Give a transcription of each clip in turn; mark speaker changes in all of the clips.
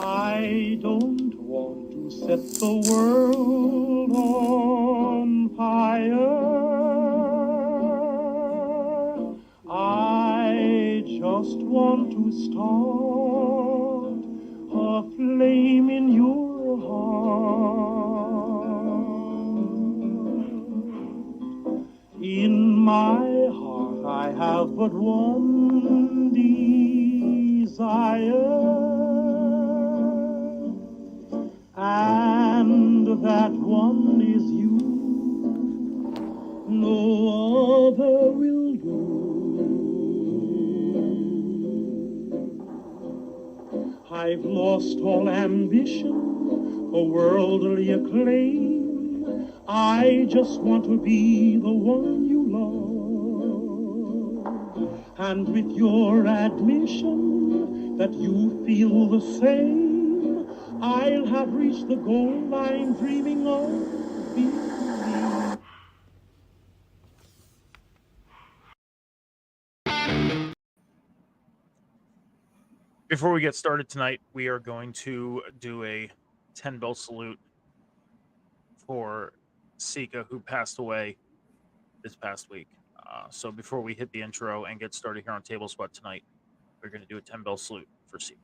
Speaker 1: I don't want to set the world on fire. I just want to start a flame in your heart. In my heart I have but one desire, and that one is you. No other will do. I've lost all ambition for worldly acclaim. I just want to be the one you love. And with your admission that you feel the same, I'll have reached the goal I'm dreaming of.
Speaker 2: Before we get started tonight, we are going to do a 10-bell salute for Sika, who passed away this past week. So before we hit the intro and get started here on Table Spot tonight, we're going to do a 10-bell salute for Sika.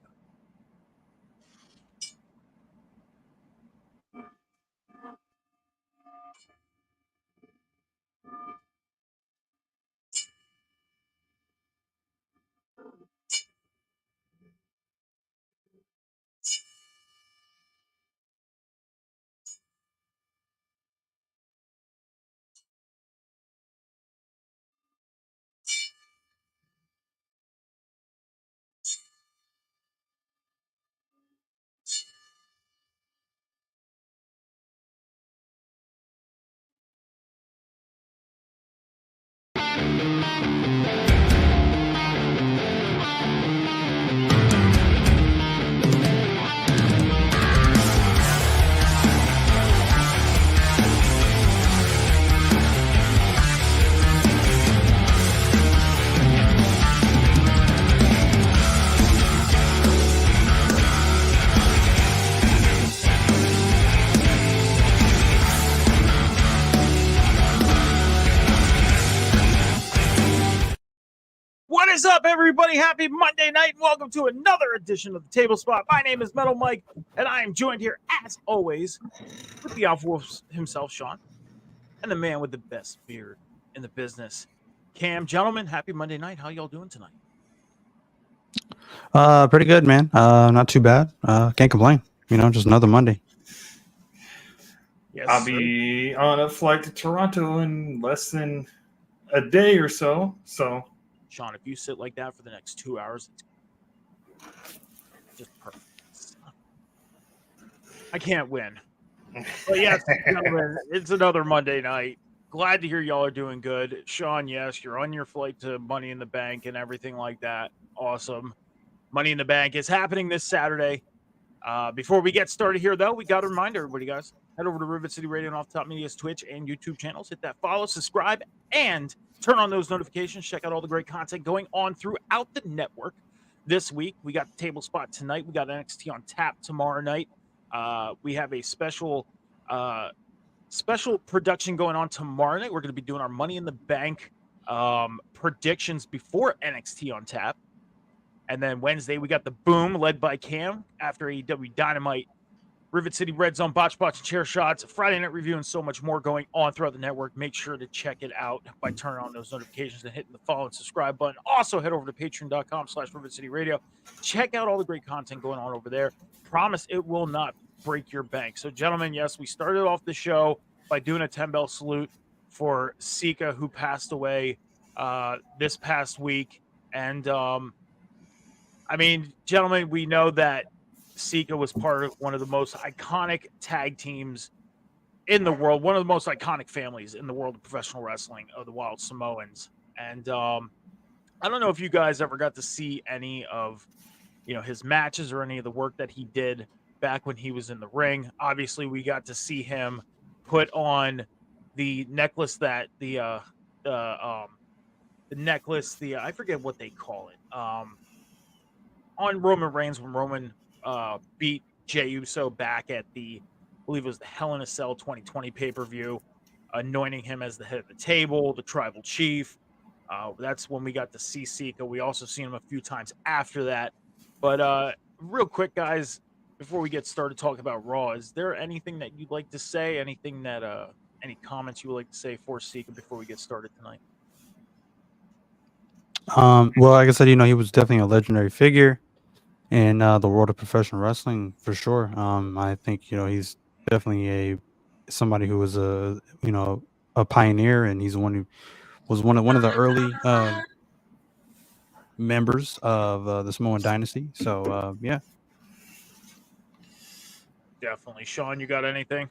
Speaker 2: What is up, everybody? Happy Monday night, and welcome to another edition of the Table Spot. My name is Metal Mike, and I am joined here, as always, with the Alpha Wolf himself, Sean, and the man with the best beard in the business, Cam. Gentlemen, happy Monday night. How y'all doing tonight?
Speaker 3: Pretty good, man. Not too bad. Can't complain. You know, just another Monday.
Speaker 4: Yes, I'll be on a flight to Toronto in less than a day or so.
Speaker 2: Sean, if you sit like that for the next 2 hours, it's just perfect. I can't win. But yes, gentlemen, it's another Monday night. Glad to hear y'all are doing good. Sean, yes, you're on your flight to Money in the Bank and everything like that. Awesome. Money in the Bank is happening this Saturday. Before we get started here, though, we got to remind everybody, guys, head over to Rivet City Radio and Off Top Media's Twitch and YouTube channels. Hit that follow, subscribe, and turn on those notifications. Check out all the great content going on throughout the network this week. We got the Table Spot tonight. We got NXT on tap tomorrow night. We have a special production going on tomorrow night. We're going to be doing our Money in the Bank predictions before NXT on tap. And then Wednesday, we got the Boom, led by Cam, after AEW Dynamite, Rivet City Red Zone, Botch Bots, and Chair Shots, Friday Night Review, and so much more going on throughout the network. Make sure to check it out by turning on those notifications and hitting the follow and subscribe button. Also, head over to patreon.com/Rivet City Radio. Check out all the great content going on over there. Promise it will not break your bank. So, gentlemen, yes, we started off the show by doing a 10-bell salute for Sika, who passed away this past week. And, I mean, gentlemen, we know that Sika was part of one of the most iconic tag teams in the world, one of the most iconic families in the world of professional wrestling, of the Wild Samoans. And I don't know if you guys ever got to see any of, his matches or any of the work that he did back when he was in the ring. Obviously, we got to see him put on the necklace that the necklace, I forget what they call it, on Roman Reigns when Roman beat Jey Uso back at I believe it was the Hell in a Cell 2020 pay-per-view, anointing him as the head of the table, the tribal chief. That's when we got to see Sika. We also seen him a few times after that. But real quick, guys, before we get started talking about Raw, is there anything that you'd like to say? Anything that any comments you would like to say for Sika before we get started tonight?
Speaker 3: Well, like I said, he was definitely a legendary figure in the world of professional wrestling for sure. I think he's definitely somebody who was a pioneer, and he's one who was one of the early members of the Samoan dynasty. So yeah.
Speaker 2: Definitely. Sean, you got anything?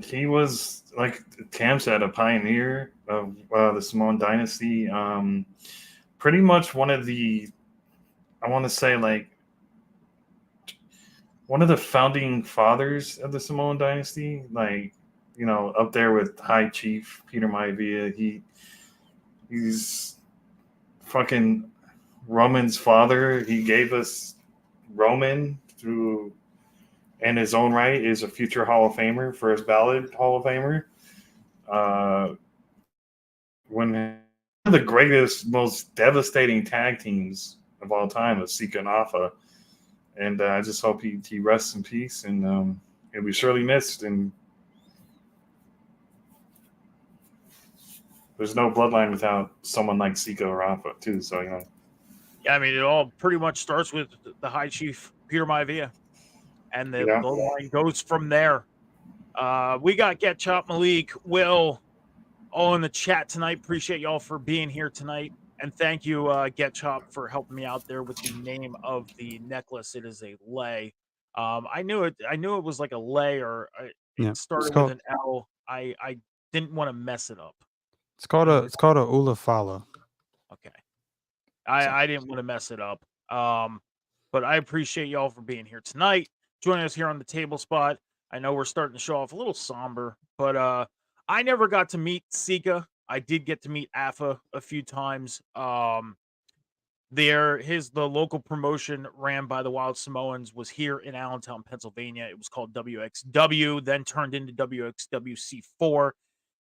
Speaker 4: He was, like Cam said, a pioneer of the Samoan dynasty. Pretty much one of the, I want to say, like one of the founding fathers of the Samoan dynasty. Like, up there with High Chief Peter Maivia. He's fucking Roman's father. He gave us Roman through, in his own right, is a future Hall of Famer, first ballot Hall of Famer. One of the greatest, most devastating tag teams of all time was Sika and Alpha. And I just hope he rests in peace, and he'll be surely missed. And there's no bloodline without someone like Sika or Alpha, too. So,
Speaker 2: Yeah, I mean, it all pretty much starts with the High Chief Peter Maivia, and the line goes from there. We got Get Chop, Malik, Will, all in the chat tonight. Appreciate y'all for being here tonight. And thank you, Get Chop, for helping me out there with the name of the necklace. It is a lei. I knew it was like a lei, or it started with an L. I didn't want to mess it up.
Speaker 3: It's called a Ulafala.
Speaker 2: Okay. I didn't want to mess it up. But I appreciate y'all for being here tonight, joining us here on the table spot. I know we're starting to show off a little somber, but I never got to meet Sika. I did get to meet Afa a few times. The local promotion ran by the Wild Samoans was here in Allentown, Pennsylvania. It was called WXW, then turned into WXWC4,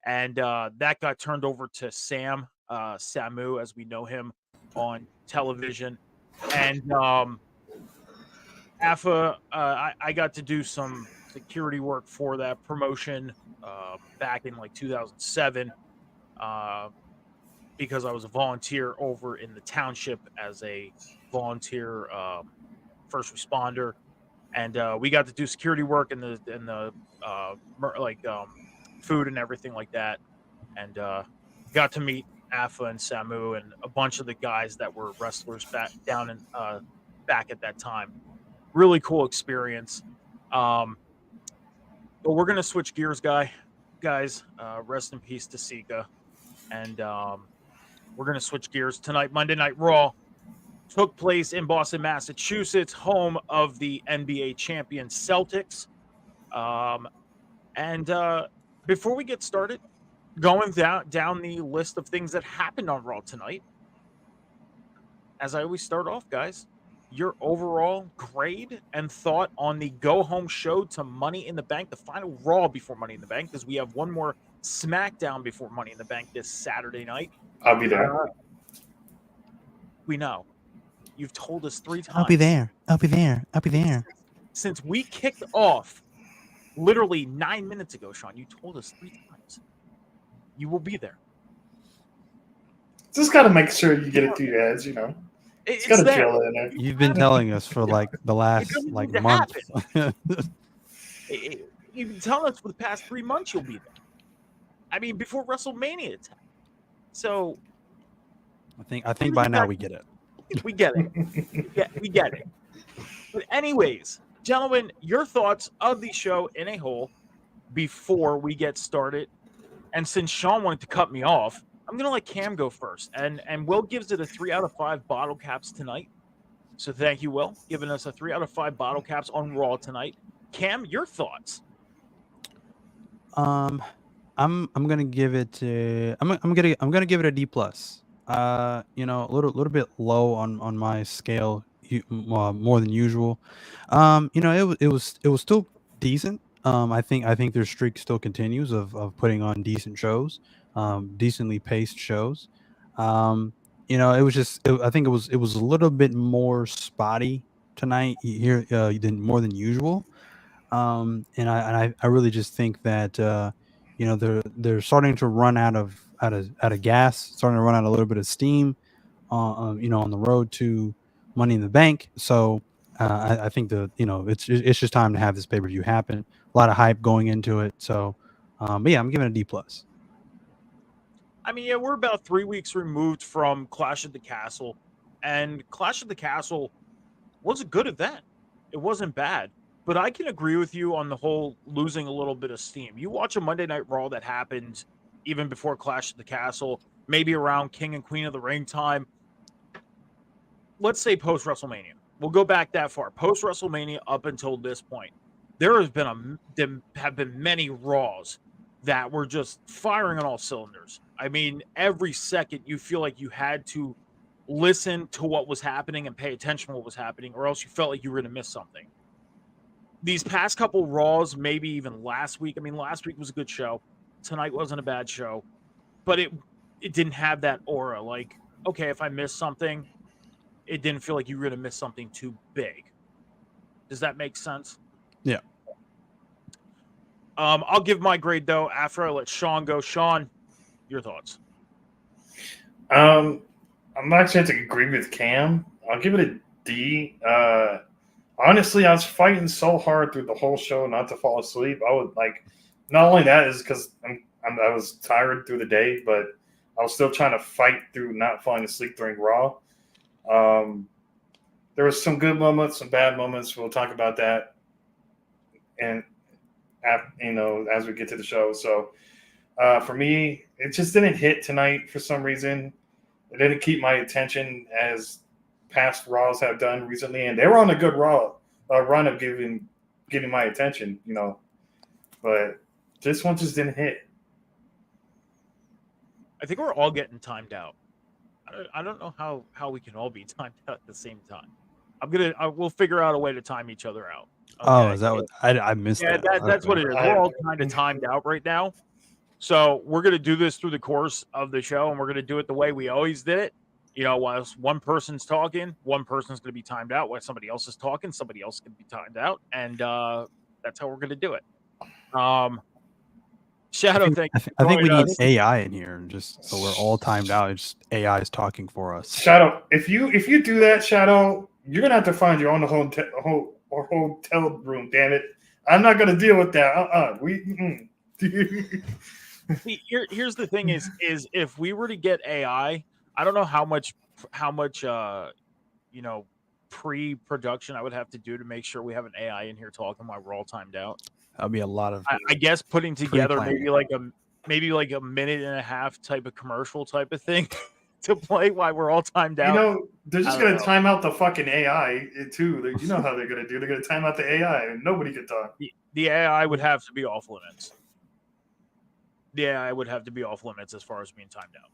Speaker 2: and that got turned over to Sam, Samu, as we know him on television. And Afa, I got to do some security work for that promotion back in like 2007. Because I was a volunteer over in the township as a volunteer first responder, and we got to do security work in the food and everything like that, and got to meet Afa and Samu and a bunch of the guys that were wrestlers back at that time. Really cool experience. But we're gonna switch gears, guys. Rest in peace to Sika. And we're going to switch gears tonight. Monday Night Raw took place in Boston, Massachusetts, home of the NBA champion Celtics. And before we get started, going down the list of things that happened on Raw tonight, as I always start off, guys, your overall grade and thought on the Go Home show to Money in the Bank, the final Raw before Money in the Bank, because we have one more SmackDown before Money in the Bank this Saturday night.
Speaker 4: I'll be there.
Speaker 2: We know. You've told us 3 times.
Speaker 3: I'll be there. I'll be there. I'll be there.
Speaker 2: Since we kicked off literally 9 minutes ago, Sean, you told us 3 times. You will be there.
Speaker 4: Just got to make sure you get it through your heads, It's got to drill in there.
Speaker 3: You've been telling us for like the last month.
Speaker 2: You've been telling us for the past 3 months you'll be there. I mean, before WrestleMania attack. So
Speaker 3: I think by now we get it.
Speaker 2: We get it. We get it. But anyways, gentlemen, your thoughts of the show in a whole before we get started. And since Sean wanted to cut me off, I'm going to let Cam go first. And Will gives it a 3 out of 5 bottle caps tonight. So thank you, Will, giving us a 3 out of 5 bottle caps on Raw tonight. Cam, your thoughts?
Speaker 3: I'm gonna give it I'm gonna give it a D+. a little bit low on my scale, more than usual. It was still decent. I think their streak still continues of putting on decent shows, decently paced shows. It was I think it was a little bit more spotty tonight here, than more than usual. And I really just think that they're starting to run out of gas, starting to run out a little bit of steam, on the road to Money in the Bank. So I think it's just time to have this pay per view happen. A lot of hype going into it. So, but yeah, I'm giving it a D plus.
Speaker 2: I mean, yeah, we're about 3 weeks removed from Clash at the Castle, and Clash at the Castle was a good event. It wasn't bad, but I can agree with you on the whole losing a little bit of steam. You watch a Monday Night Raw that happened even before Clash at the Castle, maybe around King and Queen of the Ring time. Let's say post WrestleMania. We'll go back that far. Post WrestleMania up until this point, there have been many Raws that were just firing on all cylinders. I mean, every second you feel like you had to listen to what was happening and pay attention to what was happening, or else you felt like you were going to miss something. These past couple Raws, maybe even last week. I mean, last week was a good show. Tonight wasn't a bad show, but it didn't have that aura. Like, okay, if I missed something, it didn't feel like you were going to miss something too big. Does that make sense?
Speaker 3: Yeah.
Speaker 2: I'll give my grade though after I let Sean go. Sean, your thoughts?
Speaker 4: I'm actually have to agree with Cam. I'll give it a D. Honestly, I was fighting so hard through the whole show not to fall asleep. I would like, not only that is because I was tired through the day, but I was still trying to fight through not falling asleep during Raw. There was some good moments, some bad moments. We'll talk about that, and as we get to the show. So for me, it just didn't hit tonight for some reason. It didn't keep my attention as past Raws have done recently, and they were on a good run of giving my attention, but this one just didn't hit.
Speaker 2: I think we're all getting timed out. I don't know how we can all be timed out at the same time. We'll figure out a way to time each other out. Okay?
Speaker 3: Oh, is that what I missed?
Speaker 2: Yeah, that's what it is. We're all kind of timed out right now. So we're going to do this through the course of the show, and we're going to do it the way we always did it. While one person's talking, one person's going to be timed out. While somebody else is talking, somebody else can be timed out. And that's how we're going to do it. Shadow,
Speaker 3: I think we need AI in here, and just so we're all timed out. It's just AI is talking for us.
Speaker 4: Shadow, if you do that, Shadow, you're going to have to find your own hotel room, damn it. I'm not going to deal with that.
Speaker 2: See, here's the thing is if we were to get AI, I don't know how much pre-production I would have to do to make sure we have an AI in here talking while we're all timed out.
Speaker 3: That'll be a lot of
Speaker 2: I guess putting together
Speaker 3: pre-planning.
Speaker 2: maybe like a minute and a half type of commercial type of thing to play while we're all timed out.
Speaker 4: They're just going to time out the fucking AI too. You know how they're going to do. They're going to time out the AI and nobody can talk.
Speaker 2: The AI would have to be off limits. The AI would have to be off limits as far as being timed out,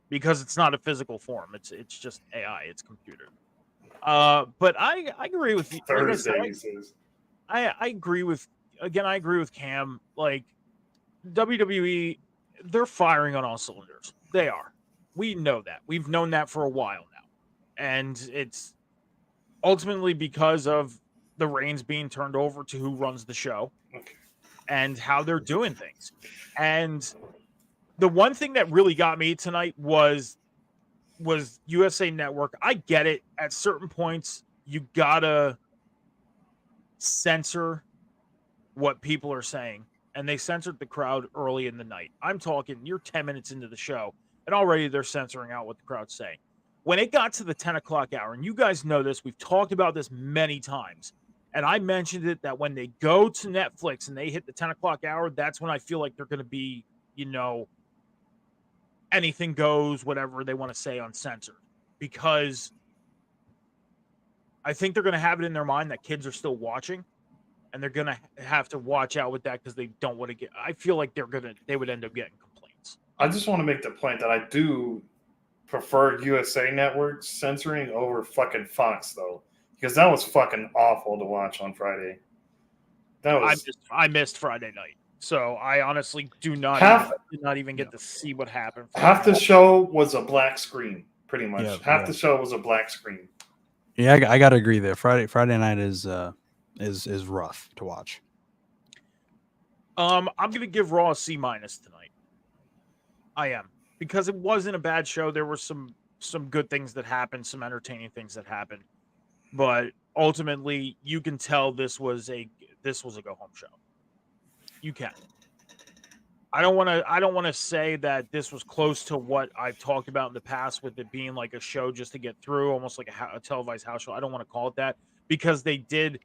Speaker 2: because it's not a physical form. It's just AI. It's computer. But I agree with you.
Speaker 4: Thursday,
Speaker 2: I agree with I agree with Cam. Like, WWE, they're firing on all cylinders. They are. We know that. We've known that for a while now, and it's ultimately because of the reins being turned over to who runs the show.
Speaker 4: Okay.
Speaker 2: And how they're doing things. And the one thing that really got me tonight was USA Network. I get it. At certain points, you gotta censor what people are saying. And they censored the crowd early in the night. I'm talking, you're 10 minutes into the show, and already they're censoring out what the crowd's saying. When it got to the 10 o'clock hour, and you guys know this, we've talked about this many times, and I mentioned it, that when they go to Netflix and they hit the 10 o'clock hour, that's when I feel like they're going to be, anything goes, whatever they want to say, uncensored. Because I think they're going to have it in their mind that kids are still watching, and they're going to have to watch out with that because they don't want to get. I feel like they would end up getting complaints.
Speaker 4: I just want to make the point that I do prefer USA Network censoring over fucking Fox though, because that was fucking awful to watch on Friday. That was
Speaker 2: I missed Friday night, so I honestly did not even get to see what happened.
Speaker 4: Half the show was a black screen, pretty much.
Speaker 3: Yeah,
Speaker 4: Half the show was a black screen.
Speaker 3: Yeah, I gotta agree there. Friday night is rough to watch.
Speaker 2: I'm gonna give Raw a C- tonight. I am, because it wasn't a bad show. There were some good things that happened, some entertaining things that happened, but ultimately, you can tell this was a go home show. You can. I don't want to say that this was close to what I've talked about in the past with it being like a show just to get through, almost like a televised house show. I don't want to call it that, because they did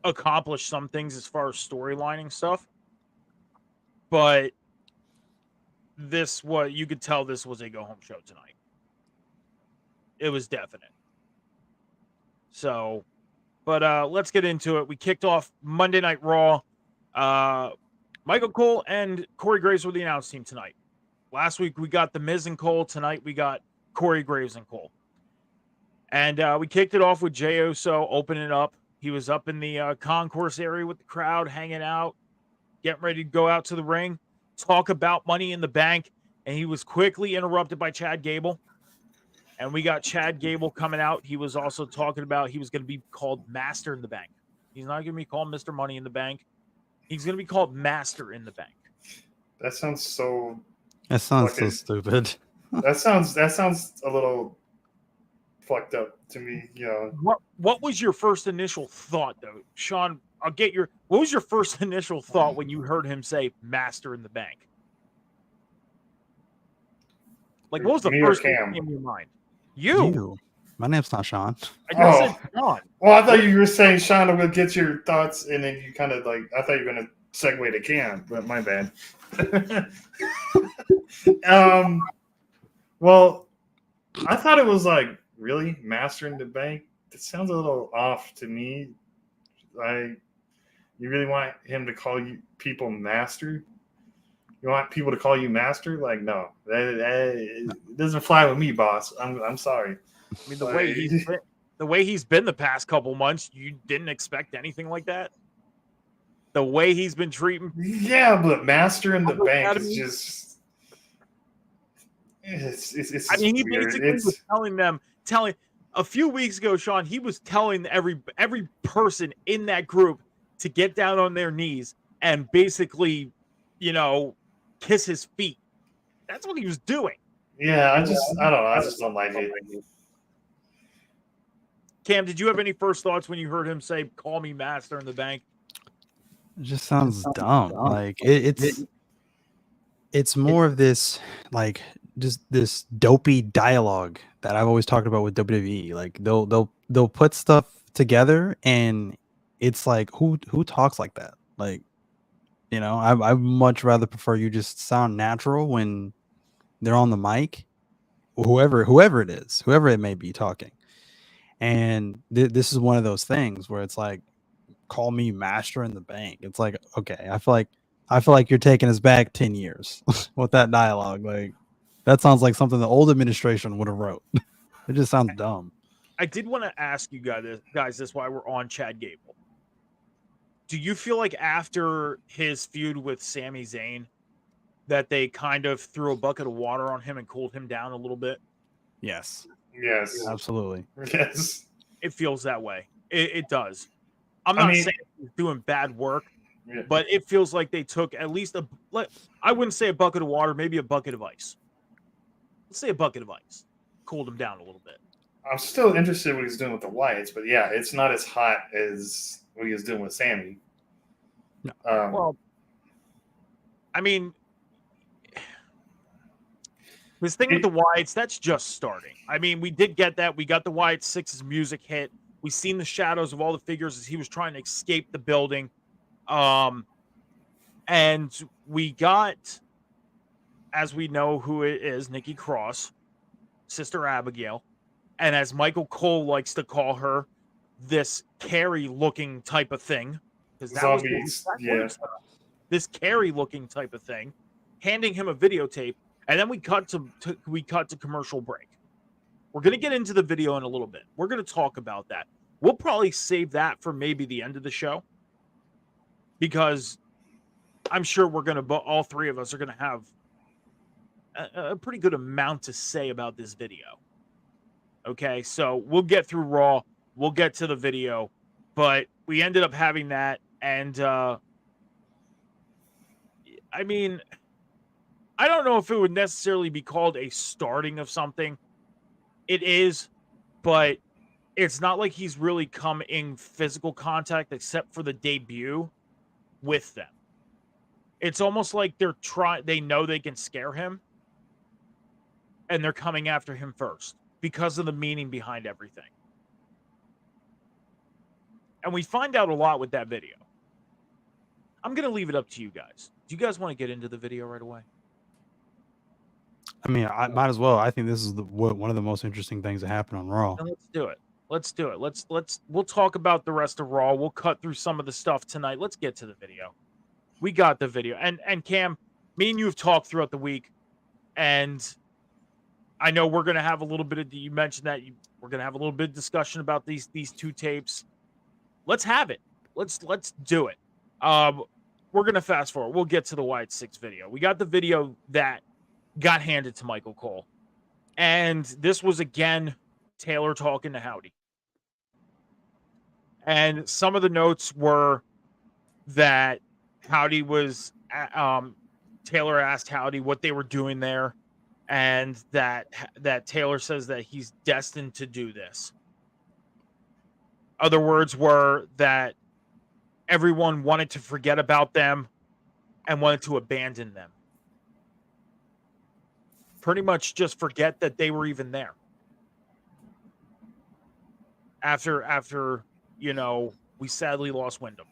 Speaker 2: accomplish some things as far as storylining stuff. But you could tell this was a go home show tonight. It was definite. So, but let's get into it. We kicked off Monday Night Raw. Michael Cole and Corey Graves were the announce team tonight. Last week we got The Miz and Cole. Tonight we got Corey Graves and Cole. And we kicked it off with Jey Uso opening it up. He was up in the concourse area with the crowd, hanging out, getting ready to go out to the ring, talk about Money in the Bank, and he was quickly interrupted by Chad Gable. And we got Chad Gable coming out. He was also talking about he was going to be called Master in the Bank. He's not going to be called Mr. Money in the Bank. He's going to be called Master in the Bank.
Speaker 4: That sounds so.
Speaker 3: That sounds so stupid.
Speaker 4: That sounds a little fucked up to me. You know.
Speaker 2: What was your first initial thought, though, Sean? What was your first initial thought when you heard him say Master in the Bank? Like, what was the first thing that came to your mind? You.
Speaker 3: My name's not Sean.
Speaker 2: I just said Sean.
Speaker 4: Well, I thought you were saying Sean will get your thoughts, and then you kind of like, I thought you were going to segue to Cam, but my bad. Well, I thought it was like, really? Master in the Bank? It sounds a little off to me. You really want him to call you people master? You want people to call you master? Like, no, it doesn't fly with me, boss. I'm sorry.
Speaker 2: I mean, the way he's been the past couple months, you didn't expect anything like that. The way he's been treating,
Speaker 4: but Master in the Bank is just. It's
Speaker 2: I mean, he basically was telling a few weeks ago, Sean. He was telling every person in that group to get down on their knees and basically, kiss his feet. That's what he was doing.
Speaker 4: Yeah, I don't know. I just don't like it.
Speaker 2: Cam, did you have any first thoughts when you heard him say, "Call me Master in the Bank"?
Speaker 3: It just sounds dumb. Like it's more of this, like, just this dopey dialogue that I've always talked about with WWE. Like they'll put stuff together and it's like, who talks like that? Like, I much rather prefer you just sound natural when they're on the mic, whoever it is, whoever it may be talking. And this is one of those things where it's like, call me Master in the Bank. It's like, okay, I feel like you're taking us back 10 years with that dialogue. Like, that sounds like something the old administration would have wrote. It just sounds dumb.
Speaker 2: I did want to ask you guys this while we're on Chad Gable. Do you feel like after his feud with Sami Zayn that they kind of threw a bucket of water on him and cooled him down a little bit?
Speaker 3: Yes.
Speaker 4: Yes.
Speaker 3: Absolutely.
Speaker 4: Yes.
Speaker 2: It feels that way. It does. I'm not saying he's doing bad work, but it feels like they took at least I wouldn't say a bucket of water, maybe a bucket of ice. Let's say a bucket of ice. Cooled him down a little bit.
Speaker 4: I'm still interested in what he's doing with the Wyatts, but yeah, it's not as hot as what he was doing with Sammy.
Speaker 3: No.
Speaker 2: Well, I mean, this thing with the Wyatts, that's just starting. I mean, we did get that. We got the Wyatt 6's music hit. We seen the shadows of all the figures as he was trying to escape the building. And we got, as we know who it is, Nikki Cross, Sister Abigail. And as Michael Cole likes to call her, this Carrie-looking type of thing.
Speaker 4: Zombies,
Speaker 2: this Carrie-looking type of thing, handing him a videotape, and then we cut to commercial break. We're going to get into the video in a little bit. We're going to talk about that. We'll probably save that for maybe the end of the show, because I'm sure we're going to, all three of us are going to have a pretty good amount to say about this video. Okay, so we'll get through Raw. We'll get to the video, but we ended up having that. And I mean, I don't know if it would necessarily be called a starting of something. It is, but it's not like he's really come in physical contact except for the debut with them. It's almost like they know they can scare him, and they're coming after him first because of the meaning behind everything. And we find out a lot with that video. I'm going to leave it up to you guys. Do you guys want to get into the video right away?
Speaker 3: I mean, I might as well. I think this is one of the most interesting things that happened on Raw.
Speaker 2: Then let's do it. Let's do it. We'll talk about the rest of Raw. We'll cut through some of the stuff tonight. Let's get to the video. We got the video. And Cam, me and you have talked throughout the week, and I know we're going to have a little bit of, you mentioned that we're going to have a little bit of discussion about these two tapes. Let's have it. Let's do it. We're going to fast forward. We'll get to the Wyatt 6 video. We got the video that got handed to Michael Cole. And this was, again, Taylor talking to Howdy. And some of the notes were that Howdy was, Taylor asked Howdy what they were doing there, and that Taylor says that he's destined to do this. Other words were that everyone wanted to forget about them and wanted to abandon them. Pretty much just forget that they were even there. After we sadly lost Wyndham.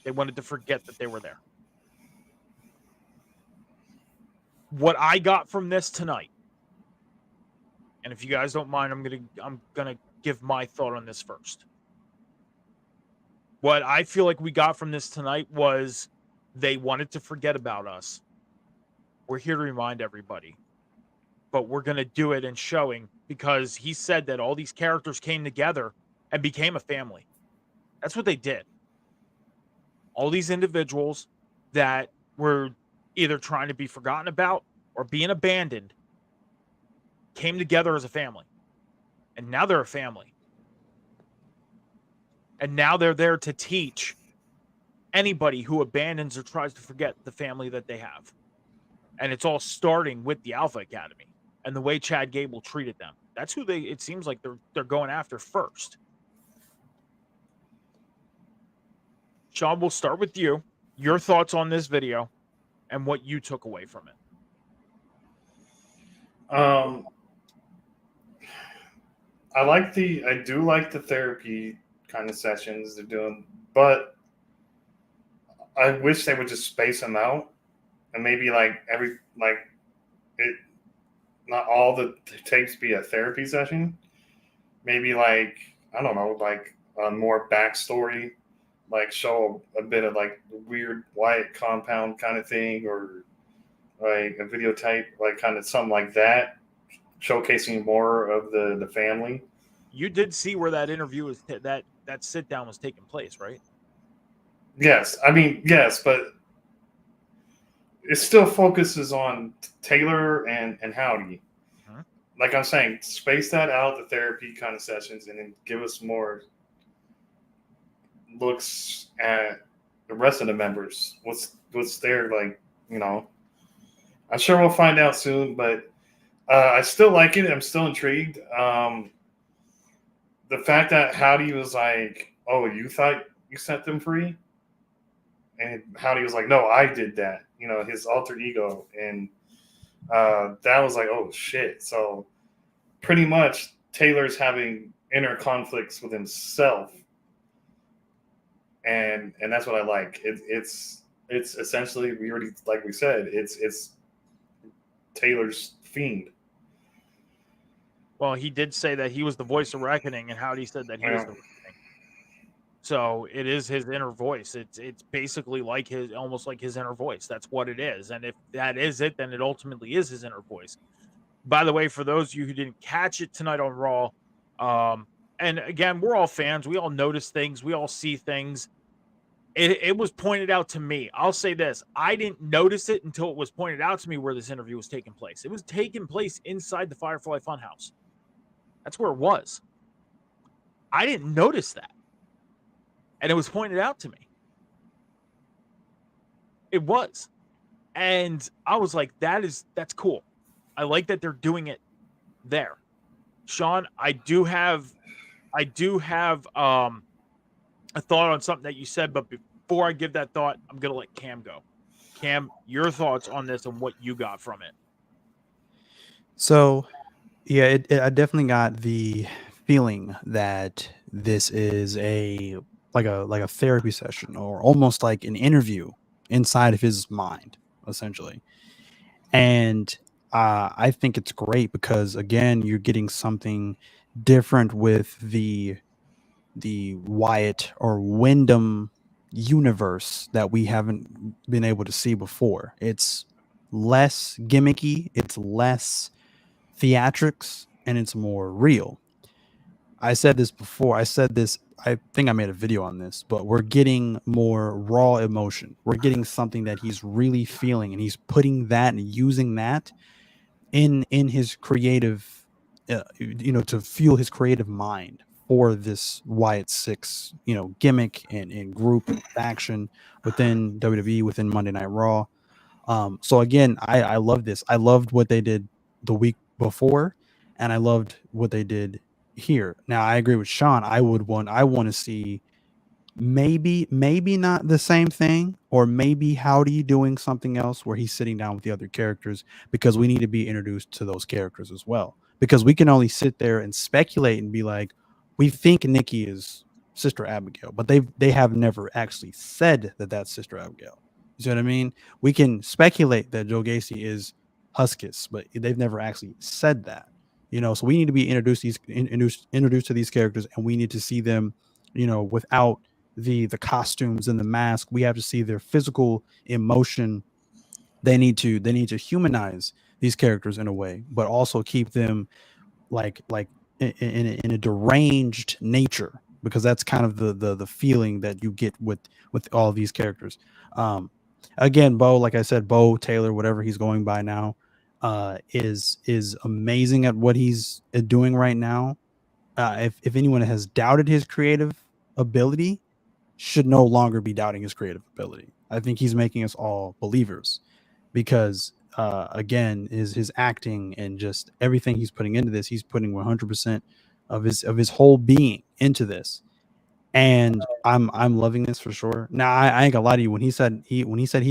Speaker 2: They wanted to forget that they were there. What I got from this tonight, and if you guys don't mind, I'm gonna give my thought on this first. What I feel like we got from this tonight was they wanted to forget about us. We're here to remind everybody, but we're going to do it in showing, because he said that all these characters came together and became a family. That's what they did. All these individuals that were either trying to be forgotten about or being abandoned came together as a family. And now they're a family. And now they're there to teach anybody who abandons or tries to forget the family that they have. And it's all starting with the Alpha Academy and the way Chad Gable treated them. That's who it seems like they're going after first. Sean, we'll start with you. Your thoughts on this video and what you took away from it.
Speaker 4: I do like the therapy kind of sessions they're doing, but I wish they would just space them out. And maybe not all the tapes be a therapy session. Maybe I don't know, a more backstory, show a bit of weird Wyatt compound kind of thing, or a videotape, kind of something like that, showcasing more of the family.
Speaker 2: You did see where that interview was, that sit down was taking place, right?
Speaker 4: Yes, but it still focuses on Taylor and Howdy.
Speaker 2: Uh-huh.
Speaker 4: Like I'm saying, space that out, the therapy kind of sessions, and then give us more looks at the rest of the members. What's there, I'm sure we'll find out soon, but I still like it. I'm still intrigued. The fact that Howdy was like, "Oh, you thought you set them free?" And Howdy was like, "No, I did that." His alter ego. And that was like, oh, shit. So pretty much Taylor's having inner conflicts with himself. And that's what I like. It's essentially, we said, it's Taylor's fiend.
Speaker 2: Well, he did say that he was the voice of reckoning, and Howdy said that he was the reckoning. So it is his inner voice. It's basically almost like his inner voice. That's what it is. And if that is it, then it ultimately is his inner voice. By the way, for those of you who didn't catch it tonight on Raw, and again, we're all fans. We all notice things. We all see things. It was pointed out to me. I'll say this. I didn't notice it until it was pointed out to me where this interview was taking place. It was taking place inside the Firefly Funhouse. That's where it was. I didn't notice that. And it was pointed out to me. It was. And I was like, that's cool. I like that they're doing it there. Sean, I do have a thought on something that you said, but before I give that thought, I'm gonna let Cam go. Cam, your thoughts on this and what you got from it.
Speaker 3: So, yeah, I definitely got the feeling that this is like a therapy session, or almost like an interview inside of his mind, essentially. And I think it's great because, again, you're getting something different with the Wyatt or Wyndham universe that we haven't been able to see before. It's less gimmicky, it's less theatrics, and it's more real. I said this before. I think I made a video on this, but we're getting more raw emotion. We're getting something that he's really feeling, and he's putting that and using that in his creative, to fuel his creative mind for this Wyatt Six, gimmick and group action within WWE, within Monday Night Raw. So again, I love this. I loved what they did the week before, and I loved what they did here. Now I agree with Sean. I want to see maybe not the same thing, or maybe Howdy doing something else where he's sitting down with the other characters, because we need to be introduced to those characters as well. Because we can only sit there and speculate and be like, we think Nikki is Sister Abigail, but they have never actually said that that's Sister Abigail. You see what I mean? We can speculate that Joe Gacy is Huskus, but they've never actually said that. So we need to be introduced to these characters, and we need to see them, without the costumes and the mask. We have to see their physical emotion. They need to humanize these characters in a way, but also keep them like in a deranged nature, because that's kind of the feeling that you get with all these characters. Again, Bo, like I said, Bo Taylor, whatever he's going by now, is amazing at what he's doing right now. If anyone has doubted his creative ability, should no longer be doubting his creative ability. I think he's making us all believers, because again, his acting and just everything he's putting into this, he's putting 100% of his whole being into this. And I'm loving this for sure. Now I ain't gonna lie to you, when he said he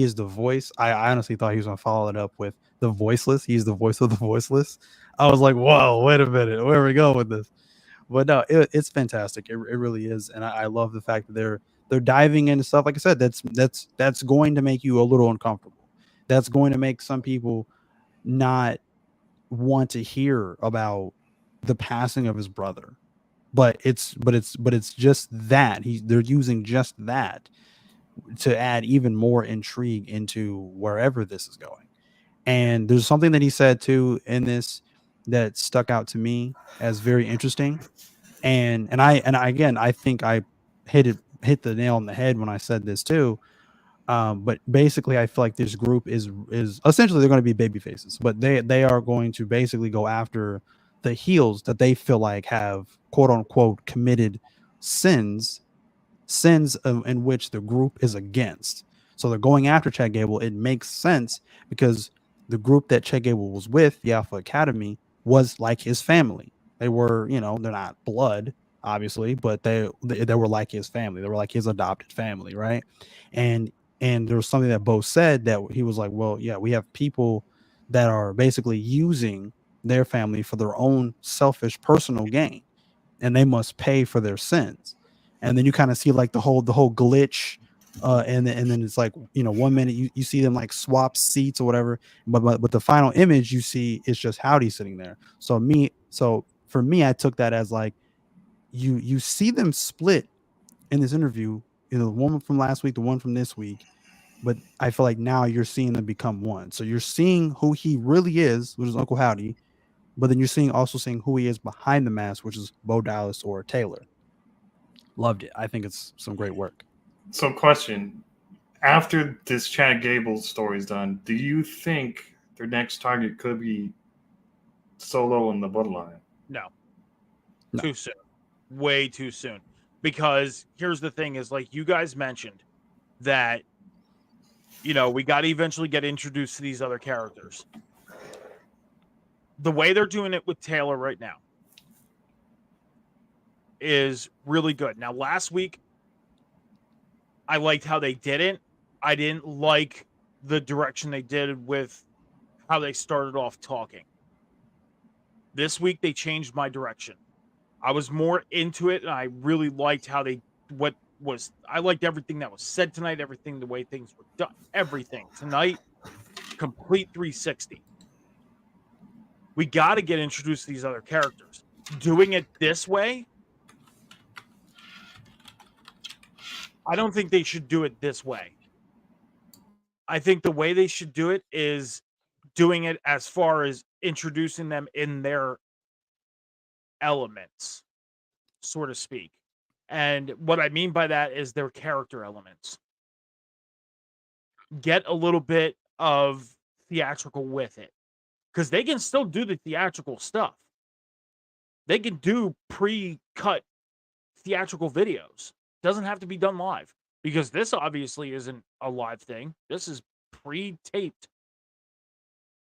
Speaker 3: is the voice, I honestly thought he was gonna follow it up with the voiceless. He's the voice of the voiceless. I was like, whoa, wait a minute, where are we going with this? But no, it's fantastic. It really is, and I love the fact that they're diving into stuff. Like I said, that's going to make you a little uncomfortable. That's going to make some people not want to hear about the passing of his brother. But it's just that they're using just that to add even more intrigue into wherever this is going. And there's something that he said too in this that stuck out to me as very interesting. And I again, I think I hit the nail on the head when I said this too. But basically, I feel like this group is essentially, they're going to be baby faces, but they are going to basically go after the heels that they feel like have quote unquote committed sins in which the group is against. So they're going after Chad Gable. It makes sense because the group that Chad Gable was with, the Alpha Academy, was like his family. They were, they're not blood, obviously, but they were like his family. They were like his adopted family, right? And there was something that Bo said that he was like, well, yeah, we have people that are basically using their family for their own selfish personal gain, and they must pay for their sins. And then you kind of see like the whole glitch, and then it's like, 1 minute you see them like swap seats or whatever, but the final image you see is just Howdy sitting there. So for me, I took that as like, you see them split in this interview, the one from last week, the one from this week, but I feel like now you're seeing them become one. So you're seeing who he really is, which is Uncle Howdy, but then you're also seeing who he is behind the mask, which is Bo Dallas or Taylor. Loved it. I think it's some great work.
Speaker 4: So, question: after this Chad Gable story is done, do you think their next target could be Solo in the Bloodline?
Speaker 2: No.
Speaker 3: No.
Speaker 2: Too soon. Way too soon. Because here's the thing: is like you guys mentioned that we got to eventually get introduced to these other characters. The way they're doing it with Taylor right now is really good. Now, last week, I liked how they did it. I didn't like the direction they did with how they started off talking. This week, they changed my direction. I was more into it, and I really liked how I liked everything that was said tonight, everything, the way things were done, everything. Tonight, complete 360. We got to get introduced to these other characters. Doing it this way, I don't think they should do it this way. I think the way they should do it is doing it as far as introducing them in their elements, so to speak. And what I mean by that is their character elements. Get a little bit of theatrical with it, because they can still do the theatrical stuff. They can do pre-cut theatrical videos. Doesn't have to be done live, because this obviously isn't a live thing. This is pre-taped.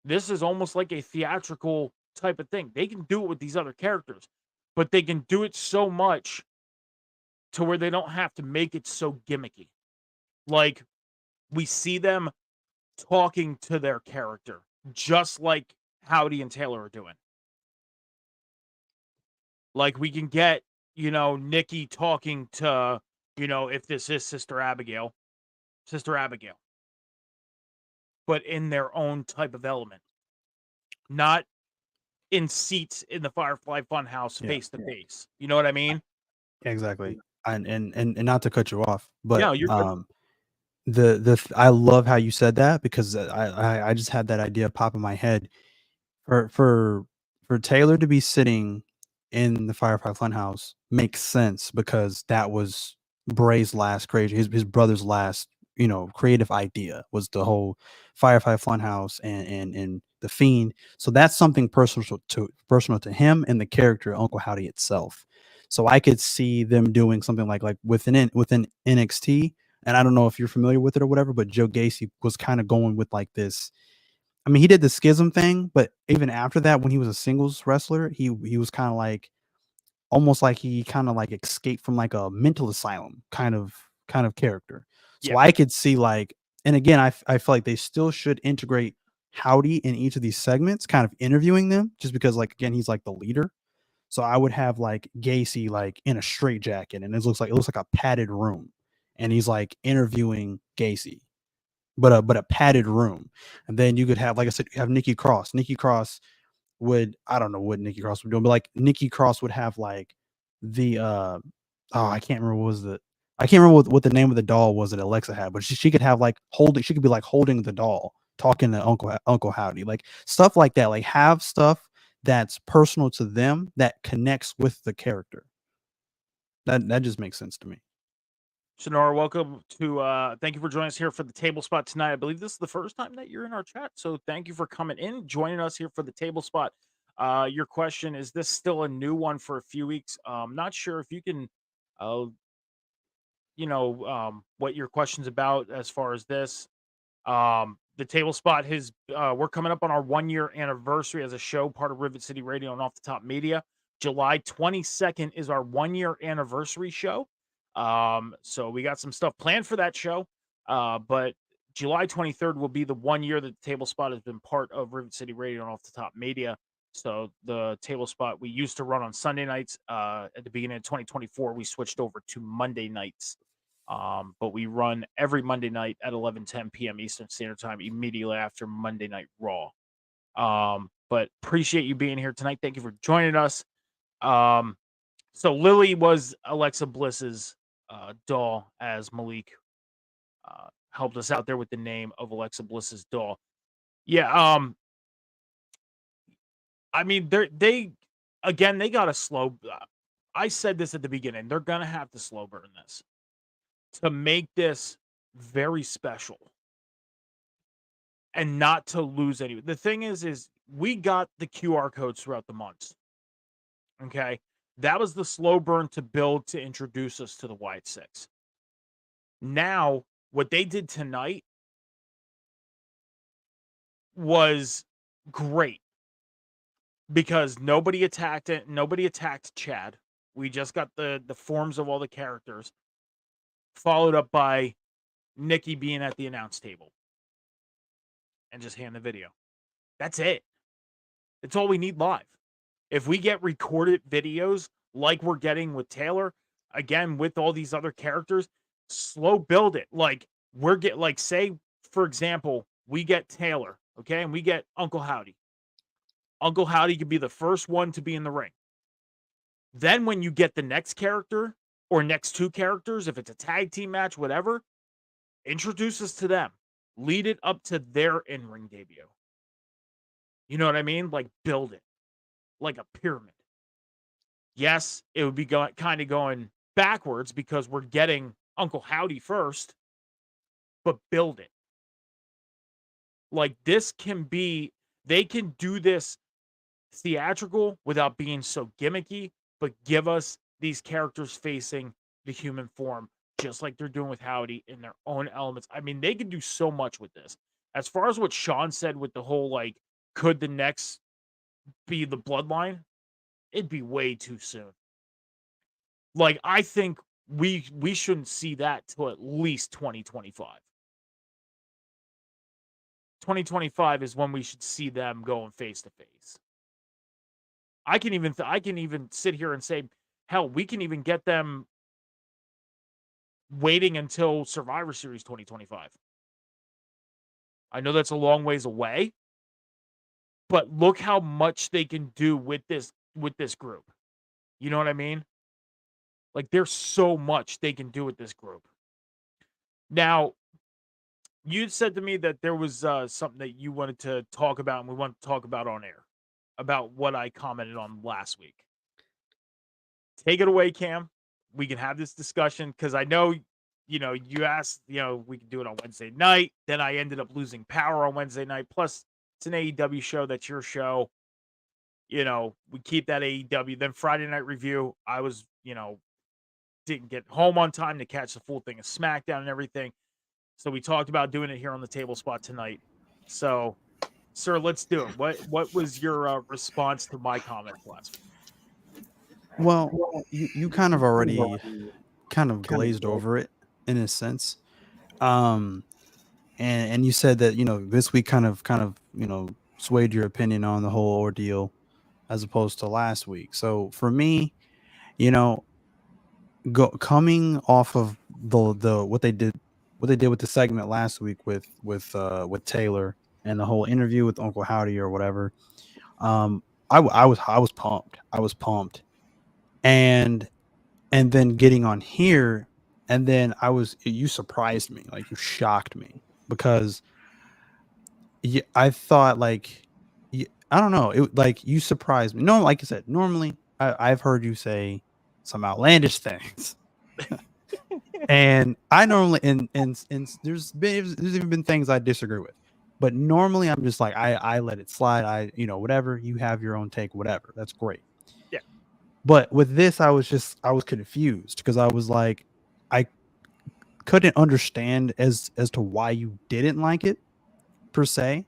Speaker 2: This is almost like a theatrical type of thing. They can do it with these other characters, but they can do it so much to where they don't have to make it so gimmicky. Like, we see them talking to their character, just like Howdy and Taylor are doing. Like, we can get, Nikki talking to, if this is Sister Abigail, but in their own type of element, not in seats in the Firefly Funhouse face to face. You know what I mean?
Speaker 3: Exactly. And not to cut you off, but
Speaker 2: No, you're good.
Speaker 3: I love how you said that, because I just had that idea pop in my head for Taylor to be sitting in the Firefly Funhouse makes sense, because that was Bray's last his brother's last creative idea was the whole Firefly Funhouse and the Fiend. So that's something personal to him and the character Uncle Howdy itself. So I could see them doing something like within NXT. And I don't know if you're familiar with it or whatever, but Joe Gacy was kind of going with like this. I mean, he did the schism thing, but even after that, when he was a singles wrestler, he was kind of like almost like he kind of like escaped from like a mental asylum kind of character. So
Speaker 2: Yeah.
Speaker 3: I could see like, and again, I feel like they still should integrate Howdy in each of these segments, kind of interviewing them, just because like again he's like the leader. So I would have like Gacy like in a straight jacket, and it looks like a padded room, and he's like interviewing Gacy, but a padded room. And then you could have, like I said, you have Nikki Cross. Nikki Cross would, I don't know what Nikki Cross would do, but like Nikki Cross would have like the I can't remember what the name of the doll was that Alexa had, but she could have like she could be like holding the doll, talking to Uncle Howdy, like stuff like that. Like have stuff that's personal to them that connects with the character. That just makes sense to me.
Speaker 2: Sonora, welcome to thank you for joining us here for the table spot tonight. I believe this is the first time that you're in our chat, so thank you for coming in, joining us here for the table spot. Your question, is this still a new one for a few weeks? Not sure if you can what your question's about as far as this. The table spot we're coming up on our 1-year anniversary as a show, part of Rivet City Radio and Off the Top Media. July 22nd is our 1-year anniversary show. So we got some stuff planned for that show. But July 23rd will be the 1 year that the table spot has been part of Rivet City Radio and Off the Top Media. So the table spot we used to run on Sunday nights. At the beginning of 2024, we switched over to Monday nights. But we run every Monday night at 11:10 p.m. Eastern Standard Time, immediately after Monday Night Raw. But appreciate you being here tonight. Thank you for joining us. So Lily was Alexa Bliss's doll, as Malik helped us out there with the name of Alexa Bliss's doll. Yeah. I mean, they again, they got to slow. I said this at the beginning. They're gonna have to slow burn this to make this very special and not to lose any. The thing is we got the QR codes throughout the months. Okay, that was the slow burn to build to introduce us to the White Six. Now, what they did tonight was great because nobody attacked it. Nobody attacked Chad. We just got the forms of all the characters, followed up by Nikki being at the announce table and just hand the video. That's it. It's all we need live. If we get recorded videos like we're getting with Taylor, again with all these other characters, slow build it. Like say for example, we get Taylor, okay, and we get Uncle Howdy. Uncle Howdy could be the first one to be in the ring. Then when you get the next character or next two characters, if it's a tag team match, whatever, introduce us to them. Lead it up to their in-ring debut. You know what I mean? Like build it like a pyramid. Yes, it would be kind of going backwards because we're getting Uncle Howdy first, but build it. Like this can be, they can do this theatrical without being so gimmicky, but give us these characters facing the human form, just like they're doing with Howdy in their own elements. I mean, they can do so much with this. As far as what Sean said with the whole, like, could the next be the bloodline? It'd be way too soon. Like, I think we shouldn't see that till at least 2025. 2025 is when we should see them going face to face. I can even sit here and say, hell, we can even get them waiting until Survivor Series 2025. I know that's a long ways away, but look how much they can do with this group. You know what I mean? Like there's so much they can do with this group. Now, you said to me that there was something that you wanted to talk about and we want to talk about on air about what I commented on last week. Take it away, Cam. We can have this discussion because I know, you asked, we can do it on Wednesday night. Then I ended up losing power on Wednesday night. Plus, it's an AEW show. That's your show. We keep that AEW. Then Friday Night Review, I was, didn't get home on time to catch the full thing of SmackDown and everything. So we talked about doing it here on the table spot tonight. So, sir, let's do it. What was your response to my comments last week?
Speaker 3: Well, you kind of already kind of glazed over it in a sense. And you said that, this week kind of, swayed your opinion on the whole ordeal as opposed to last week. So for me, coming off of the what they did with the segment last week with Taylor and the whole interview with Uncle Howdy or whatever, I was pumped, and then getting on here, and then you surprised me, like you shocked me because I thought like I don't know, it like you surprised me. No, like I said, normally I've heard you say some outlandish things. And I normally and there's even been things I disagree with, but normally I'm just like I let it slide. Whatever, you have your own take, whatever, that's great.
Speaker 2: Yeah.
Speaker 3: But with this, I was confused because I was like, I couldn't understand as to why you didn't like it per se.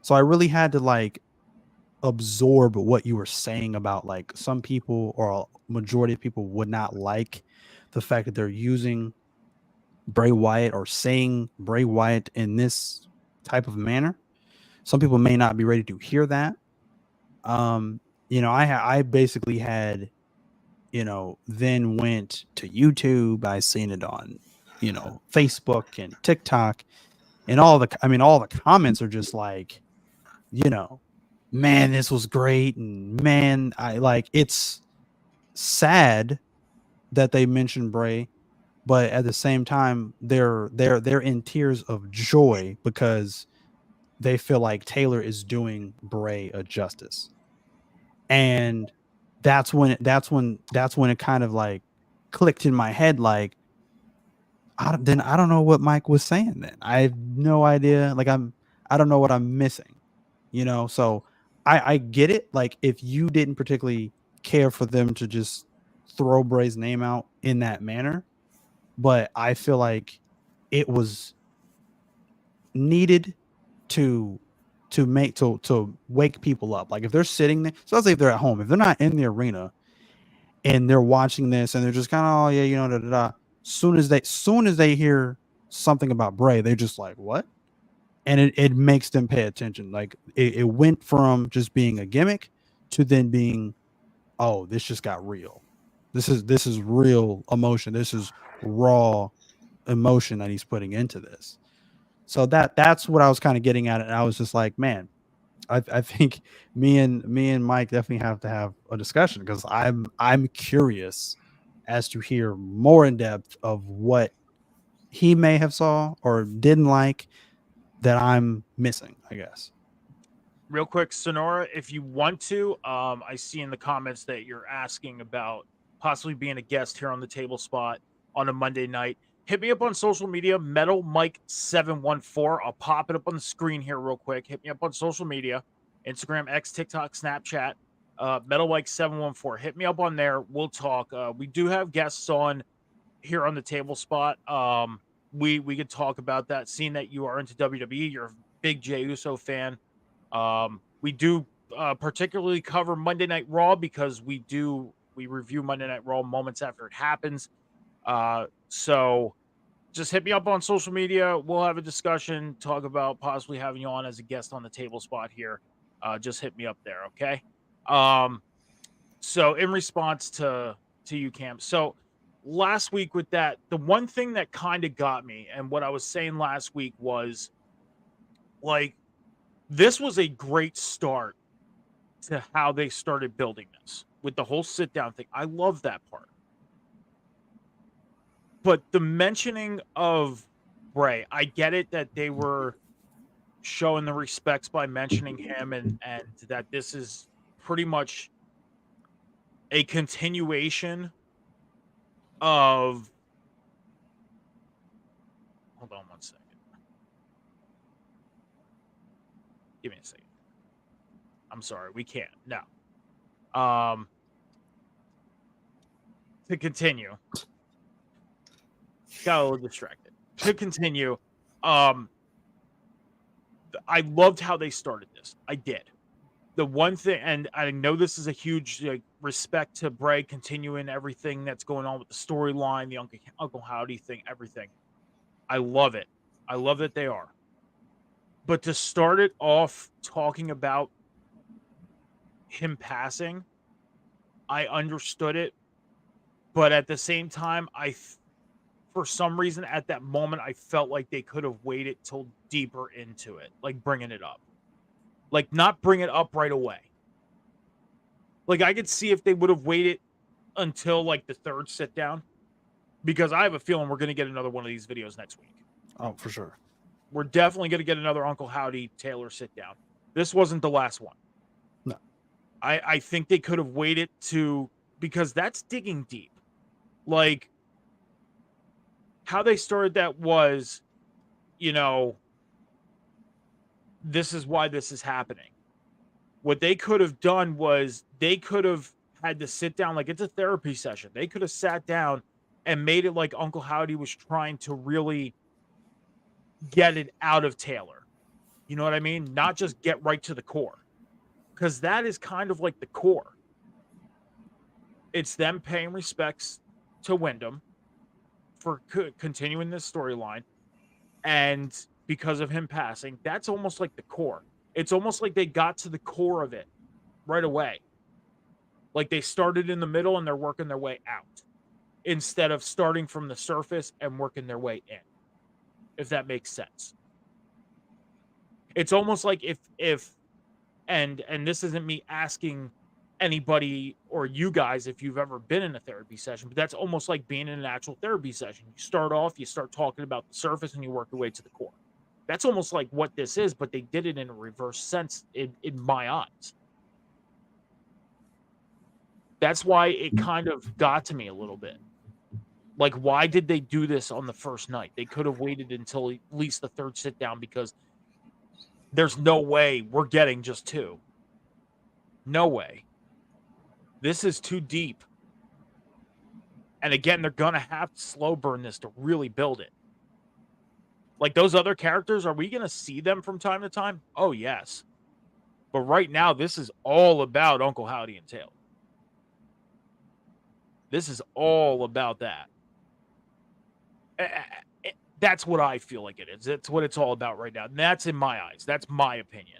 Speaker 3: So I really had to like absorb what you were saying about like some people or a majority of people would not like the fact that they're using Bray Wyatt or saying Bray Wyatt in this type of manner. Some people may not be ready to hear that. I basically had, then went to YouTube. I seen it on, Facebook and TikTok, and all the comments are just like, man, this was great, and man, it's sad that they mentioned Bray, but at the same time, they're in tears of joy because they feel like Taylor is doing Bray a justice. And that's when it kind of like clicked in my head, like I don't know what Mike was saying then. I have no idea. Like I don't know what I'm missing, So I get it. Like if you didn't particularly care for them to just throw Bray's name out in that manner, but I feel like it was needed to to wake people up. Like if they're sitting there, so let's say if they're at home, if they're not in the arena and they're watching this and they're just kind of, oh yeah, da da da. Soon as they hear something about Bray, they're just like, what? And it makes them pay attention. Like it went from just being a gimmick to then being, oh, this just got real. This is real emotion. This is raw emotion that he's putting into this. So that's what I was kind of getting at. And I was just like, man, I think me and Mike definitely have to have a discussion because I'm curious as to hear more in depth of what he may have saw or didn't like that I'm missing, I guess.
Speaker 2: Real quick, Sonora, if you want to, I see in the comments that you're asking about possibly being a guest here on the table spot on a Monday night. Hit me up on social media, Metal Mike 714. I'll pop it up on the screen here real quick. Hit me up on social media, Instagram, X, TikTok, Snapchat, Metal Mike 714. Hit me up on there. We'll talk. We do have guests on here on the table spot. We could talk about that. Seeing that you are into WWE, you're a big Jey Uso fan. We do particularly cover Monday Night Raw because we review Monday Night Raw moments after it happens. So just hit me up on social media. We'll have a discussion, talk about possibly having you on as a guest on the table spot here. Just hit me up there, okay? So in response to you, Cam. So last week with that, the one thing that kind of got me, and what I was saying last week was like, this was a great start to how they started building this with the whole sit down thing. I love that part. But the mentioning of Bray, I get it that they were showing the respects by mentioning him and that this is pretty much a continuation of, hold on one second. Give me a second. I'm sorry, we can't. No. To continue. Got a little distracted. To continue, I loved how they started this. I did. The one thing, and I know this is a huge respect to Bray continuing everything that's going on with the storyline, the Uncle Howdy thing, everything. I love it. I love that they are. But to start it off talking about him passing, I understood it. But at the same time, for some reason at that moment, I felt like they could have waited till deeper into it, like bringing it up. Like not bring it up right away. Like I could see if they would have waited until like the third sit down, because I have a feeling we're going to get another one of these videos next week.
Speaker 3: Oh, for sure.
Speaker 2: We're definitely going to get another Uncle Howdy Taylor sit down. This wasn't the last one.
Speaker 3: No.
Speaker 2: I think they could have waited because that's digging deep. Like how they started that was, this is why this is happening. What they could have done was they could have had to sit down, like it's a therapy session. They could have sat down and made it like Uncle Howdy was trying to really get it out of Taylor. You know what I mean? Not just get right to the core. Because that is kind of like the core. It's them paying respects to Wyndham for continuing this storyline. And because of him passing, that's almost like the core. It's almost like they got to the core of it right away. Like they started in the middle and they're working their way out instead of starting from the surface and working their way in, if that makes sense. It's almost like if and this isn't me asking anybody or you guys if you've ever been in a therapy session, but that's almost like being in an actual therapy session. You start off, you start talking about the surface and you work your way to the core. That's almost like what this is, but they did it in a reverse sense in my eyes. That's why it kind of got to me a little bit. Like, why did they do this on the first night? They could have waited until at least the third sit down, because there's no way we're getting just 2. No way. This is too deep. And again, they're going to have to slow burn this to really build it. Like, those other characters, are we going to see them from time to time? Oh, yes. But right now, this is all about Uncle Howdy and Taylor. This is all about that. That's what I feel like it is. It's what it's all about right now. And that's in my eyes. That's my opinion.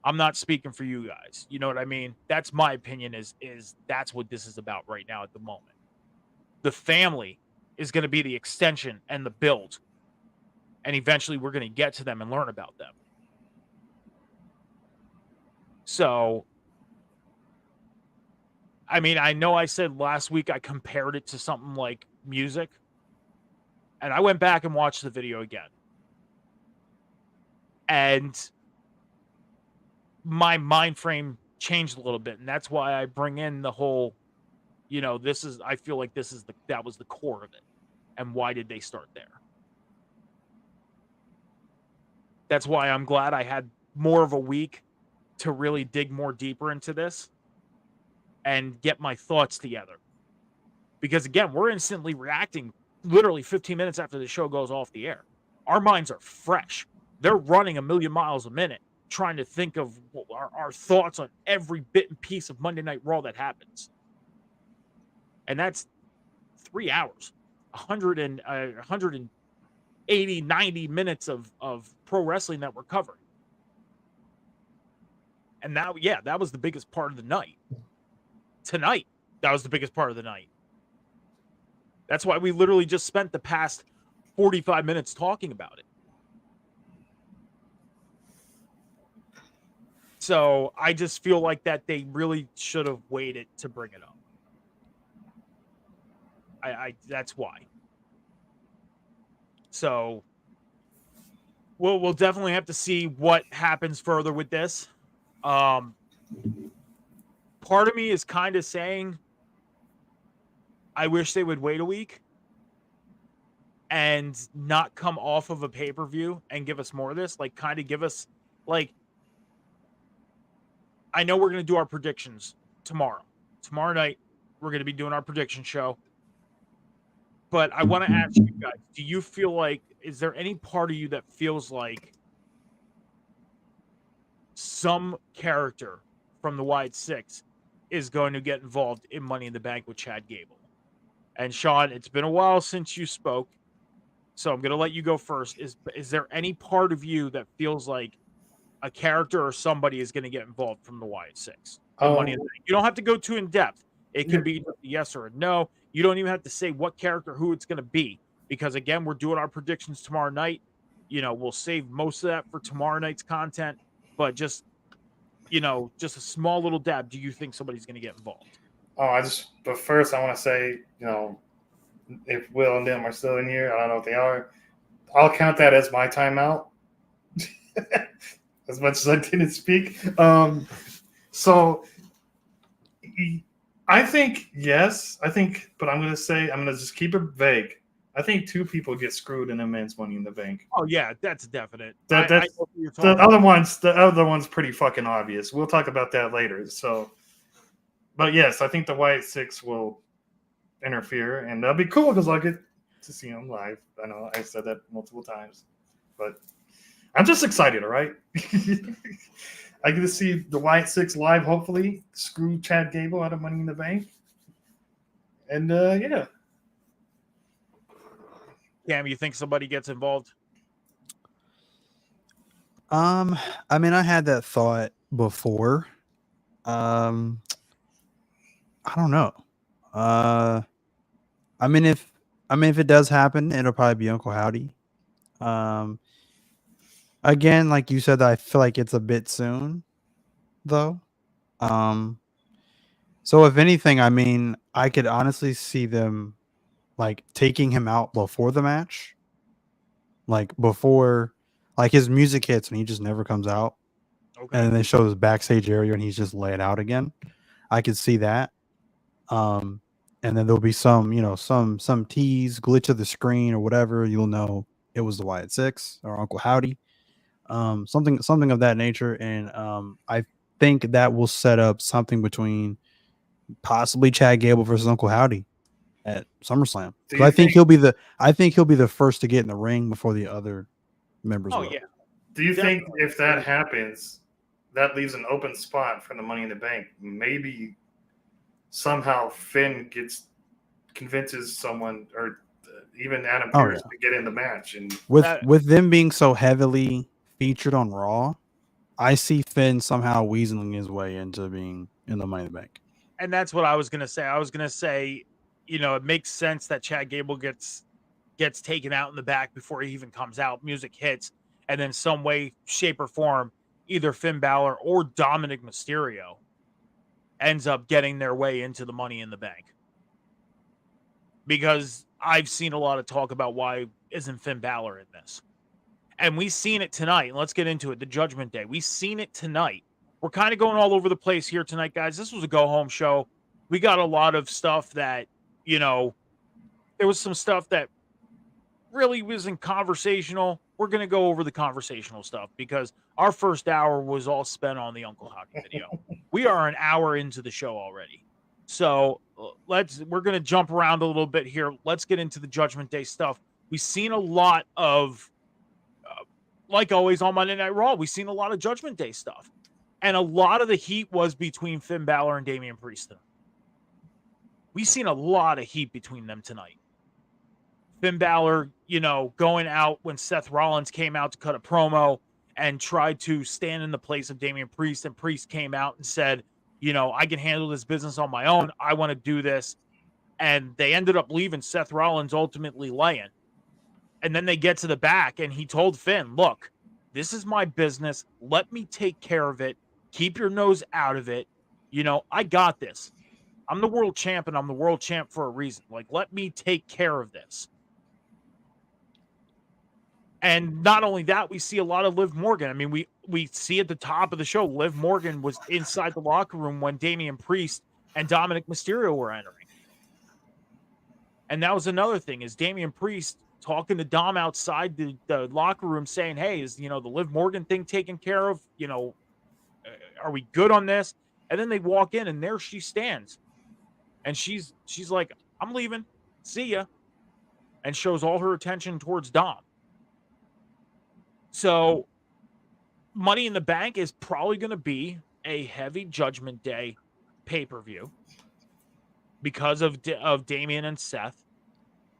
Speaker 2: I'm not speaking for you guys. You know what I mean? That's my opinion, is that's what this is about right now at the moment. The family is going to be the extension and the build. And eventually we're going to get to them and learn about them. So, I mean, I know I said last week I compared it to something like music. And I went back and watched the video again. And my mind frame changed a little bit. And that's why I bring in the whole, I feel like that was the core of it. And why did they start there? That's why I'm glad I had more of a week to really dig more deeper into this and get my thoughts together. Because again, we're instantly reacting literally 15 minutes after the show goes off the air. Our minds are fresh. They're running a million miles a minute, trying to think of our thoughts on every bit and piece of Monday Night Raw that happens. And that's 3 hours, 180, 90 minutes of pro wrestling that we're covering. And now, that was the biggest part of the night. Tonight, that was the biggest part of the night. That's why we literally just spent the past 45 minutes talking about it. So I just feel like that they really should have waited to bring it up. That's why. So we'll definitely have to see what happens further with this. Part of me is kind of saying, I wish they would wait a week and not come off of a pay-per-view and give us more of this. Like, kind of give us, like, I know we're going to do our predictions tomorrow. Tomorrow night, we're going to be doing our prediction show. But I want to ask you guys, do you feel like, is there any part of you that feels like some character from the Wyatt Six is going to get involved in Money in the Bank with Chad Gable? And Sean, it's been a while since you spoke, so I'm going to let you go first. Is there any part of you that feels like a character or somebody is going to get involved from the Wyatt Six in Money in the Bank? You don't have to go too in depth. It can be a yes or a no. You don't even have to say what character, who it's going to be, because again, we're doing our predictions tomorrow night. We'll save most of that for tomorrow night's content, but just a small little dab. Do you think somebody's going to get involved?
Speaker 4: But first I want to say, if Will and them are still in here, I don't know if they are, I'll count that as my timeout. As much as I didn't speak. So I think, yes, but I'm going to just keep it vague. I think 2 people get screwed in the men's Money in the Bank.
Speaker 2: Oh yeah, that's definite.
Speaker 4: The other one's pretty fucking obvious. We'll talk about that later. So, but yes, I think the Wyatt Six will interfere, and that'll be cool because I'll get to see them live. I know I said that multiple times, but I'm just excited. All right, I get to see the Wyatt Six live. Hopefully, screw Chad Gable out of Money in the Bank, and yeah.
Speaker 2: Cam, you think somebody gets involved?
Speaker 3: I mean, I had that thought before. I don't know. I mean, if it does happen, it'll probably be Uncle Howdy. Again, like you said, I feel like it's a bit soon, though. So if anything, I mean, I could honestly see them like taking him out before the match, like before, like his music hits and he just never comes out. Okay. And then they show his backstage area and he's just laid out again. I could see that. And then there'll be some, some tease, glitch of the screen or whatever. You'll know it was the Wyatt Six or Uncle Howdy, something of that nature. And I think that will set up something between possibly Chad Gable versus Uncle Howdy at SummerSlam.
Speaker 4: Do
Speaker 3: I
Speaker 4: you
Speaker 3: think he'll be the first to get in the ring before the other members.
Speaker 2: Oh
Speaker 3: will.
Speaker 2: yeah,
Speaker 4: Do you think
Speaker 2: Definitely.
Speaker 4: if that happens, that leaves an open spot for the Money in the Bank? Maybe somehow Finn convinces someone, or even Adam
Speaker 3: Oh,
Speaker 4: Pearce,
Speaker 3: yeah.
Speaker 4: to get in the match. And
Speaker 3: With them being so heavily featured on Raw, I see Finn somehow weaseling his way into being in the Money in the Bank.
Speaker 2: and that's what I was gonna say. I was gonna say, it makes sense that Chad Gable gets taken out in the back before he even comes out. Music hits, and then some way, shape, or form, either Finn Balor or Dominic Mysterio ends up getting their way into the Money in the Bank. Because I've seen a lot of talk about why isn't Finn Balor in this. And we've seen it tonight. Let's get into it. The Judgment Day. We've seen it tonight. We're kind of going all over the place here tonight, guys. This was a go home show. We got a lot of stuff that, there was some stuff that really wasn't conversational. We're going to go over the conversational stuff because our first hour was all spent on the Uncle Howdy video. We are an hour into the show already. So we're going to jump around a little bit here. Let's get into the Judgment Day stuff. We've seen a lot of, like always on Monday Night Raw, we've seen a lot of Judgment Day stuff. And a lot of the heat was between Finn Balor and Damian Priest tonight. We've seen a lot of heat between them tonight. Finn Balor, going out when Seth Rollins came out to cut a promo and tried to stand in the place of Damian Priest, and Priest came out and said, I can handle this business on my own. I want to do this. And they ended up leaving Seth Rollins ultimately laying. And then they get to the back, and he told Finn, look, this is my business. Let me take care of it. Keep your nose out of it. I got this. I'm the world champ, and I'm the world champ for a reason. Like, let me take care of this. And not only that, we see a lot of Liv Morgan. I mean, we see at the top of the show, Liv Morgan was inside the locker room when Damian Priest and Dominic Mysterio were entering. And that was another thing, is Damian Priest talking to Dom outside the locker room saying, hey, is, the Liv Morgan thing taken care of? Are we good on this? And then they walk in, and there she stands. And she's like, I'm leaving. See ya. And shows all her attention towards Dom. So Money in the Bank is probably going to be a heavy Judgment Day pay-per-view because of Damian and Seth.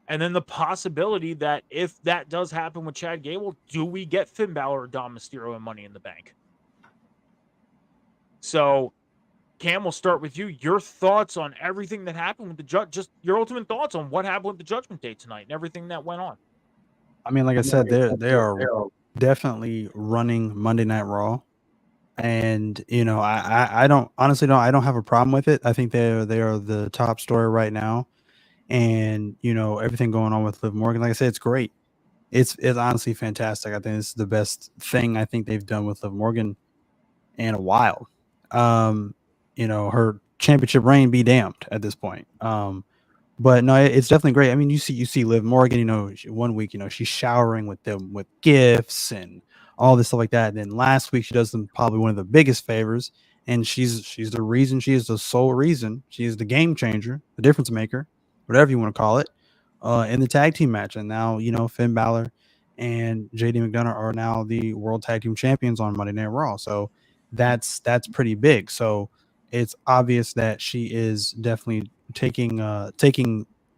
Speaker 2: And then the possibility that if that does happen with Chad Gable, do we get Finn Balor or Dom Mysterio and Money in the Bank? So, Cam, we'll start with you. Your thoughts on everything that happened with the just your ultimate thoughts on what happened with the Judgment Day tonight and everything that went on.
Speaker 3: I mean, like I said, they are definitely running Monday Night Raw, and I don't have a problem with it. I think they are the top story right now, and everything going on with Liv Morgan. Like I said, it's great. It's honestly fantastic. I think this is the best thing I think they've done with Liv Morgan in a while. Her championship reign be damned at this point. But no, it's definitely great. I mean, you see Liv Morgan, 1 week, she's showering with them with gifts and all this stuff like that. And then last week she does them probably one of the biggest favors, and she's the reason, she is the sole reason, she is the game changer, the difference maker, whatever you want to call it, in the tag team match. And now, Finn Balor and JD McDonough are now the world tag team champions on Monday Night Raw. So that's pretty big. So it's obvious that she is definitely taking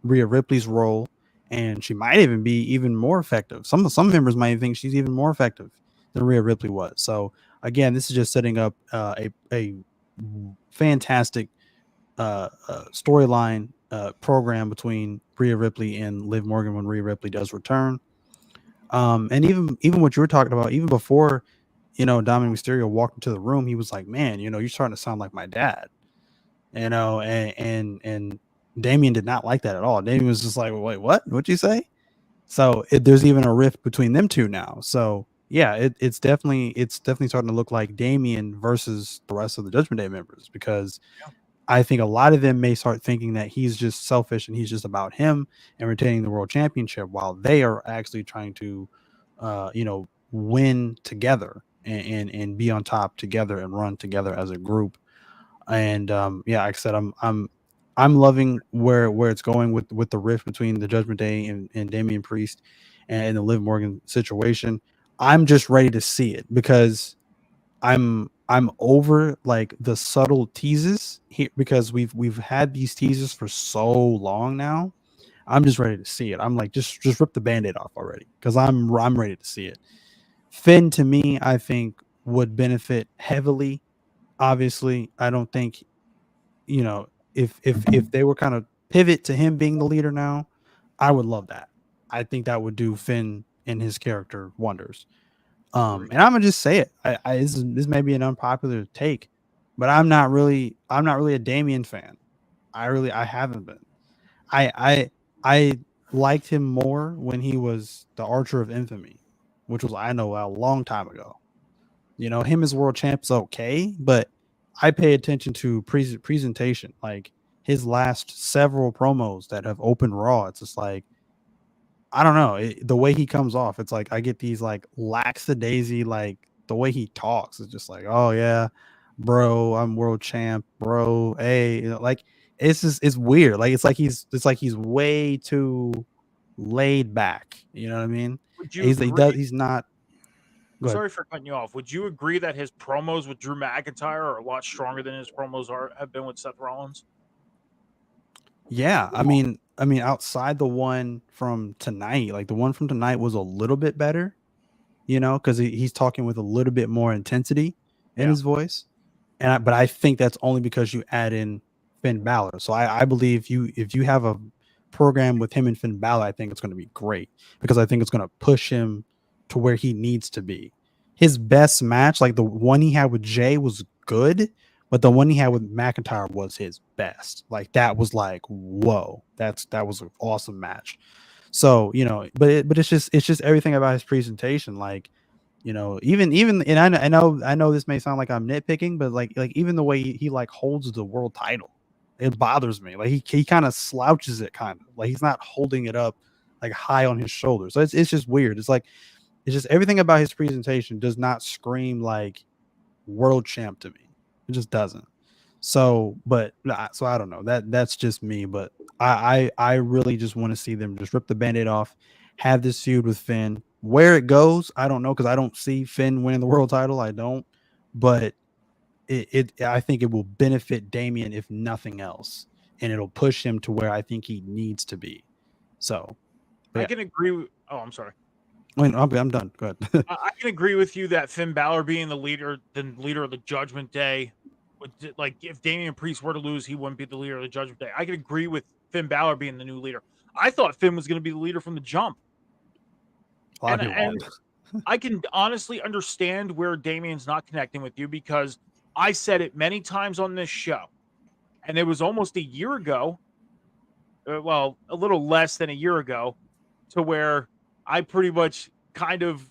Speaker 3: Rhea Ripley's role, and she might even be even more effective. Some members might think she's even more effective than Rhea Ripley was. So again, this is just setting up a fantastic storyline program between Rhea Ripley and Liv Morgan when Rhea Ripley does return. And even what you were talking about, even before Dominic Mysterio walked into the room, he was like, man, you're starting to sound like my dad. And Damian did not like that at all. Damian was just like, wait, what'd you say? So there's even a rift between them two now. So yeah, it's definitely starting to look like Damian versus the rest of the Judgment Day members, because I think a lot of them may start thinking that he's just selfish and he's just about him and retaining the world championship, while they are actually trying to, win together and be on top together and run together as a group. And yeah, like I said, I'm loving where it's going with the rift between the Judgment Day and Damian Priest and the Liv Morgan situation. I'm just ready to see it because I'm over like the subtle teases here because we've had these teasers for so long now. I'm just ready to see it. I'm like just rip the band-aid off already because I'm ready to see it. Finn to me, I think would benefit heavily. Obviously, I don't think if they were kind of pivot to him being the leader now, I would love that. I think that would do Finn and his character wonders. And I'm gonna just say it. This may be an unpopular take, but I'm not really a Damien fan. I haven't been. I liked him more when he was the Archer of Infamy, which was I know a long time ago. Him as world champ's okay, but I pay attention to presentation. Like his last several promos that have opened Raw, it's just like I don't know the way he comes off. It's like I get these like lackadaisy, like the way he talks is just like, oh yeah, bro, I'm world champ, bro. Hey, like it's weird. Like it's like he's way too laid back. You know what I mean?
Speaker 2: Would you
Speaker 3: He
Speaker 2: agree?
Speaker 3: does. He's not. Go ahead.
Speaker 2: Sorry for cutting you off. Would you agree that his promos with Drew McIntyre are a lot stronger than his promos have been with Seth Rollins?
Speaker 3: Yeah, I mean, outside the one from tonight, like the one from tonight was a little bit better, because he's talking with a little bit more intensity in
Speaker 2: Yeah.
Speaker 3: his voice, but I think that's only because you add in Finn Balor. So I believe if you have a program with him and Finn Balor, I think it's going to be great because I think it's going to push him to where he needs to be. His best match, like the one he had with Jay, was good, but the one he had with McIntyre was his best. Like that was like, whoa, that was an awesome match. So but it's just everything about his presentation. Like even and I know this may sound like I'm nitpicking, but like even the way he like holds the world title, it bothers me. Like he kind of slouches it, kind of like he's not holding it up like high on his shoulders. So it's just weird. It's just everything about his presentation does not scream like world champ to me. It just doesn't. So I don't know. That's just me, but I really just want to see them just rip the band-aid off, have this feud with Finn. Where it goes, I don't know because I don't see Finn winning the world title. I don't, but I think it will benefit Damian if nothing else, and it'll push him to where I think he needs to be. So,
Speaker 2: I
Speaker 3: yeah.
Speaker 2: can agree with. Oh, I'm sorry.
Speaker 3: Wait, I'm done. Go ahead.
Speaker 2: I can agree with you that Finn Balor being the leader of the Judgment Day, like if Damian Priest were to lose, he wouldn't be the leader of the Judgment Day. I can agree with Finn Balor being the new leader. I thought Finn was going to be the leader from the jump,
Speaker 3: A lot
Speaker 2: and
Speaker 3: of people.
Speaker 2: I can honestly understand where Damian's not connecting with you because I said it many times on this show, and it was almost a year ago. Well, a little less than a year ago, to where I pretty much kind of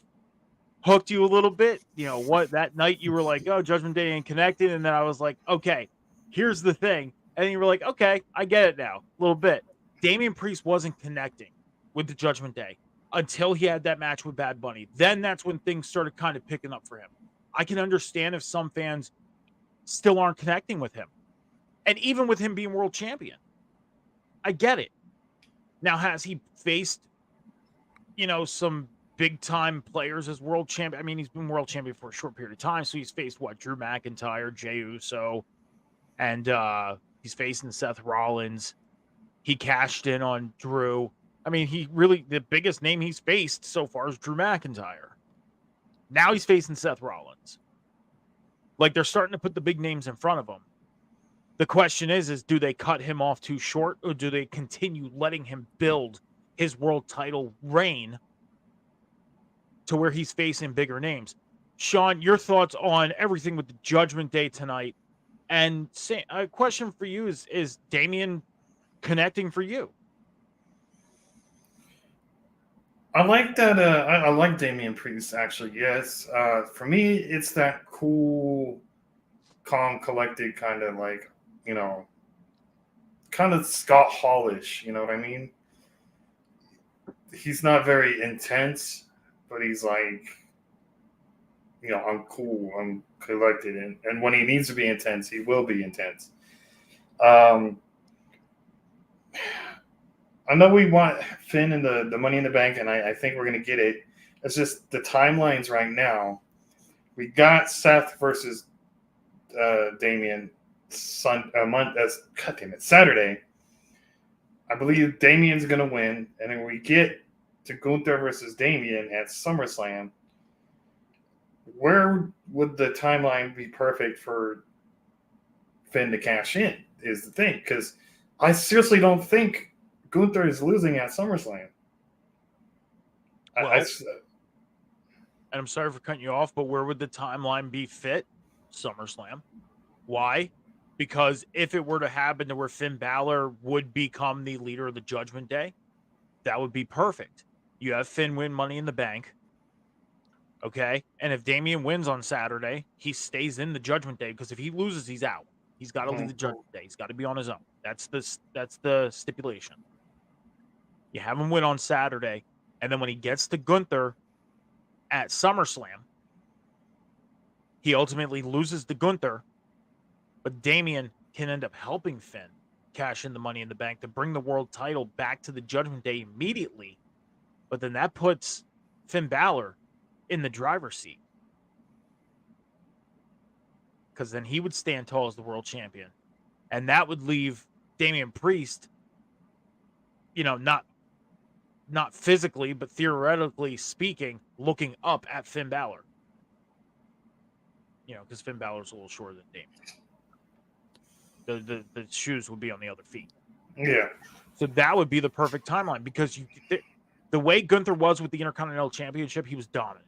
Speaker 2: hooked you a little bit. What that night you were like, oh, Judgment Day ain't connected. And then I was like, okay, here's the thing. And then you were like, okay, I get it now. A little bit. Damian Priest wasn't connecting with the Judgment Day until he had that match with Bad Bunny. Then that's when things started kind of picking up for him. I can understand if some fans still aren't connecting with him. And even with him being world champion. I get it. Now, has he faced, some big time players as world champion? I mean, he's been world champion for a short period of time. So he's faced Drew McIntyre, Jey Uso, and he's facing Seth Rollins. He cashed in on Drew. I mean, the biggest name he's faced so far is Drew McIntyre. Now he's facing Seth Rollins. Like they're starting to put the big names in front of him. The question is do they cut him off too short or do they continue letting him build his world title reign to where he's facing bigger names? Sean, your thoughts on everything with the Judgment Day tonight? And a question for you is Damian connecting for you?
Speaker 4: I like that. I like Damian Priest, actually. Yes. For me, it's that cool, calm, collected kind of like kind of Scott Hallish. You know what I mean? He's not very intense, but he's like, I'm cool, I'm collected, and when he needs to be intense, he will be intense. I know we want Finn and the Money in the Bank, and I think we're going to get it. It's just the timelines right now. We got Seth versus Damian Saturday. I believe Damian's going to win, and then we get to Gunther versus Damian at SummerSlam. Where would the timeline be perfect for Finn to cash in is the thing, because I seriously don't think Gunther is losing at SummerSlam.
Speaker 2: Well, and I'm sorry for cutting you off, but where would the timeline be fit? SummerSlam. Why? Because if it were to happen to where Finn Balor would become the leader of the Judgment Day, that would be perfect. You have Finn win Money in the Bank. Okay? And if Damian wins on Saturday, he stays in the Judgment Day, because if he loses, he's out. He's got to leave the Judgment Day. He's got to be on his own. That's the stipulation. You have him win on Saturday, and then when he gets to Gunther at SummerSlam, he ultimately loses to Gunther, but Damian can end up helping Finn cash in the Money in the Bank to bring the world title back to the Judgment Day immediately. But then that puts Finn Balor in the driver's seat, because then he would stand tall as the world champion, and that would leave Damian Priest, not physically, but theoretically speaking, looking up at Finn Balor. Because Finn Balor's a little shorter than Damian. The shoes would be on the other feet.
Speaker 4: Yeah.
Speaker 2: So that would be the perfect timeline, because the way Gunther was with the Intercontinental Championship, he was dominant.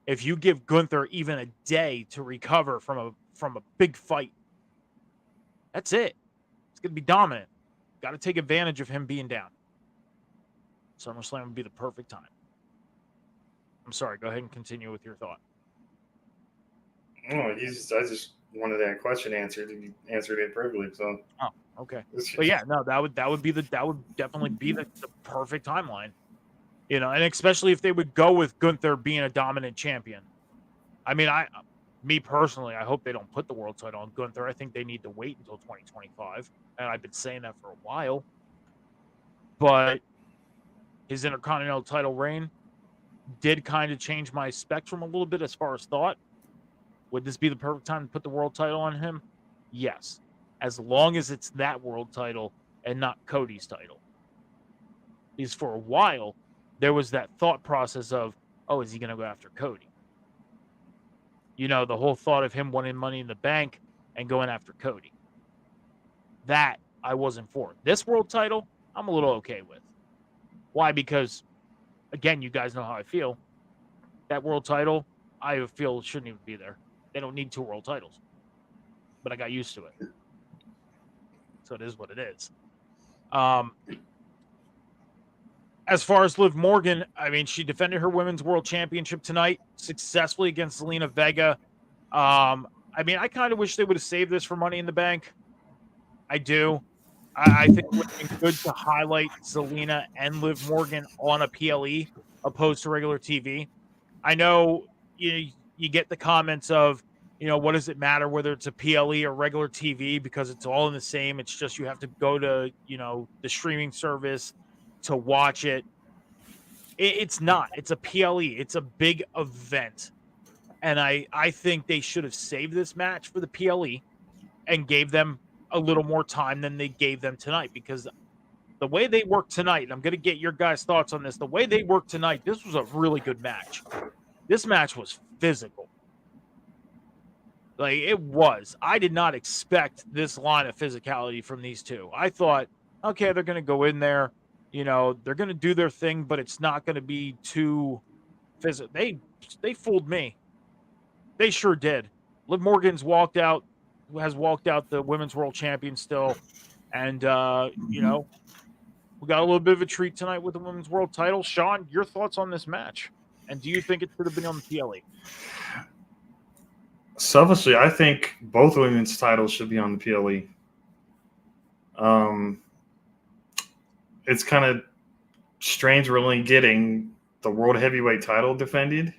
Speaker 2: If you give Gunther even a day to recover from a big fight, that's it. It's going to be dominant. Got to take advantage of him being down. SummerSlam would be the perfect time. I'm sorry. Go ahead and continue with your thought.
Speaker 4: Oh, I just wanted that question answered, and you answered it perfectly. So.
Speaker 2: Oh, okay. But yeah, no, that would definitely be the perfect timeline. And especially if they would go with Gunther being a dominant champion. I mean, me personally, I hope they don't put the world title on Gunther. I think they need to wait until 2025, and I've been saying that for a while. But his Intercontinental title reign did kind of change my spectrum a little bit as far as thought. Would this be the perfect time to put the world title on him? Yes, as long as it's that world title and not Cody's title. Because for a while, there was that thought process of, is he going to go after Cody? The whole thought of him winning Money in the Bank and going after Cody. That I wasn't for. This world title, I'm a little okay with. Why? Because, again, you guys know how I feel. That world title, I feel shouldn't even be there. They don't need 2 world titles. But I got used to it. So it is what it is. As far as Liv Morgan, I mean, she defended her women's world championship tonight successfully against Zelina Vega. I mean, I kind of wish they would have saved this for Money in the Bank. I do. I think it would have been good to highlight Zelina and Liv Morgan on a PLE opposed to regular TV. I know you get the comments of, what does it matter whether it's a PLE or regular TV, because it's all in the same. It's just you have to go to, the streaming service to watch it. It's not. It's a PLE. It's a big event. And I think they should have saved this match for the PLE and gave them a little more time than they gave them tonight, because the way they worked tonight, and I'm going to get your guys' thoughts on this, the way they worked tonight, this was a really good match. This match was physical. Like, it was. I did not expect this line of physicality from these two. I thought, okay, they're going to go in there, they're going to do their thing, but it's not going to be too physical. They fooled me. They sure did. Liv Morgan's has walked out the women's world champion still. And, we got a little bit of a treat tonight with the women's world title. Sean, your thoughts on this match? And do you think it should have been on the PLE?
Speaker 4: Selfishly, I think both women's titles should be on the PLE. It's kind of strange we're only getting the world heavyweight title defended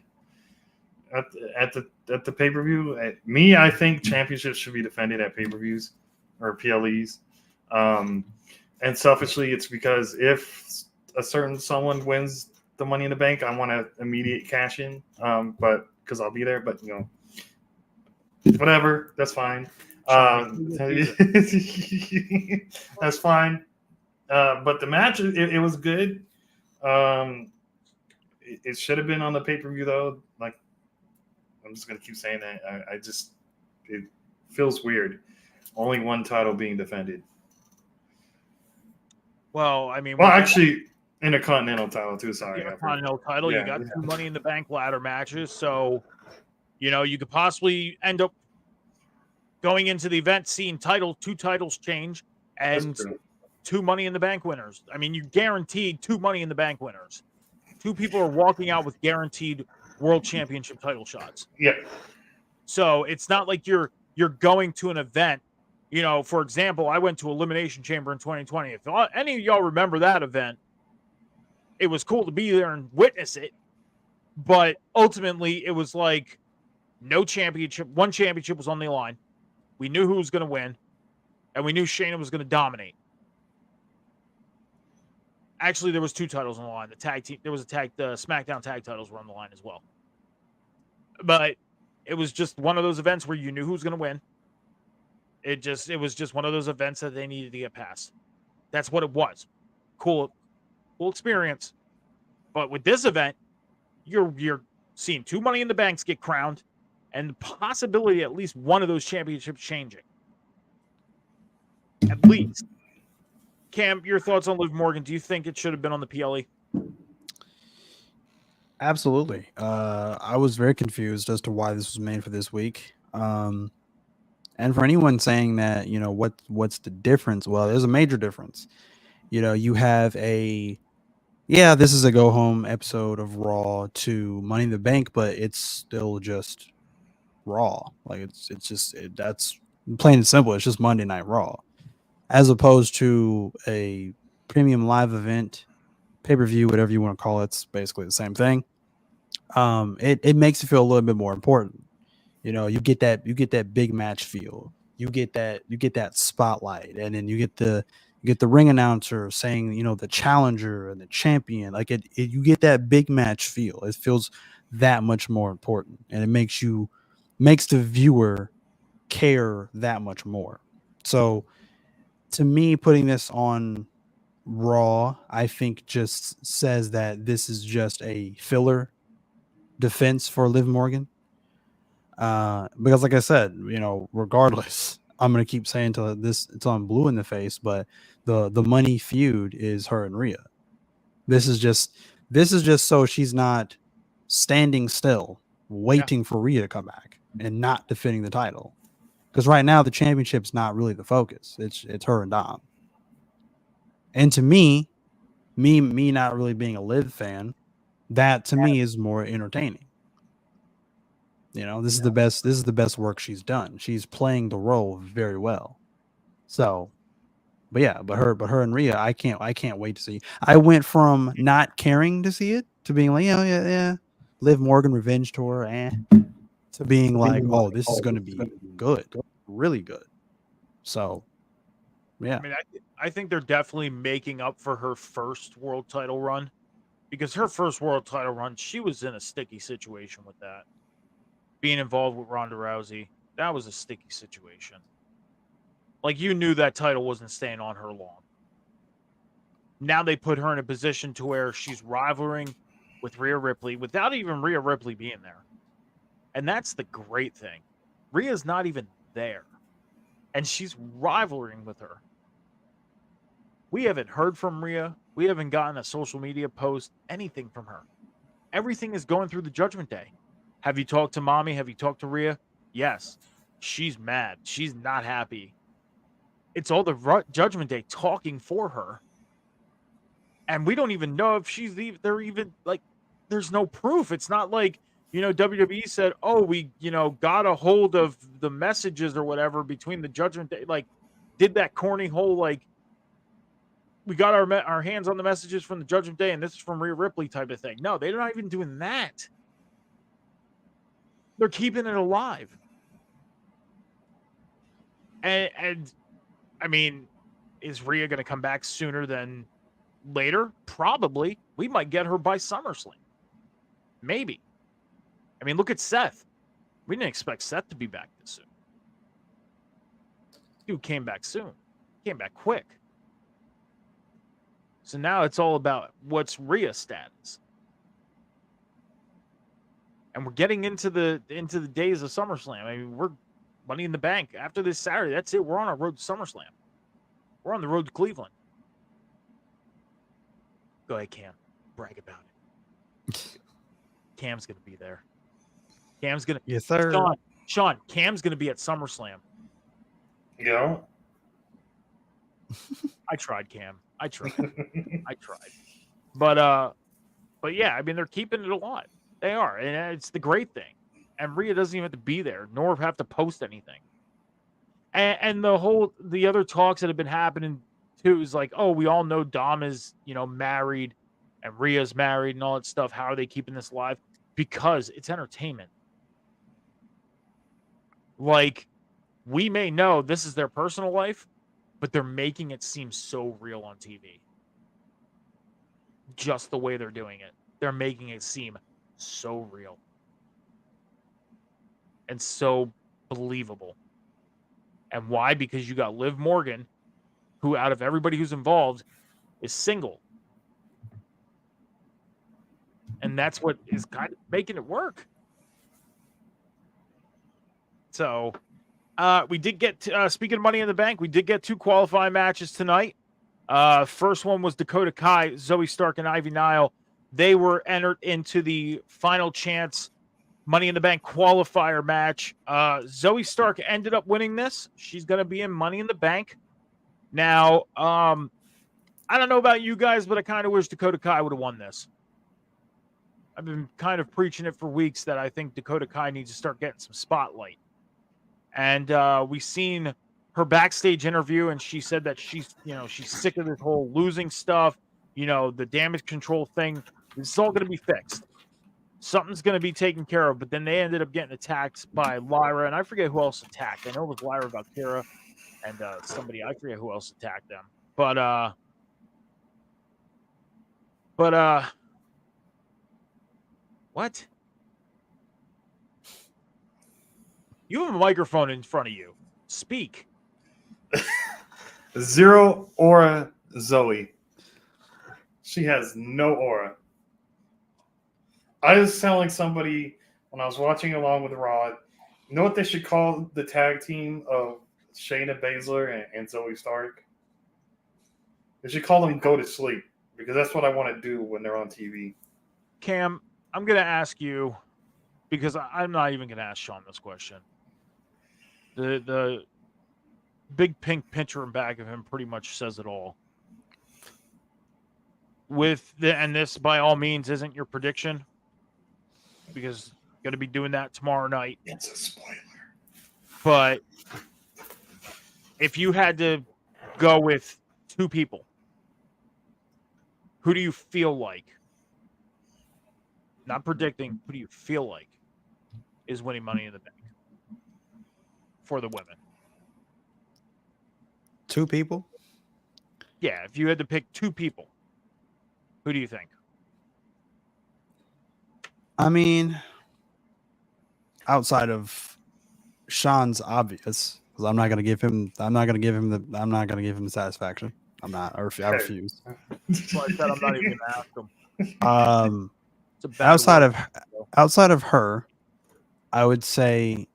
Speaker 4: at the pay per view. Me, I think championships should be defended at pay per views or PLEs. And selfishly, it's because if a certain someone wins the Money in the Bank, I want to immediate cash in. But because I'll be there, but whatever, that's fine. That's fine. But the match, it was good. It should have been on the pay per view though. Like, I'm just gonna keep saying that. It feels weird. Only one title being defended.
Speaker 2: Well, I mean,
Speaker 4: actually, Intercontinental title too. Sorry,
Speaker 2: Intercontinental title.
Speaker 4: Yeah,
Speaker 2: you got 2 Money in the Bank ladder matches, so you could possibly end up going into the event seeing 2 titles change and 2 Money in the Bank winners. I mean, you guaranteed 2 Money in the Bank winners. 2 people are walking out with guaranteed World Championship title shots.
Speaker 4: Yeah.
Speaker 2: So it's not like you're going to an event. For example, I went to Elimination Chamber in 2020. If any of y'all remember that event, it was cool to be there and witness it. But ultimately, it was like no championship. One championship was on the line. We knew who was going to win, and we knew Shayna was going to dominate. Actually, there was 2 titles on the line. The tag team, there was a tag. The SmackDown tag titles were on the line as well. But it was just one of those events where you knew who was going to win. It was just one of those events that they needed to get past. That's what it was. Cool experience. But with this event, you're seeing 2 Money in the Banks get crowned, and the possibility at least one of those championships changing. At least. Cam, your thoughts on Liv Morgan? Do you think it should have been on the PLE?
Speaker 3: Absolutely. I was very confused as to why this was made for this week. And for anyone saying that, what's the difference? Well, there's a major difference. You have this is a go home episode of Raw to Money in the Bank, but it's still just Raw. Like that's plain and simple. It's just Monday Night Raw, as opposed to a premium live event, pay-per-view, whatever you want to call it. It's basically the same thing. It makes it feel a little bit more important. You get that big match feel. You get that spotlight, and then you get the ring announcer saying, the challenger and the champion. Like you get that big match feel. It feels that much more important, and it makes the viewer care that much more. So to me, putting this on Raw, I think just says that this is just a filler defense for Liv Morgan. Because like I said, regardless, I'm gonna keep saying until I'm blue in the face, but the money feud is her and Rhea. This is just so she's not standing still waiting for Rhea to come back and not defending the title. Because right now the championship's not really the focus. It's her and Dom. And to me not really being a Liv fan, that to me is more entertaining. This is the best work she's done. She's playing the role very well. So, but her and Rhea, I can't wait to see. I went from not caring to see it to being like, yeah, Liv Morgan revenge tour, to being like, oh, this is going to be good, really good. So, yeah.
Speaker 2: I mean, I think they're definitely making up for her first world title run, because her first world title run, she was in a sticky situation with that. Being involved with Ronda Rousey, that was a sticky situation. Like, you knew that title wasn't staying on her long. Now they put her in a position to where she's rivaling with Rhea Ripley without even Rhea Ripley being there. And that's the great thing. Rhea's not even there. And she's rivaling with her. We haven't heard from Rhea. We haven't gotten a social media post, anything from her. Everything is going through the Judgment Day. Have you talked to Mommy? Have you talked to Rhea? Yes. She's mad. She's not happy. It's all the Judgment Day talking for her. And we don't even know if they're even, like, there's no proof. It's not like, WWE said, "Oh, we, got a hold of the messages or whatever between the Judgment Day, like, did that corny whole like, we got our hands on the messages from the Judgment Day, and this is from Rhea Ripley type of thing." No, they're not even doing that. They're keeping it alive. And I mean, is Rhea going to come back sooner than later? Probably. We might get her by SummerSlam. Maybe. I mean, look at Seth. We didn't expect Seth to be back this soon. Dude came back soon. Came back quick. So now it's all about what's Rhea's status. And we're getting into the days of SummerSlam. I mean, we're Money in the Bank. After this Saturday, that's it. We're on our road to SummerSlam. We're on the road to Cleveland. Go ahead, Cam. Brag about it. Cam's going to be there. Cam's going to...
Speaker 3: Yes, sir.
Speaker 2: Sean, Cam's going to be at SummerSlam.
Speaker 4: Yeah.
Speaker 2: I tried, Cam. I tried. But yeah, I mean, they're keeping it alive. They are. And it's the great thing. And Rhea doesn't even have to be there, nor have to post anything. And the other talks that have been happening too is like, oh, we all know Dom is, married and Rhea's married and all that stuff. How are they keeping this alive? Because it's entertainment. Like, we may know this is their personal life, but they're making it seem so real on TV. Just the way they're doing it. They're making it seem so real. And so believable. And why? Because you got Liv Morgan, who out of everybody who's involved is single. And that's what is kind of making it work. So we did get, speaking of Money in the Bank, we did get 2 qualifying matches tonight. First one was Dakota Kai, Zoe Stark, and Ivy Nile. They were entered into the final chance Money in the Bank qualifier match. Zoe Stark ended up winning this. She's going to be in Money in the Bank. Now, I don't know about you guys, but I kind of wish Dakota Kai would have won this. I've been kind of preaching it for weeks that I think Dakota Kai needs to start getting some spotlight. And we've seen her backstage interview, and she said that she's sick of this whole losing stuff, the damage control thing. This is all going to be fixed. Something's going to be taken care of. But then they ended up getting attacked by Lyra, and I forget who else attacked. I know it was Lyra Valkyria and somebody, I forget who else attacked them. But what? You have a microphone in front of you. Speak.
Speaker 4: Zero aura Zoe. She has no aura. I was telling somebody when I was watching along with Rod, you know what they should call the tag team of Shayna Baszler and Zoe Stark? They should call them Go to Sleep, because that's what I want to do when they're on TV.
Speaker 2: Cam, I'm going to ask you, because I'm not even going to ask Sean this question. The big pink picture in back of him pretty much says it all. And this by all means isn't your prediction, because going to be doing that tomorrow night.
Speaker 4: It's a spoiler.
Speaker 2: But if you had to go with 2 people, who do you feel like, not predicting, who do you feel like is winning Money in the Bank for the women?
Speaker 3: 2 people?
Speaker 2: Yeah, if you had to pick 2 people, who do you think?
Speaker 3: I mean, outside of Sean's obvious, because I'm not gonna give him the satisfaction. I'm not. I refuse.
Speaker 2: So I said I'm not even gonna ask him.
Speaker 3: Outside of her, I would say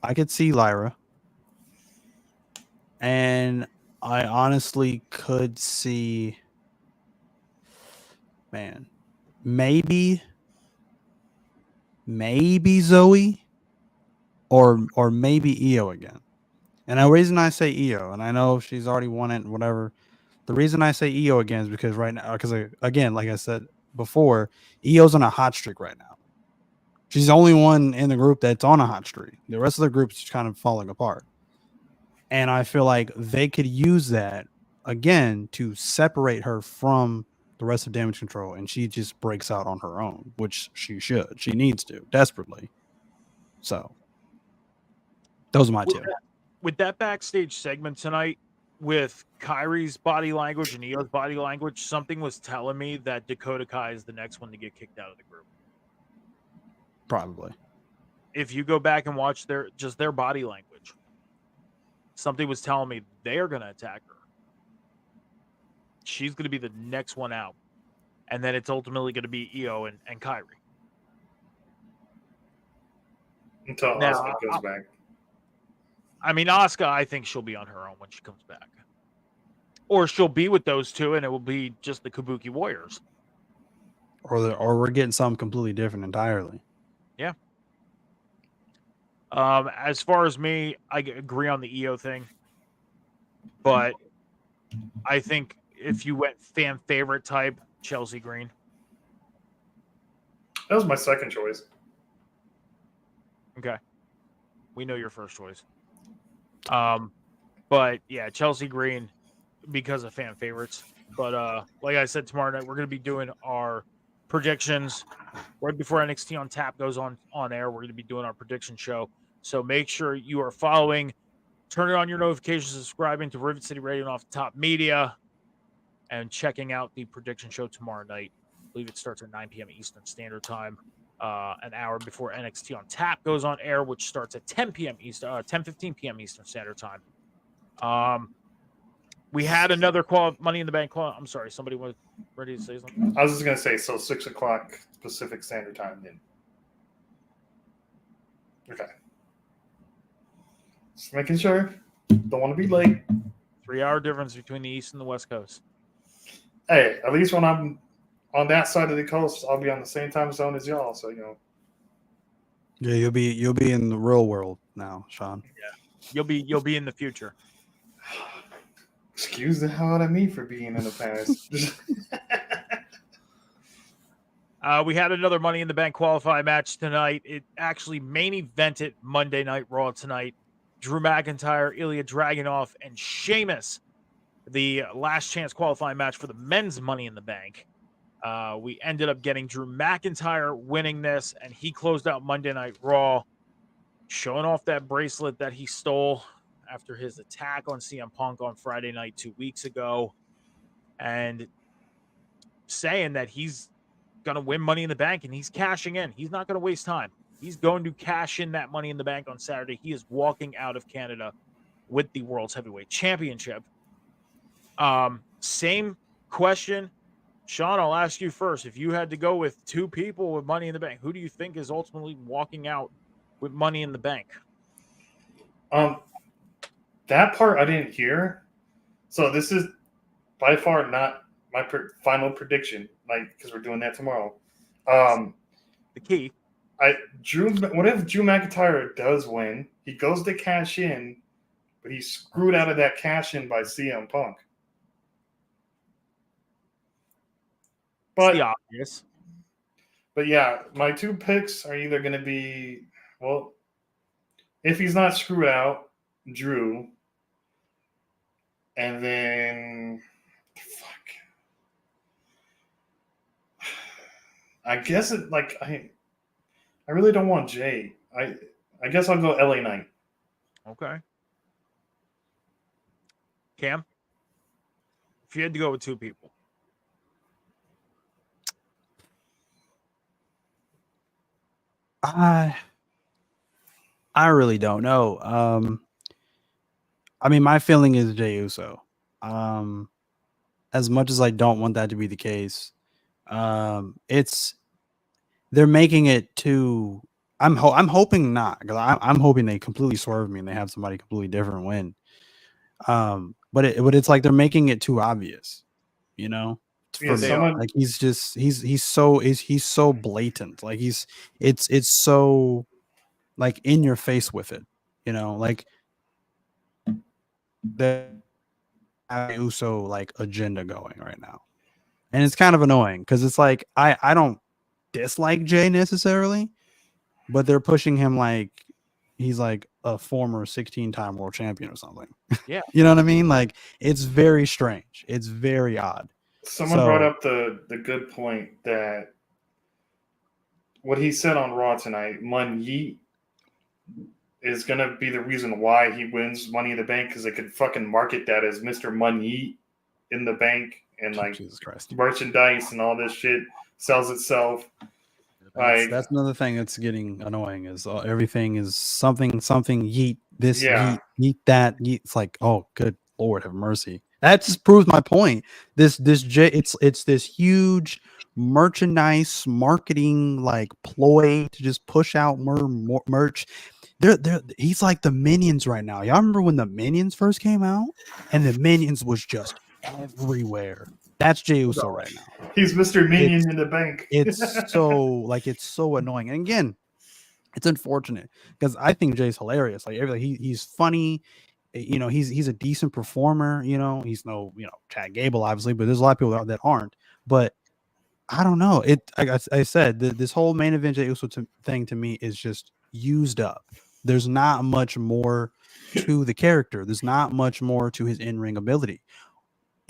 Speaker 3: I could see Lyra, and I honestly could see, maybe Zoe, or maybe Io again. And the reason I say Io, and I know she's already won it and whatever, the reason I say Io again is because again, like I said before, Io's on a hot streak right now. She's the only one in the group that's on a hot streak. The rest of the group's just kind of falling apart. And I feel like they could use that again to separate her from the rest of Damage Control, and she just breaks out on her own, which she should. She needs to desperately. So those are my two.
Speaker 2: With that backstage segment tonight, with Kyrie's body language and Io's body language, something was telling me that Dakota Kai is the next one to get kicked out of the group.
Speaker 3: Probably.
Speaker 2: If you go back and watch their body language, something was telling me they are going to attack her. She's going to be the next one out. And then it's ultimately going to be Io and Kyrie.
Speaker 4: Until Asuka goes back.
Speaker 2: I mean, Asuka, I think she'll be on her own when she comes back. Or she'll be with those two, and it will be just the Kabuki Warriors.
Speaker 3: Or we're getting something completely different entirely.
Speaker 2: Yeah. As far as me, I agree on the Io thing. But I think if you went fan favorite type, Chelsea Green.
Speaker 4: That was my second choice.
Speaker 2: Okay. We know your first choice. But yeah, Chelsea Green because of fan favorites. But like I said, tomorrow night we're going to be doing our predictions right before NXT on Tap goes on air. We're going to be doing our prediction show. So make sure you are following, turning on your notifications, subscribing to Rivet City Radio and Off the Top Media, and checking out the prediction show tomorrow night. I believe it starts at 9 p.m. Eastern Standard Time, an hour before NXT on Tap goes on air, which starts at 10 p.m. Eastern, 10:15 p.m. Eastern Standard Time. We had another Money in the Bank call. I'm sorry, somebody was ready to say something.
Speaker 4: I was just gonna say, so 6 o'clock Pacific Standard Time then. Okay. Just making sure. Don't want to be late.
Speaker 2: 3-hour difference between the East and the West Coast.
Speaker 4: Hey, at least when I'm on that side of the coast, I'll be on the same time zone as y'all. So
Speaker 3: Yeah, you'll be in the real world now, Sean.
Speaker 2: Yeah, you'll be in the future.
Speaker 4: Excuse the hell out of me for being in the past.
Speaker 2: We had another Money in the Bank qualify match tonight. It actually main evented Monday Night Raw tonight. Drew McIntyre, Ilya Dragunov, and Sheamus, the last chance qualifying match for the men's Money in the Bank. We ended up getting Drew McIntyre winning this, and he closed out Monday Night Raw, showing off that bracelet that he stole after his attack on CM Punk on Friday night 2 weeks ago, and saying that he's going to win Money in the Bank, and he's cashing in. He's not going to waste time. He's going to cash in that Money in the Bank on Saturday. He is walking out of Canada with the World's Heavyweight Championship. Same question. Sean, I'll ask you first. If you had to go with two people with Money in the Bank, who do you think is ultimately walking out with Money in the Bank?
Speaker 4: That part I didn't hear. So this is by far not my final prediction, because we're doing that tomorrow.
Speaker 2: The key.
Speaker 4: What if Drew McIntyre does win? He goes to cash in, but he's screwed out of that cash in by CM Punk. But
Speaker 2: it's the obvious.
Speaker 4: But yeah, my two picks are either going to be, well, if he's not screwed out, Drew, and then I guess I really don't want Jay. I guess I'll go LA Knight.
Speaker 2: Okay. Cam, if you had to go with two people.
Speaker 3: I really don't know. I mean, my feeling is Jey Uso. As much as I don't want that to be the case, they're making it too. I'm hoping not, because I'm hoping they completely swerve me and they have somebody completely different win. But it's like they're making it too obvious, you know. Like he's so blatant. Like it's so like in your face with it, you know, like the Uso like agenda going right now. And it's kind of annoying because it's like I don't dislike Jay necessarily, but they're pushing him like he's like a former 16-time world champion or something.
Speaker 2: Yeah.
Speaker 3: You know what I mean? Like, it's very strange. It's very odd.
Speaker 4: Someone brought up the good point that what he said on Raw tonight, Mun Yeet is going to be the reason why he wins Money in the Bank, because they could fucking market that as Mr. Mun Yeet in the bank, and like
Speaker 3: Jesus Christ,
Speaker 4: merchandise and all this shit sells itself.
Speaker 3: That's another thing that's getting annoying is everything is something yeet this yeet that yeet. It's like, oh, good Lord have mercy. That just proves my point. It's this huge merchandise marketing like ploy to just push out more merch. He's like the Minions right now. Y'all remember when the Minions first came out and the Minions was just everywhere? That's Jey Uso right now.
Speaker 4: He's Mr. Minion in the bank.
Speaker 3: It's so annoying. And again, it's unfortunate because I think Jay's hilarious. Like he's funny. You know, he's a decent performer. You know, he's no Chad Gable obviously, but there's a lot of people that aren't. But I don't know. I said this whole main event Jey Uso thing to me is just used up. There's not much more to the character. There's not much more to his in-ring ability.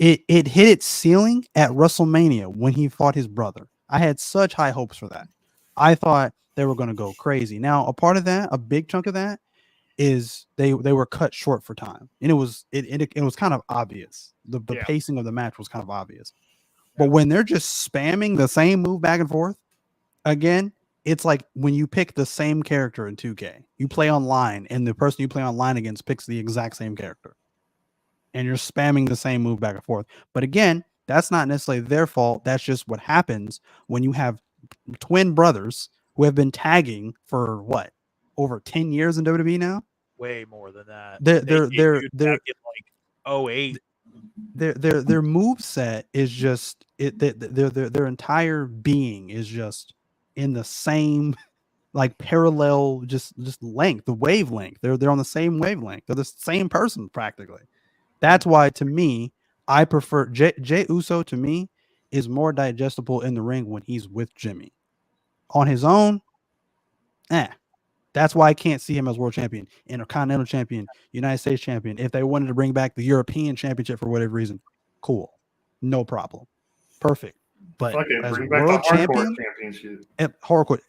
Speaker 3: It hit its ceiling at WrestleMania when he fought his brother. I had such high hopes for that. I thought they were going to go crazy. Now, a part of that, a big chunk of that, is they were cut short for time, and it was kind of obvious. The pacing of the match was kind of obvious. But when they're just spamming the same move back and forth, again, it's like when you pick the same character in 2K, you play online, and the person you play online against picks the exact same character. And you're spamming the same move back and forth. But again, that's not necessarily their fault. That's just what happens when you have twin brothers who have been tagging for what, over 10 years in WWE now?
Speaker 2: Way more than that.
Speaker 3: They're
Speaker 2: like 08.
Speaker 3: Their move set is just their entire being is just in the same like parallel just length, the wavelength. They're on the same wavelength. They're the same person practically. That's why, to me, I prefer Jey Uso. To me, is more digestible in the ring when he's with Jimmy. On his own, that's why I can't see him as world champion, intercontinental champion, United States champion. If they wanted to bring back the European championship for whatever reason, cool, no problem, perfect. But as world champion, hardcore,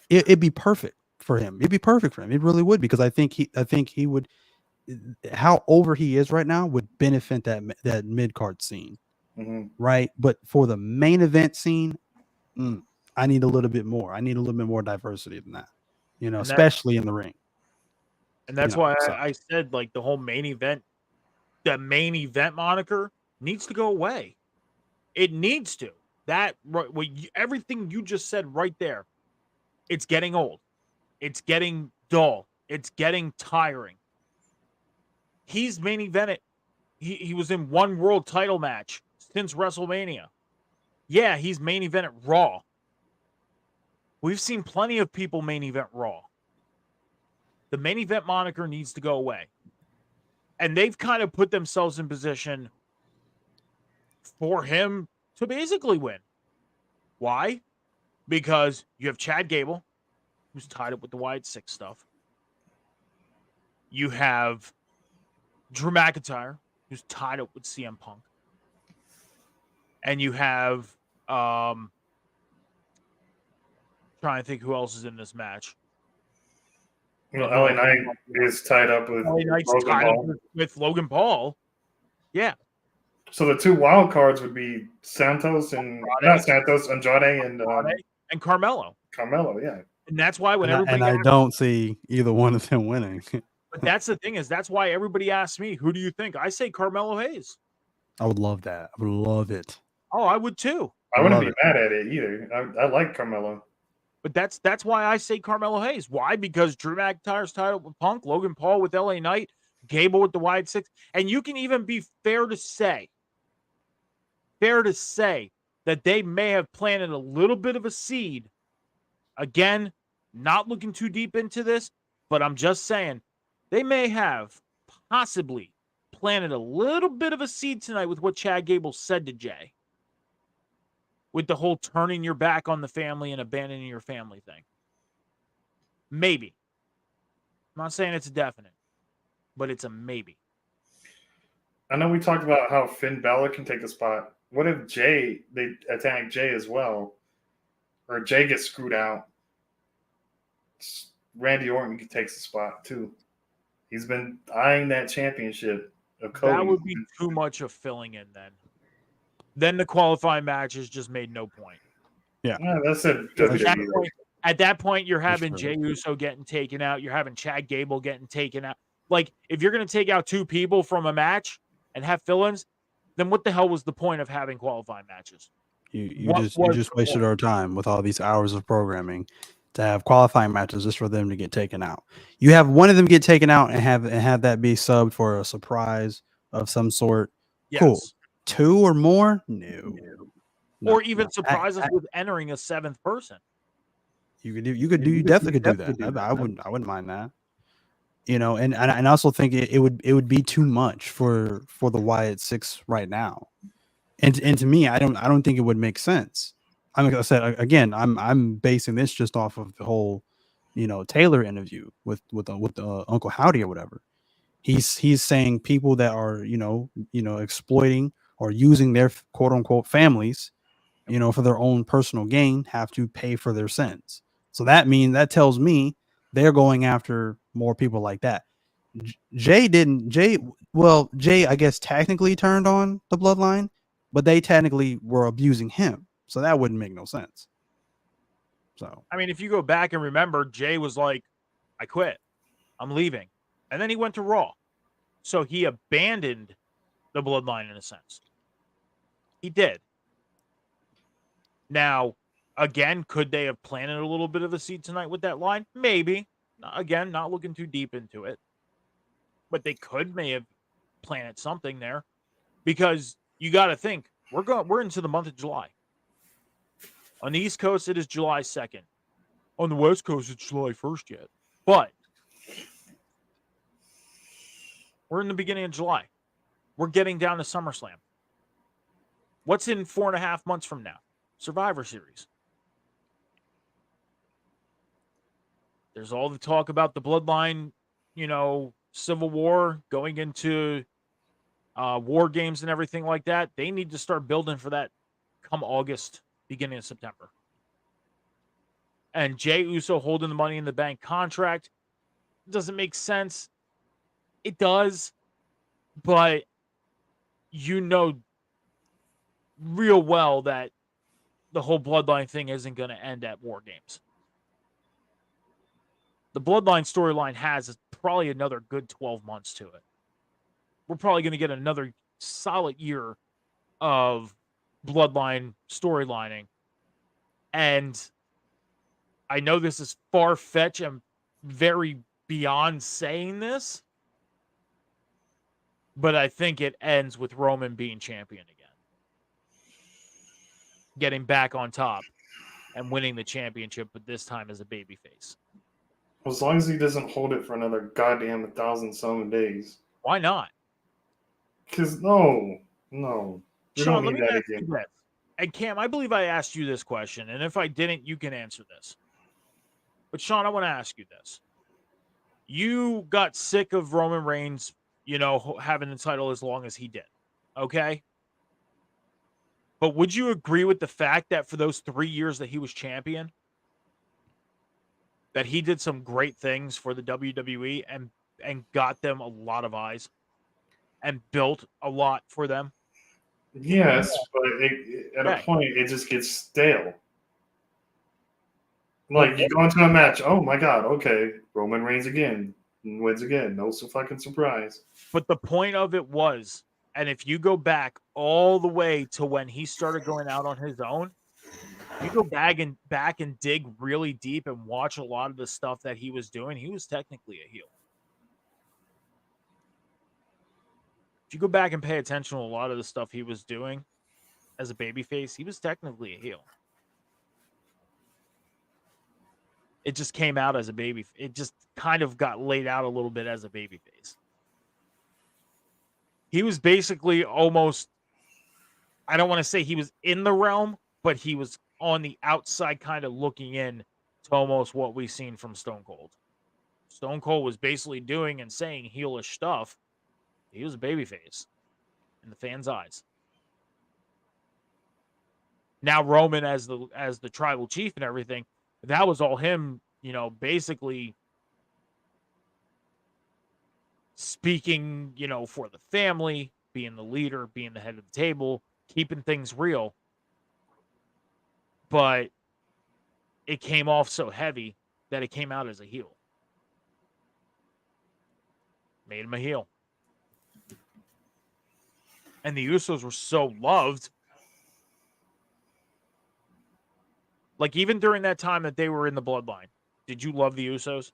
Speaker 3: it'd be perfect for him. It'd be perfect for him. It really would, because I think he would. How over he is right now would benefit that mid-card scene, right? But for the main event scene, I need a little bit more. I need a little bit more diversity than that, especially in the ring.
Speaker 2: And that's why I said, like, the whole main event moniker needs to go away. It needs to. Everything you just said right there, it's getting old. It's getting dull. It's getting tiring. He's main evented. He was in one world title match since WrestleMania. Yeah, he's main evented Raw. We've seen plenty of people main event Raw. The main event moniker needs to go away. And they've kind of put themselves in position for him to basically win. Why? Because you have Chad Gable, who's tied up with the Wyatt Six stuff. You have Drew McIntyre, who's tied up with CM Punk. And you have trying to think who else is in this match.
Speaker 4: LA Knight is tied up with
Speaker 2: Logan Paul. Yeah.
Speaker 4: So the two wild cards would be Santos and Andrade
Speaker 2: and Carmelo.
Speaker 4: Carmelo, yeah.
Speaker 2: And that's why
Speaker 3: I don't see either one of them winning.
Speaker 2: But that's the thing, is that's why everybody asks me, who do you think? I say Carmelo Hayes.
Speaker 3: I would love that. I would love it.
Speaker 2: Oh, I would too.
Speaker 4: I wouldn't be mad at it either. I like Carmelo.
Speaker 2: But that's why I say Carmelo Hayes. Why? Because Drew McIntyre's tied up with Punk, Logan Paul with LA Knight, Gable with the Wyatt Six. And you can even be fair to say that they may have planted a little bit of a seed. Again, not looking too deep into this, but I'm just saying they may have possibly planted a little bit of a seed tonight with what Chad Gable said to Jay. With the whole turning your back on the family and abandoning your family thing. Maybe. I'm not saying it's a definite, but it's a maybe.
Speaker 4: I know we talked about how Finn Balor can take a spot. What if they attack Jay as well? Or Jay gets screwed out? Randy Orton takes the spot too. He's been eyeing that championship of Cody.
Speaker 2: That would be too much of filling in then. Then the qualifying matches just made no point.
Speaker 3: Yeah.
Speaker 4: That's a
Speaker 2: At that point, you're having
Speaker 3: sure.
Speaker 2: Jey Uso getting taken out. You're having Chad Gable getting taken out. Like, if you're going to take out two people from a match and have fill-ins, then what the hell was the point of having qualifying matches?
Speaker 3: You just wasted our time with all these hours of programming to have qualifying matches just for them to get taken out. You have one of them get taken out and have that be subbed for a surprise of some sort.
Speaker 2: Yes.
Speaker 3: Cool. Two or more? No.
Speaker 2: Or even surprise us with entering a seventh person.
Speaker 3: You definitely could do that. I wouldn't mind that. You know, and I also think it would be too much for the Wyatt Six right now. And to me, I don't think it would make sense. Like I said, again, I'm basing this just off of the whole, you know, Taylor interview with Uncle Howdy or whatever. He's saying people that are, you know, exploiting or using their quote unquote families, you know, for their own personal gain have to pay for their sins. So that tells me they're going after more people like that. Jay, I guess technically turned on the bloodline, but they technically were abusing him. So that wouldn't make no sense. So,
Speaker 2: I mean, if you go back and remember, Jay was like, I quit. I'm leaving. And then he went to Raw. So he abandoned the bloodline in a sense. He did. Now, again, could they have planted a little bit of a seed tonight with that line? Maybe. Again, not looking too deep into it. But they may have planted something there. Because you got to think, we're into the month of July. On the East Coast, it is July 2nd. On the West Coast, it's July 1st yet. But we're in the beginning of July. We're getting down to SummerSlam. What's in 4.5 months from now? Survivor Series. There's all the talk about the bloodline, you know, Civil War going into War Games and everything like that. They need to start building for that come August, beginning of September. And Jey Uso holding the Money in the Bank contract doesn't make sense. It does, but you know real well that the whole bloodline thing isn't going to end at War Games. The bloodline storyline has probably another good 12 months to it. We're probably going to get another solid year of bloodline storylining. And I know this is far-fetched and very beyond saying this, but I think it ends with Roman being champion again. Getting back on top and winning the championship, but this time as a babyface.
Speaker 4: As long as he doesn't hold it for another goddamn 1,000 some days.
Speaker 2: Why not?
Speaker 4: Because no.
Speaker 2: Sean, let me ask you this. And Cam, I believe I asked you this question, and if I didn't, you can answer this. But Sean, I want to ask you this. You got sick of Roman Reigns, you know, having the title as long as he did. Okay? But would you agree with the fact that for those 3 years that he was champion, that he did some great things for the WWE and got them a lot of eyes and built a lot for them?
Speaker 4: Yes, but at a point, it just gets stale. Like, you go into a match, oh my God, okay, Roman Reigns again, wins again, no fucking surprise.
Speaker 2: But the point of it was, and if you go back all the way to when he started going out on his own, you go back and dig really deep and watch a lot of the stuff that he was doing, he was technically a heel. If you go back and pay attention to a lot of the stuff he was doing as a babyface, he was technically a heel. It just came out as a baby. It just kind of got laid out a little bit as a babyface. He was basically almost, I don't want to say he was in the realm, but he was on the outside kind of looking in to almost what we've seen from Stone Cold. Stone Cold was basically doing and saying heelish stuff. He was a babyface in the fans' eyes. Now Roman as the tribal chief and everything, that was all him, basically speaking, for the family, being the leader, being the head of the table, keeping things real. But it came off so heavy that it came out as a heel. Made him a heel. And the Usos were so loved. Like, even during that time that they were in the bloodline, did you love the Usos?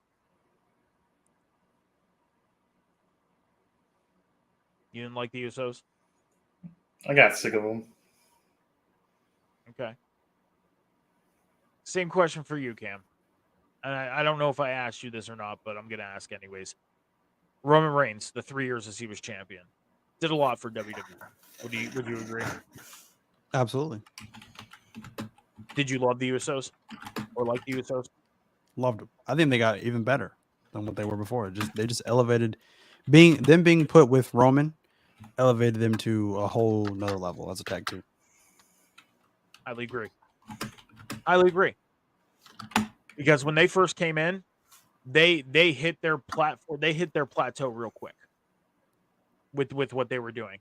Speaker 2: You didn't like the Usos?
Speaker 4: I got sick of them.
Speaker 2: Okay. Same question for you, Cam. And I don't know if I asked you this or not, but I'm going to ask anyways. Roman Reigns, the 3 years as he was champion, did a lot for WWE. Would you agree?
Speaker 3: Absolutely.
Speaker 2: Did you love the Usos or like the Usos?
Speaker 3: Loved them. I think they got even better than what they were before. They just elevated being put with Roman, elevated them to a whole nother level as a tag team.
Speaker 2: Highly agree. Because when they first came in, they hit their platform. They hit their plateau real quick with what they were doing.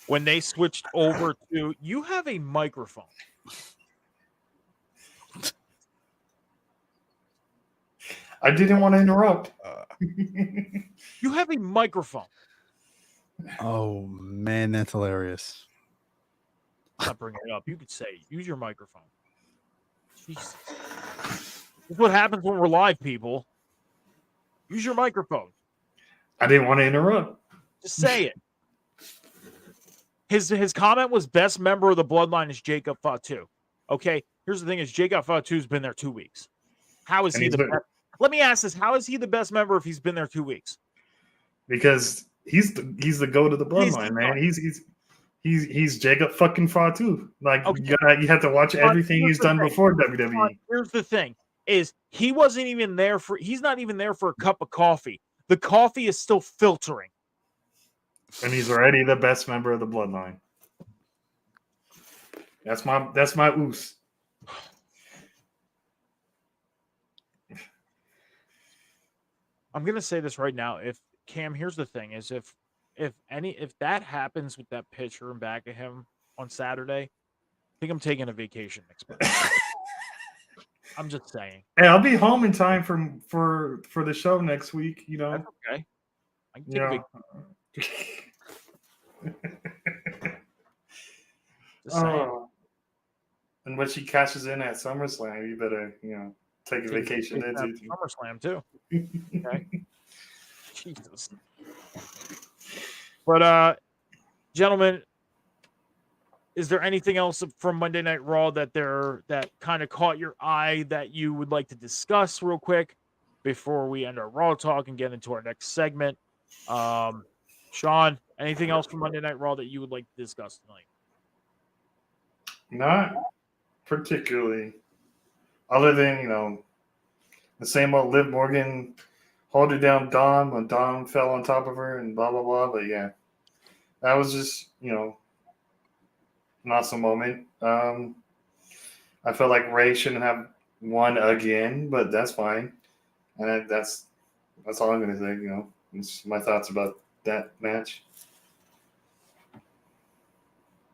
Speaker 2: When they switched over to, you have a microphone.
Speaker 4: I didn't want to interrupt.
Speaker 2: You have a microphone.
Speaker 3: Oh man, that's hilarious.
Speaker 2: I'm not bringing it up. You could say, use your microphone. Jesus. This is what happens when we're live, people. Use your microphone.
Speaker 4: I didn't want to interrupt.
Speaker 2: Just say it. His comment was best member of the bloodline is Jacob Fatu. Okay, here's the thing: is Jacob Fatu's been there 2 weeks. How is he the best? Let me ask this: how is he the best member if he's been there 2 weeks?
Speaker 4: Because he's the goat of the bloodline, man. He's Jacob fucking Fatu. Like, okay. you have to watch everything he's done before WWE.
Speaker 2: Here's the thing: is he's not even there for a cup of coffee. The coffee is still filtering.
Speaker 4: And he's already the best member of the bloodline. That's my oos.
Speaker 2: I'm gonna say this right now. If Cam, here's the thing: is if that happens with that picture in back of him on Saturday, I think I'm taking a vacation next month. I'm just saying.
Speaker 4: Hey, I'll be home in time for the show next week.
Speaker 2: That's okay. I can take a vacation.
Speaker 4: And when she cashes in at SummerSlam, you better take a vacation then too.
Speaker 2: SummerSlam too. Okay. Jesus. But gentlemen, is there anything else from Monday Night Raw that kind of caught your eye that you would like to discuss real quick before we end our Raw talk and get into our next segment? Sean, anything else from Monday Night Raw that you would like to discuss tonight?
Speaker 4: Not particularly. Other than, the same old Liv Morgan holding down Dom when Dom fell on top of her and blah, blah, blah. But yeah, that was just, an awesome moment. I felt like Ray shouldn't have won again, but that's fine. And that's all I'm going to say, It's my thoughts about that match.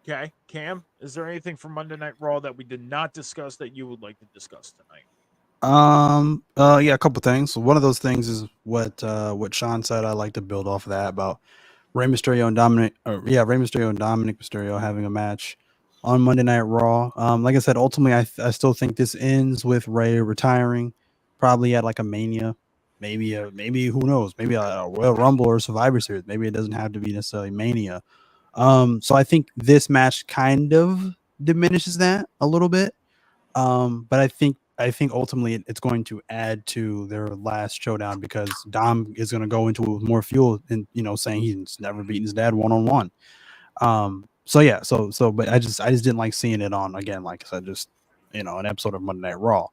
Speaker 2: Okay, Cam, is there anything from Monday Night Raw that we did not discuss that you would like to discuss tonight?
Speaker 3: Yeah, a couple things. So one of those things is what Sean said. I like to build off of that about Rey Mysterio and Dominic Mysterio having a match on Monday Night Raw. Like I said, ultimately, I still think this ends with Rey retiring, probably at like a Mania. Maybe who knows? Maybe a Royal Rumble or Survivor Series. Maybe it doesn't have to be necessarily Mania. So I think this match kind of diminishes that a little bit. But I think ultimately it's going to add to their last showdown because Dom is going to go into it with more fuel and saying he's never beaten his dad one-on-one. But I just didn't like seeing it on again, like I said, just an episode of Monday Night Raw.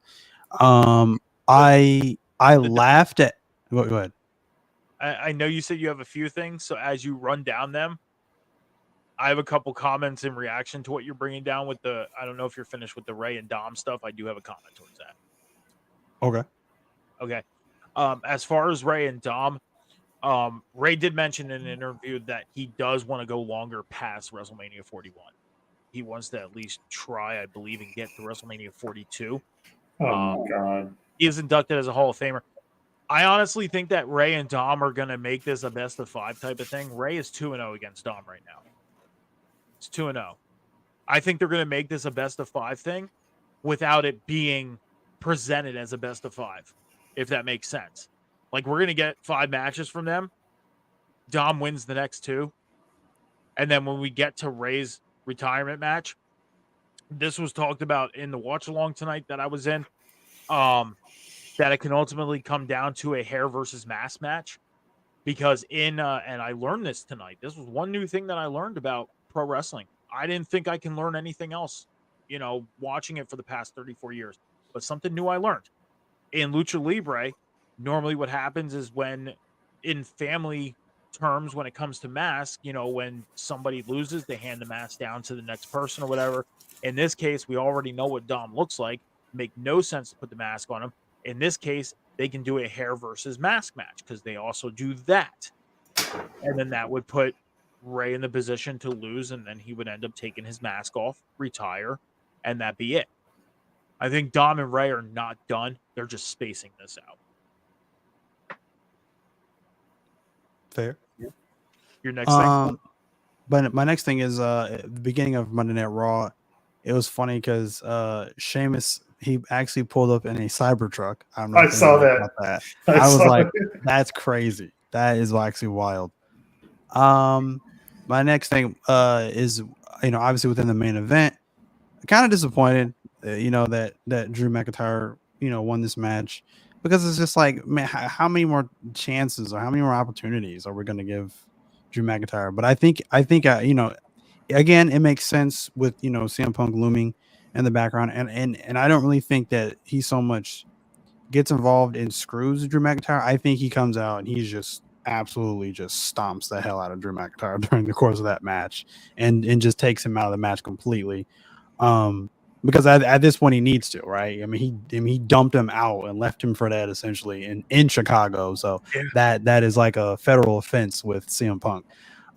Speaker 3: I laughed at. Go ahead.
Speaker 2: I know you said you have a few things, so as you run down them, I have a couple comments in reaction to what you're bringing down with the. I don't know if you're finished with the Ray and Dom stuff. I do have a comment towards that.
Speaker 3: Okay.
Speaker 2: Okay. As far as Ray and Dom, Ray did mention in an interview that he does want to go longer past WrestleMania 41. He wants to at least try, I believe, and get to WrestleMania 42.
Speaker 4: Oh my god.
Speaker 2: He is inducted as a Hall of Famer. I honestly think that Ray and Dom are going to make this a best of 5 type of thing. Ray is 2-0 against Dom right now. It's 2-0. I think they're going to make this a best of 5 thing without it being presented as a best of 5, if that makes sense. Like, we're going to get 5 matches from them. Dom wins the next 2. And then when we get to Ray's retirement match, this was talked about in the watch along tonight that I was in, that it can ultimately come down to a hair versus mask match. Because and I learned this tonight. This was one new thing that I learned about pro wrestling. I didn't think I can learn anything else, watching it for the past 34 years. But something new I learned. In Lucha Libre, normally what happens is when in family terms, when it comes to mask, when somebody loses, they hand the mask down to the next person or whatever. In this case, we already know what Dom looks like. Make no sense to put the mask on him. In this case, they can do a hair versus mask match because they also do that. And then that would put Ray in the position to lose, and then he would end up taking his mask off, retire, and that be it. I think Dom and Ray are not done. They're just spacing this out.
Speaker 3: Fair.
Speaker 2: Your next thing?
Speaker 3: But my next thing is at the beginning of Monday Night Raw, it was funny because Sheamus, he actually pulled up in a Cybertruck. I don't know.
Speaker 4: I saw that.
Speaker 3: I was like, that's crazy. That is actually wild. My next thing is, obviously within the main event, kind of disappointed, that Drew McIntyre, won this match, because it's just like, man, how many more chances or how many more opportunities are we going to give Drew McIntyre? But I think, again, it makes sense with, CM Punk looming in the background. And I don't really think that he so much gets involved and screws Drew McIntyre. I think he comes out and he's just absolutely just stomps the hell out of Drew McIntyre during the course of that match and just takes him out of the match completely. Because at this point he needs to, right? I mean, he dumped him out and left him for that essentially in Chicago. So yeah. that is like a federal offense with CM Punk.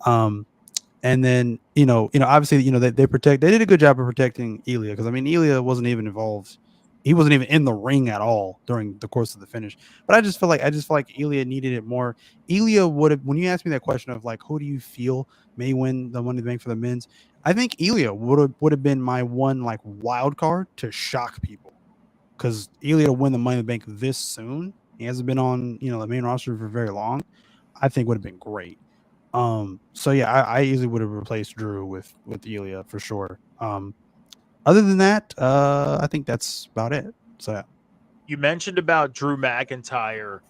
Speaker 3: And then, obviously, they did a good job of protecting Ilya, because I mean, Ilya wasn't even involved. He wasn't even in the ring at all during the course of the finish. But I just feel like Ilya needed it more. Ilya would have, when you asked me that question of like, who do you feel may win the Money in the Bank for the men's? I think Ilya would have been my one like wild card to shock people, because Ilya to win the Money in the Bank this soon. He hasn't been on the main roster for very long. I think would have been great. So yeah, I easily would have replaced Drew with Ilya for sure. Other than that, I think that's about it. So yeah.
Speaker 2: You mentioned about Drew McIntyre.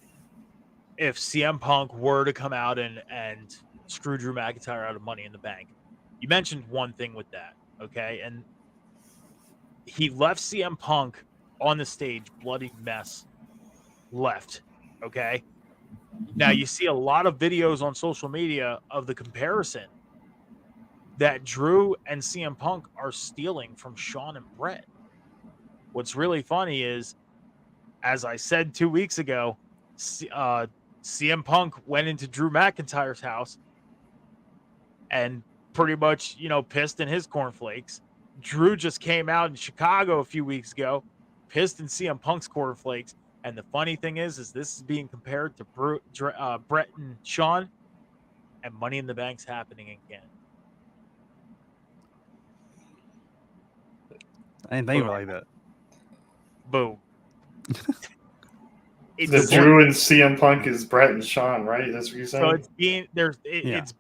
Speaker 2: If CM Punk were to come out and screw Drew McIntyre out of Money in the Bank, you mentioned one thing with that, okay? And he left CM Punk on the stage, bloody mess, left, okay? Now, you see a lot of videos on social media of the comparison that Drew and CM Punk are stealing from Shawn and Brett. What's really funny is, as I said 2 weeks ago, CM Punk went into Drew McIntyre's house and pretty much, pissed in his cornflakes. Drew just came out in Chicago a few weeks ago, pissed in CM Punk's cornflakes. And the funny thing is this is being compared to Brett and Shawn, and Money in the Bank's happening again.
Speaker 3: I didn't think of it like that.
Speaker 2: Boom.
Speaker 4: The Drew and CM Punk is Brett and Shawn, right? That's what you're saying?
Speaker 2: So it's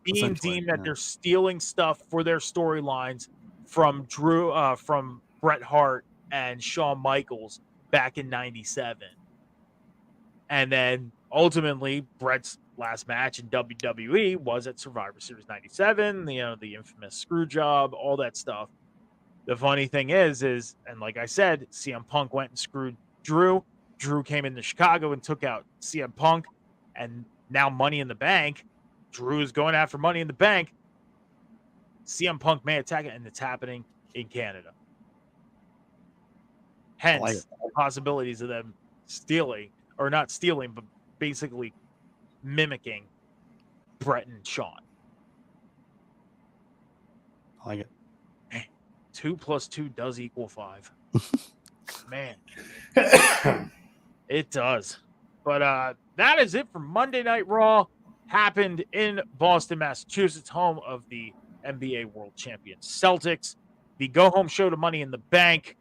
Speaker 2: being deemed that they're stealing stuff for their storylines from from Bret Hart and Shawn Michaels back in '97. And then ultimately, Bret's last match in WWE was at Survivor Series '97. The infamous screw job, all that stuff. The funny thing is, and like I said, CM Punk went and screwed Drew. Drew came into Chicago and took out CM Punk, and now Money in the Bank. Drew is going after Money in the Bank. CM Punk may attack it, and it's happening in Canada. Hence, the possibilities of them stealing, or not stealing, but basically mimicking Brett and Sean.
Speaker 3: I like it.
Speaker 2: 2 + 2 does equal 5. Man, it does. But that is it for Monday Night Raw. Happened in Boston, Massachusetts, home of the NBA World Champions Celtics. The Go Home show to Money in the Bank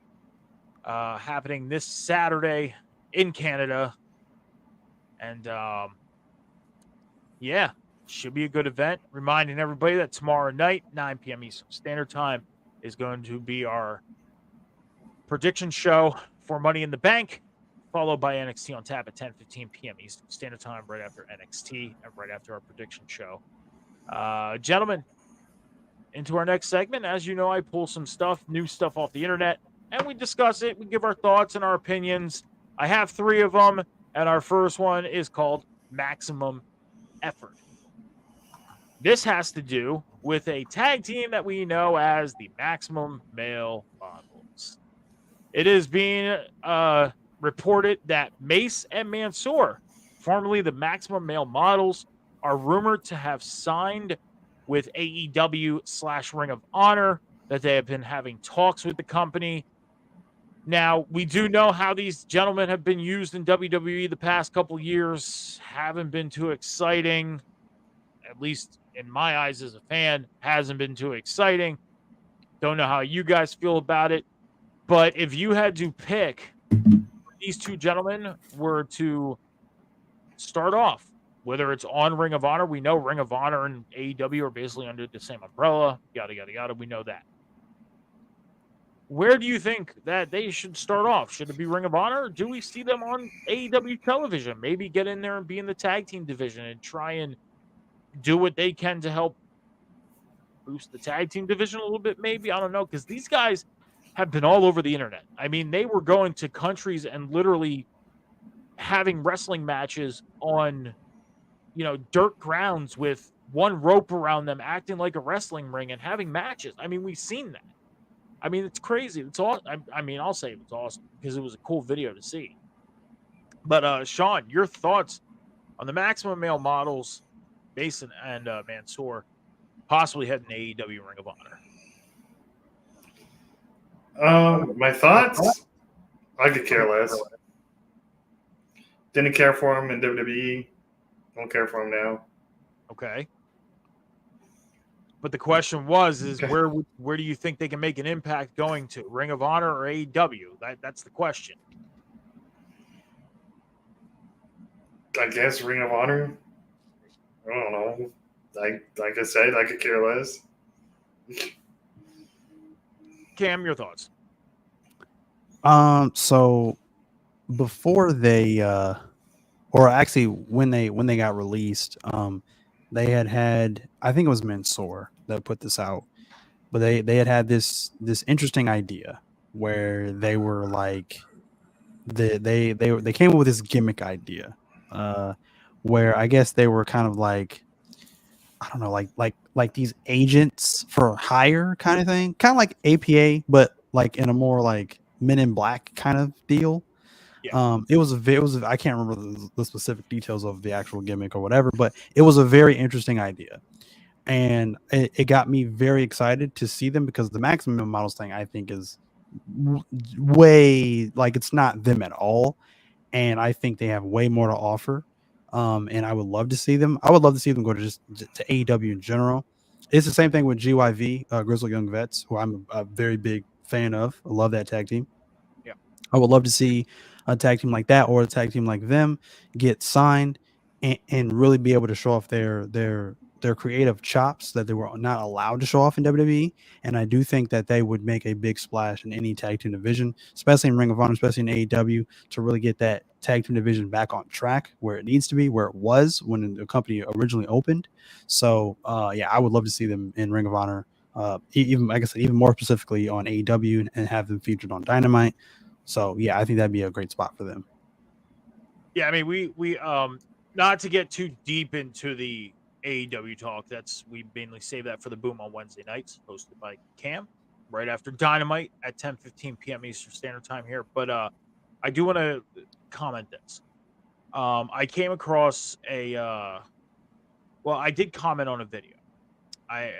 Speaker 2: happening this Saturday in Canada. And yeah, should be a good event. Reminding everybody that tomorrow night, 9 p.m. Eastern Standard Time, is going to be our prediction show for Money in the Bank, followed by NXT on tap at 10:15 p.m. Eastern Standard Time, right after NXT and right after our prediction show. Gentlemen, into our next segment. As you know, I pull some stuff, new stuff off the internet, and we discuss it. We give our thoughts and our opinions. I have 3 of them, and our first one is called Maximum Effort. This has to do with a tag team that we know as the Maximum Male Models. It is being reported that Mace and Mansoor, formerly the Maximum Male Models, are rumored to have signed with AEW / Ring of Honor, that they have been having talks with the company. Now, we do know how these gentlemen have been used in WWE the past couple years. Haven't been too exciting, at least in my eyes as a fan, hasn't been too exciting. Don't know how you guys feel about it. But if you had to pick, these 2 gentlemen were to start off, whether it's on Ring of Honor, we know Ring of Honor and AEW are basically under the same umbrella, yada, yada, yada. We know that. Where do you think that they should start off? Should it be Ring of Honor, or do we see them on AEW television? Maybe get in there and be in the tag team division and try and do what they can to help boost the tag team division a little bit, maybe? I don't know, because these guys have been all over the internet. I mean, they were going to countries and literally having wrestling matches on, dirt grounds with one rope around them, acting like a wrestling ring and having matches. I mean, we've seen that. I mean, it's crazy. It's all. I mean, I'll say it's awesome because it was a cool video to see. But Sean, your thoughts on the Maximum Male Models, Mason and Mansoor, possibly heading to AEW Ring of Honor?
Speaker 4: My thoughts? I could care less. Didn't care for him in WWE. Don't care for him now.
Speaker 2: Okay. But the question is where do you think they can make an impact going to? Ring of Honor or AEW? That's the question.
Speaker 4: I guess Ring of Honor. I don't know. Like I said, I could care less.
Speaker 2: Cam, your thoughts?
Speaker 3: So before they or actually when they got released, they had I think it was Mansoor that put this out, but they had this interesting idea where they were like they came up with this gimmick idea, where I guess they were kind of like, I don't know, like these agents for hire kind of thing, kind of like APA, but like in a more like Men in Black kind of deal. Yeah. It was I can't remember the specific details of the actual gimmick or whatever, but it was a very interesting idea, and it got me very excited to see them, because the Maximum Models thing I think is way, like, it's not them at all, and I think they have way more to offer. And I would love to see them. I would love to see them go to AEW in general. It's the same thing with GYV, Grizzled Young Vets, who I'm a very big fan of. I love that tag team.
Speaker 2: Yeah,
Speaker 3: I would love to see a tag team like that or a tag team like them get signed and really be able to show off their creative chops that they were not allowed to show off in WWE. And I do think that they would make a big splash in any tag team division, especially in Ring of Honor, especially in AEW, to really get that tag team division back on track where it needs to be, where it was when the company originally opened. So yeah, I would love to see them in Ring of Honor, even, like I said, even more specifically on AEW, and have them featured on Dynamite. So yeah, I think that'd be a great spot for them.
Speaker 2: Yeah, I mean, we not to get too deep into the AEW talk. We mainly save that for the Boom on Wednesday nights, hosted by Cam, right after Dynamite at 10:15 p.m. Eastern Standard Time here. But I do want to comment this. I came across I did comment on a video. I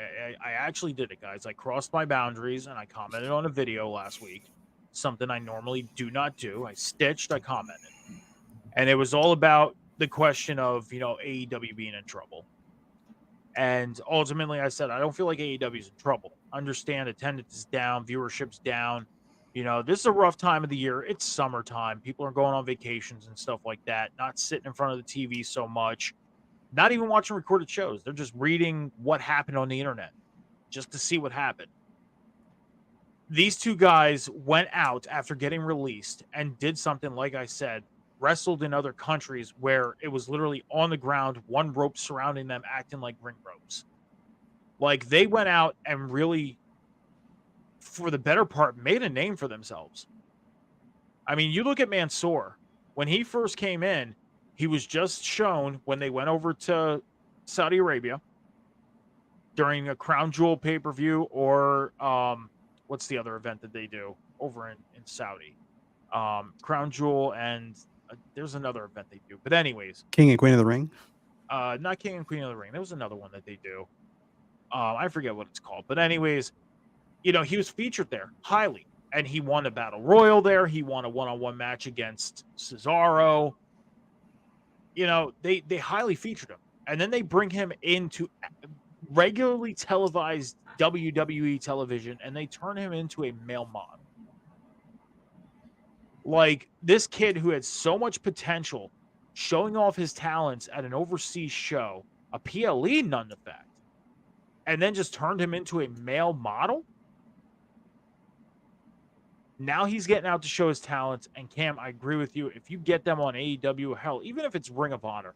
Speaker 2: actually did it, guys. I crossed my boundaries and I commented on a video last week. Something I normally do not do. I commented. And it was all about the question of, AEW being in trouble. And ultimately I said, I don't feel like AEW is in trouble. Understand attendance is down, viewership's down. This is a rough time of the year. It's summertime. People are going on vacations and stuff like that, not sitting in front of the TV so much, not even watching recorded shows. They're just reading what happened on the internet just to see what happened. These two guys went out after getting released and did something, like I said, wrestled in other countries where it was literally on the ground, one rope surrounding them, acting like ring ropes. Like, they went out and really, for the better part, made a name for themselves. I mean, you look at Mansoor. When he first came in, he was just shown when they went over to Saudi Arabia during a Crown Jewel pay-per-view, or what's the other event that they do over in Saudi? Crown Jewel, and there's another event they do. But anyways,
Speaker 3: King and Queen of the Ring.
Speaker 2: Not King and Queen of the Ring. There was another one that they do. I forget what it's called. But anyways, he was featured there highly, and he won a battle royal there. He won a one-on-one match against Cesaro. They highly featured him, and then they bring him into regularly televised WWE television, and they turn him into a male model. Like, this kid who had so much potential, showing off his talents at an overseas show, a PLE none the fact, and then just turned him into a male model. Now he's getting out to show his talents. And Cam, I agree with you. If you get them on AEW, hell, even if it's Ring of Honor,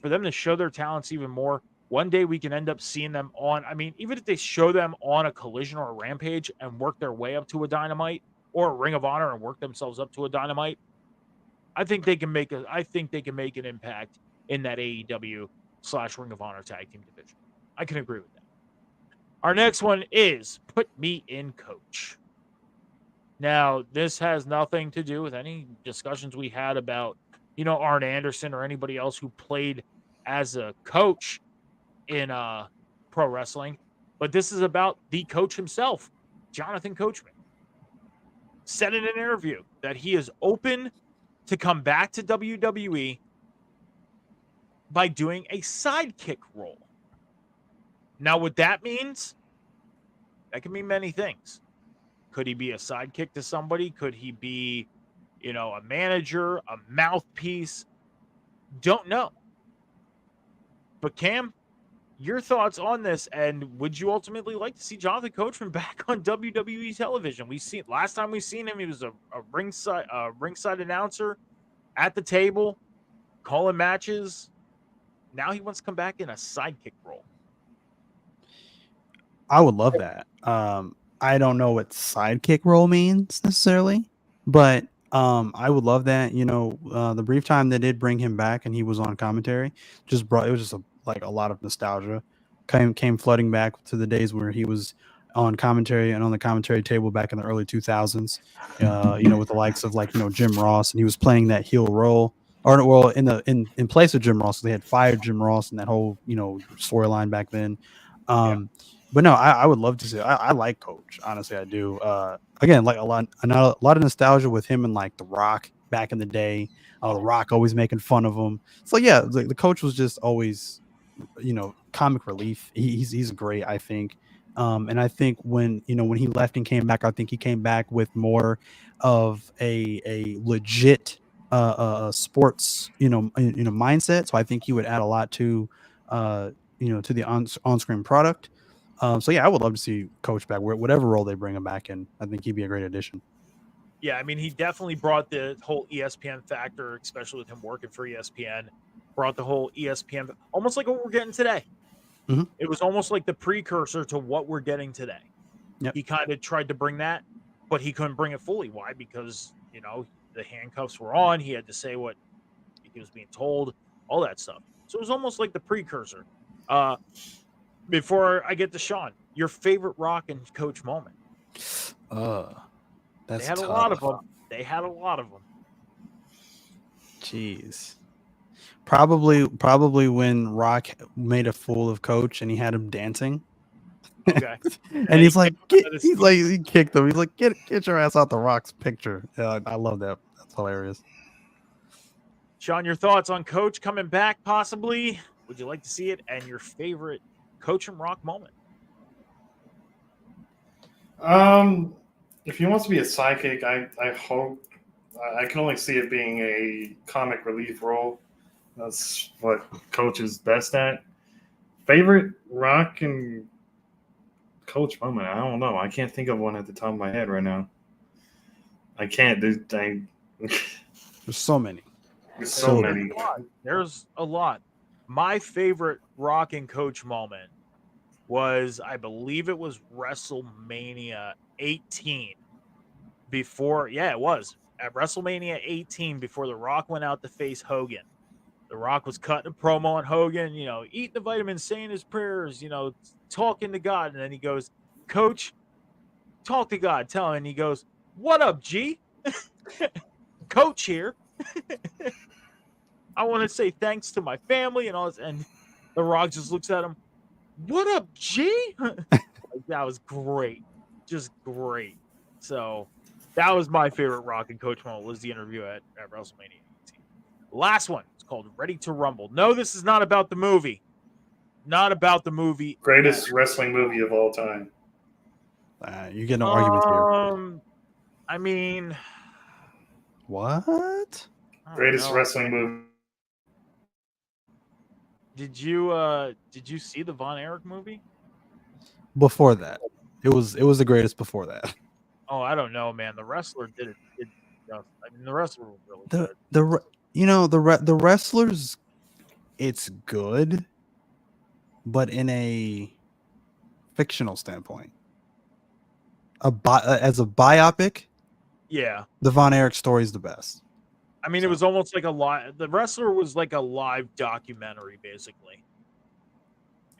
Speaker 2: for them to show their talents even more, one day we can end up seeing them on, even if they show them on a Collision or a Rampage and work their way up to a Dynamite, or a Ring of Honor and work themselves up to a Dynamite, I think they can make an impact in that AEW/Ring of Honor tag team division. I can agree with that. Our next one is Put Me in Coach. Now, this has nothing to do with any discussions we had about, Arn Anderson or anybody else who played as a coach in pro wrestling, but this is about the coach himself, Jonathan Coachman. Said in an interview that he is open to come back to WWE by doing a sidekick role. Now, what that means, that can mean many things. Could he be a sidekick to somebody? Could he be, a manager, a mouthpiece? Don't know. But Cam, your thoughts on this, and would you ultimately like to see Jonathan Coachman back on WWE television? Last time we seen him, he was a ringside announcer at the table, calling matches. Now he wants to come back in a sidekick role.
Speaker 3: I would love that. I don't know what sidekick role means necessarily, but I would love that. The brief time they did bring him back and he was on commentary, it was just a lot of nostalgia came flooding back to the days where he was on commentary and on the commentary table back in the early 2000s. With the likes of Jim Ross, and he was playing that heel role. Or well, in place of Jim Ross, they had fired Jim Ross and that whole storyline back then. But no, I would love to see. I like Coach. Honestly, I do. Again, a lot of nostalgia with him and The Rock back in the day. The Rock always making fun of him. So yeah, the Coach was just always, comic relief. He's great, I think. And I think when he left and came back, I think he came back with more of a legit sports mindset. So I think he would add a lot to to the on-screen product. So yeah, I would love to see Coach back, whatever role they bring him back in. I think he'd be a great addition.
Speaker 2: Yeah, he definitely brought the whole ESPN factor, especially with him working for ESPN. Brought the whole ESPN, almost like what we're getting today.
Speaker 3: Mm-hmm.
Speaker 2: It was almost like the precursor to what we're getting today.
Speaker 3: Yep.
Speaker 2: He kind of tried to bring that. but he couldn't bring it fully. Why? Because the handcuffs were on. He had to say what he was being told, all that stuff. So it was almost like the precursor. Before I get to Sean, your favorite Rock and Coach moment?
Speaker 3: That's
Speaker 2: They had
Speaker 3: tough.
Speaker 2: a lot of them. They had a lot of them.
Speaker 3: Jeez. Probably when Rock made a fool of Coach and he had him dancing.
Speaker 2: Okay.
Speaker 3: And he's like, he kicked him. He's like, get your ass out the Rock's picture. Yeah, I love that. That's hilarious.
Speaker 2: Sean, your thoughts on Coach coming back possibly? Would you like to see it? And your favorite Coach and Rock moment?
Speaker 4: If he wants to be a sidekick, I hope I can only see it being a comic relief role. That's what Coach is best at. Favorite Rock and Coach moment? I don't know. I can't think of one at the top of my head right now. I can't.
Speaker 3: There's so many.
Speaker 4: There's so many.
Speaker 2: There's a lot. My favorite Rock and Coach moment was, I believe it was WrestleMania 18. It was at WrestleMania 18 before The Rock went out to face Hogan. The Rock was cutting a promo on Hogan, eating the vitamins, saying his prayers, talking to God. And then he goes, Coach, talk to God, tell him. And he goes, what up, G? Coach here. I want to say thanks to my family and all this. And The Rock just looks at him, what up, G? That was great. Just great. So that was my favorite Rock and Coach moment, was the interview at WrestleMania 18. Last one. It's called Ready to Rumble. No, this is not about the movie. Not about the movie.
Speaker 4: Greatest wrestling movie of all time.
Speaker 3: You get no arguments here.
Speaker 2: I mean,
Speaker 3: what?
Speaker 4: Greatest wrestling movie.
Speaker 2: Did you see the Von Erich movie?
Speaker 3: Before that, it was the greatest. Before that,
Speaker 2: oh, I don't know, man. The Wrestler did it. I mean, the Wrestler was really good.
Speaker 3: The Wrestlers, it's good, but in a fictional standpoint, as a biopic,
Speaker 2: yeah,
Speaker 3: the Von Erich story is the best.
Speaker 2: I mean, it was almost like the Wrestler was like a live documentary, basically.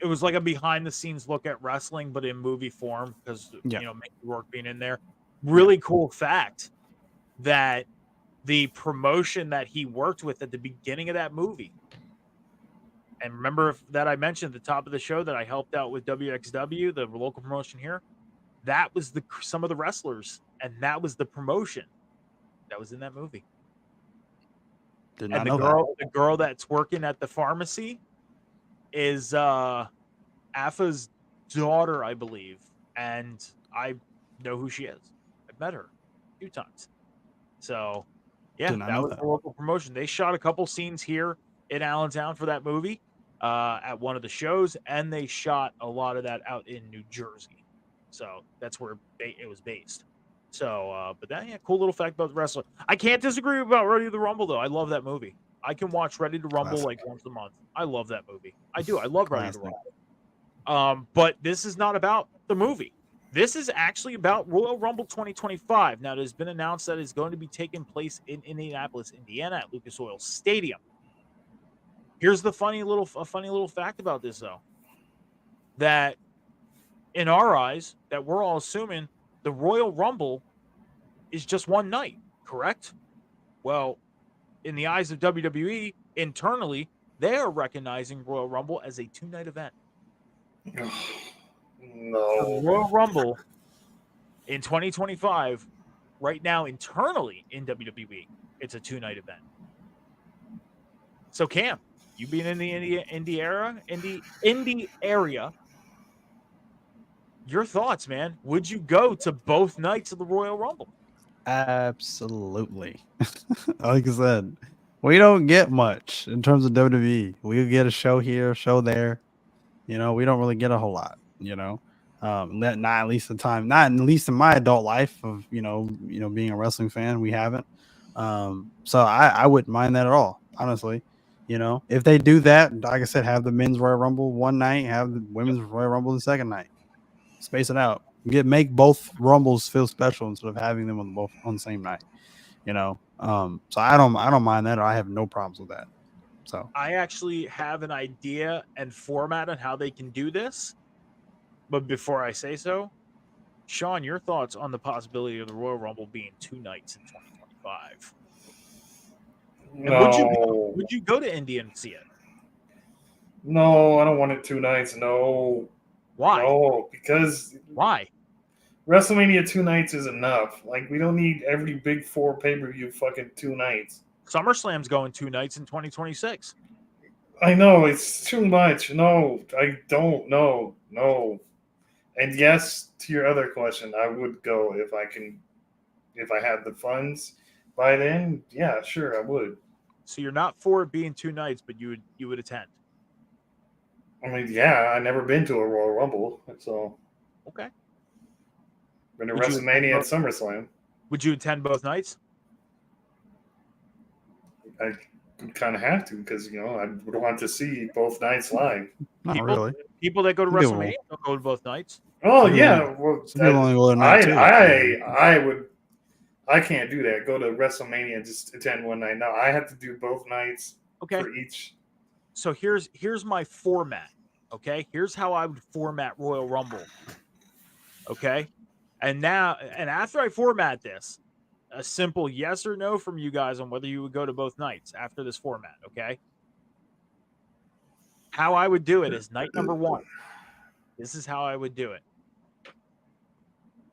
Speaker 2: It was like a behind the scenes look at wrestling, but in movie form, because Mickey Rourke being in there. Really cool fact that the promotion that he worked with at the beginning of that movie, and remember that I mentioned at the top of the show that I helped out with WXW, the local promotion here, that was some of the wrestlers, and that was the promotion that was in that movie.
Speaker 3: Did not know that.
Speaker 2: The girl that's working at the pharmacy is Afa's daughter, I believe, and I know who she is. I've met her a few times. So, yeah, that was the local promotion. They shot a couple scenes here in Allentown for that movie at one of the shows, and they shot a lot of that out in New Jersey. So that's where it was based. So, but that, cool little fact about the Wrestler. I can't disagree about Ready to Rumble, though. I love that movie. I can watch Ready to Rumble like once a month. I love that movie. I do. I love Ready to Rumble. But this is not about the movie. This is actually about Royal Rumble 2025. Now, it has been announced that it's going to be taking place in Indianapolis, Indiana, at Lucas Oil Stadium. Here's the funny little fact about this, though. That in our eyes, that we're all assuming the Royal Rumble is just one night, correct? Well, in the eyes of WWE, internally, they are recognizing Royal Rumble as a 2-night event.
Speaker 4: No.
Speaker 2: The Royal Rumble in 2025, right now, internally in WWE, it's a 2-night event. So, Cam, you being in the Indy area, your thoughts, man? Would you go to both nights of the Royal Rumble?
Speaker 3: Absolutely. Like I said, we don't get much in terms of WWE. We get a show here, a show there. We don't really get a whole lot. Not at least in my adult life of being a wrestling fan, we haven't. So I wouldn't mind that at all, honestly. If they do that, like I said, have the men's Royal Rumble one night, have the women's Royal Rumble the second night, space it out. Make both Rumbles feel special instead of having them on the same night. So I don't mind that. Or I have no problems with that. So
Speaker 2: I actually have an idea and format on how they can do this. But before I say so, Sean, your thoughts on the possibility of the Royal Rumble being 2 nights in 2025? And
Speaker 4: No,
Speaker 2: would you go to India and see it?
Speaker 4: no, I don't want it 2 nights. No,
Speaker 2: Why?
Speaker 4: no, because
Speaker 2: Why?
Speaker 4: WrestleMania 2 nights is enough. Like we don't need every big four pay-per-view fucking 2 nights.
Speaker 2: SummerSlam's going 2 nights in 2026.
Speaker 4: I know it's too much. No, I don't. No. And yes, to your other question, I would go if I had the funds by then. Yeah, sure, I would.
Speaker 2: So you're not for it being 2 nights, but you would attend.
Speaker 4: I mean, yeah, I never been to a Royal Rumble, so
Speaker 2: Okay.
Speaker 4: been to
Speaker 2: Would you
Speaker 4: WrestleMania and
Speaker 2: attend
Speaker 4: SummerSlam.
Speaker 2: Would you attend both nights?
Speaker 4: I kind of have to because I would want to see both nights live.
Speaker 3: not really.
Speaker 2: People that go to
Speaker 3: Some people-
Speaker 2: WrestleMania don't go to both nights.
Speaker 4: Oh
Speaker 3: Some
Speaker 4: yeah,
Speaker 3: people-
Speaker 4: well,
Speaker 3: some people only go to night two.
Speaker 4: I would. I can't do that. Go to WrestleMania and just attend one night. No, I have to do both nights
Speaker 2: Okay.
Speaker 4: for each.
Speaker 2: So here's my format. Okay, here's how I would format Royal Rumble. Okay, and after I format this, a simple yes or no from you guys on whether you would go to both nights after this format. Okay, how I would do it is night number 1. This is how I would do it.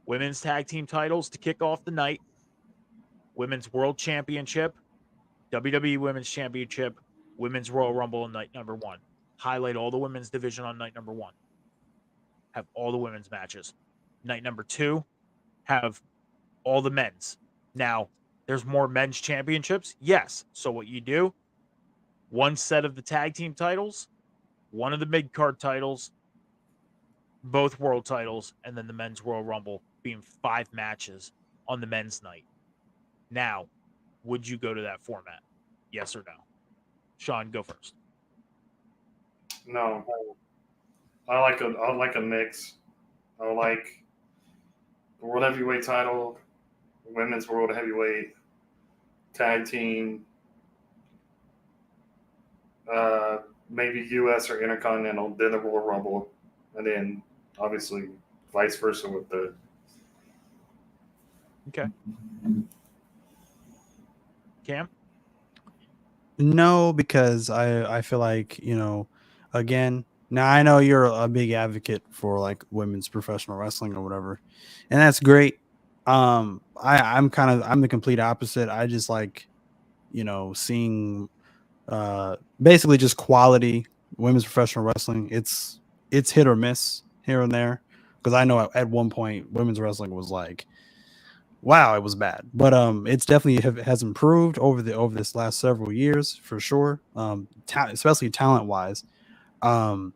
Speaker 2: Women's tag team titles to kick off the night. Women's World Championship, WWE Women's Championship, Women's Royal Rumble on night number 1. Highlight all the women's division on night number 1. Have all the women's matches. Night number 2, have all the men's. Now, there's more men's championships. Yes. So what you do, one set of the tag team titles, one of the mid-card titles, both world titles, and then the men's Royal Rumble being 5 matches on the men's night. Now, would you go to that format? Yes or no? Sean, go first.
Speaker 4: No, I like a mix. I like the World Heavyweight title, Women's World Heavyweight, Tag Team, maybe US or Intercontinental, then the Royal Rumble, and then obviously vice versa with the.
Speaker 2: Okay. Cam?
Speaker 3: No, because I feel like, again, now I know you're a big advocate for like women's professional wrestling or whatever, and that's great. I'm the complete opposite. I just like, seeing basically just quality women's professional wrestling. It's hit or miss here and there, because I know at one point women's wrestling was like, wow, it was bad, but it's definitely has improved over this last several years for sure. Especially talent wise, and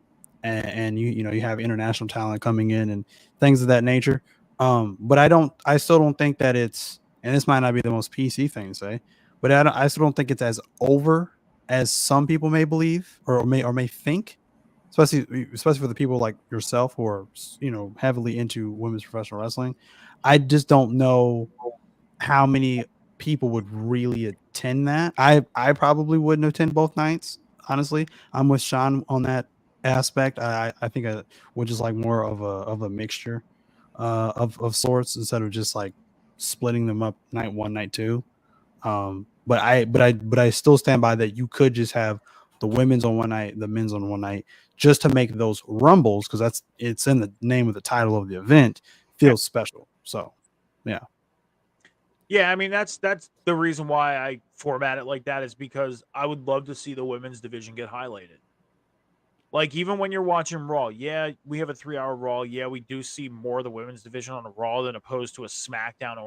Speaker 3: you have international talent coming in and things of that nature. But I still don't think that it's, and this might not be the most PC thing to say, but I still don't think it's as over as some people may believe or may think. Especially for the people like yourself who are heavily into women's professional wrestling. I just don't know how many people would really attend that. I probably wouldn't attend both nights. Honestly, I'm with Sean on that aspect. I think I would just like more of a mixture of sorts instead of just like splitting them up night 1, night 2. But I still stand by that you could just have the women's on one night, the men's on one night, just to make those rumbles, because it's in the name of the title of the event, feels special. So yeah.
Speaker 2: Yeah, I mean that's the reason why I format it like that, is because I would love to see the women's division get highlighted. Like even when you're watching Raw, yeah, we have a 3-hour Raw. Yeah, we do see more of the women's division on a Raw than opposed to a SmackDown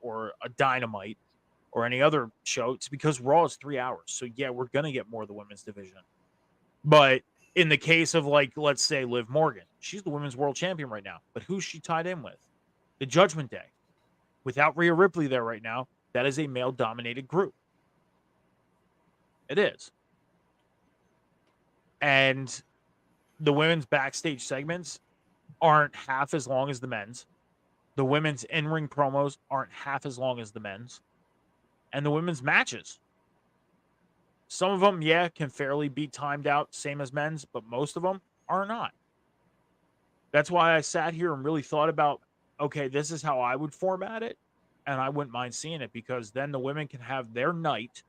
Speaker 2: or a Dynamite or any other show. It's because Raw is 3 hours. So yeah, we're gonna get more of the women's division. But in the case of, like, let's say Liv Morgan, she's the women's world champion right now. But who's she tied in with? The Judgment Day. Without Rhea Ripley there right now, that is a male-dominated group. It is. And the women's backstage segments aren't half as long as the men's. The women's in-ring promos aren't half as long as the men's. And the women's matches, some of them, yeah, can fairly be timed out, same as men's, but most of them are not. That's why I sat here and really thought about, okay, this is how I would format it. And I wouldn't mind seeing it, because then the women can have their night,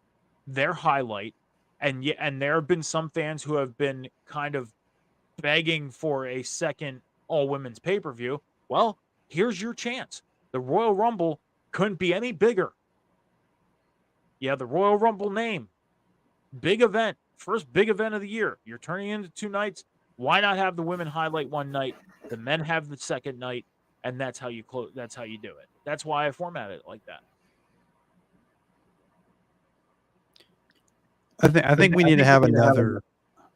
Speaker 2: their highlight. And there have been some fans who have been kind of begging for a second all women's pay-per-view. Well, here's your chance. The Royal Rumble couldn't be any bigger. Yeah, the Royal Rumble name. Big event. First big event of the year. You're turning into 2 nights. Why not have the women highlight one night, the men have the second night, and that's how you close. That's how you do it. That's why I formatted it like that.
Speaker 3: I think we need to have another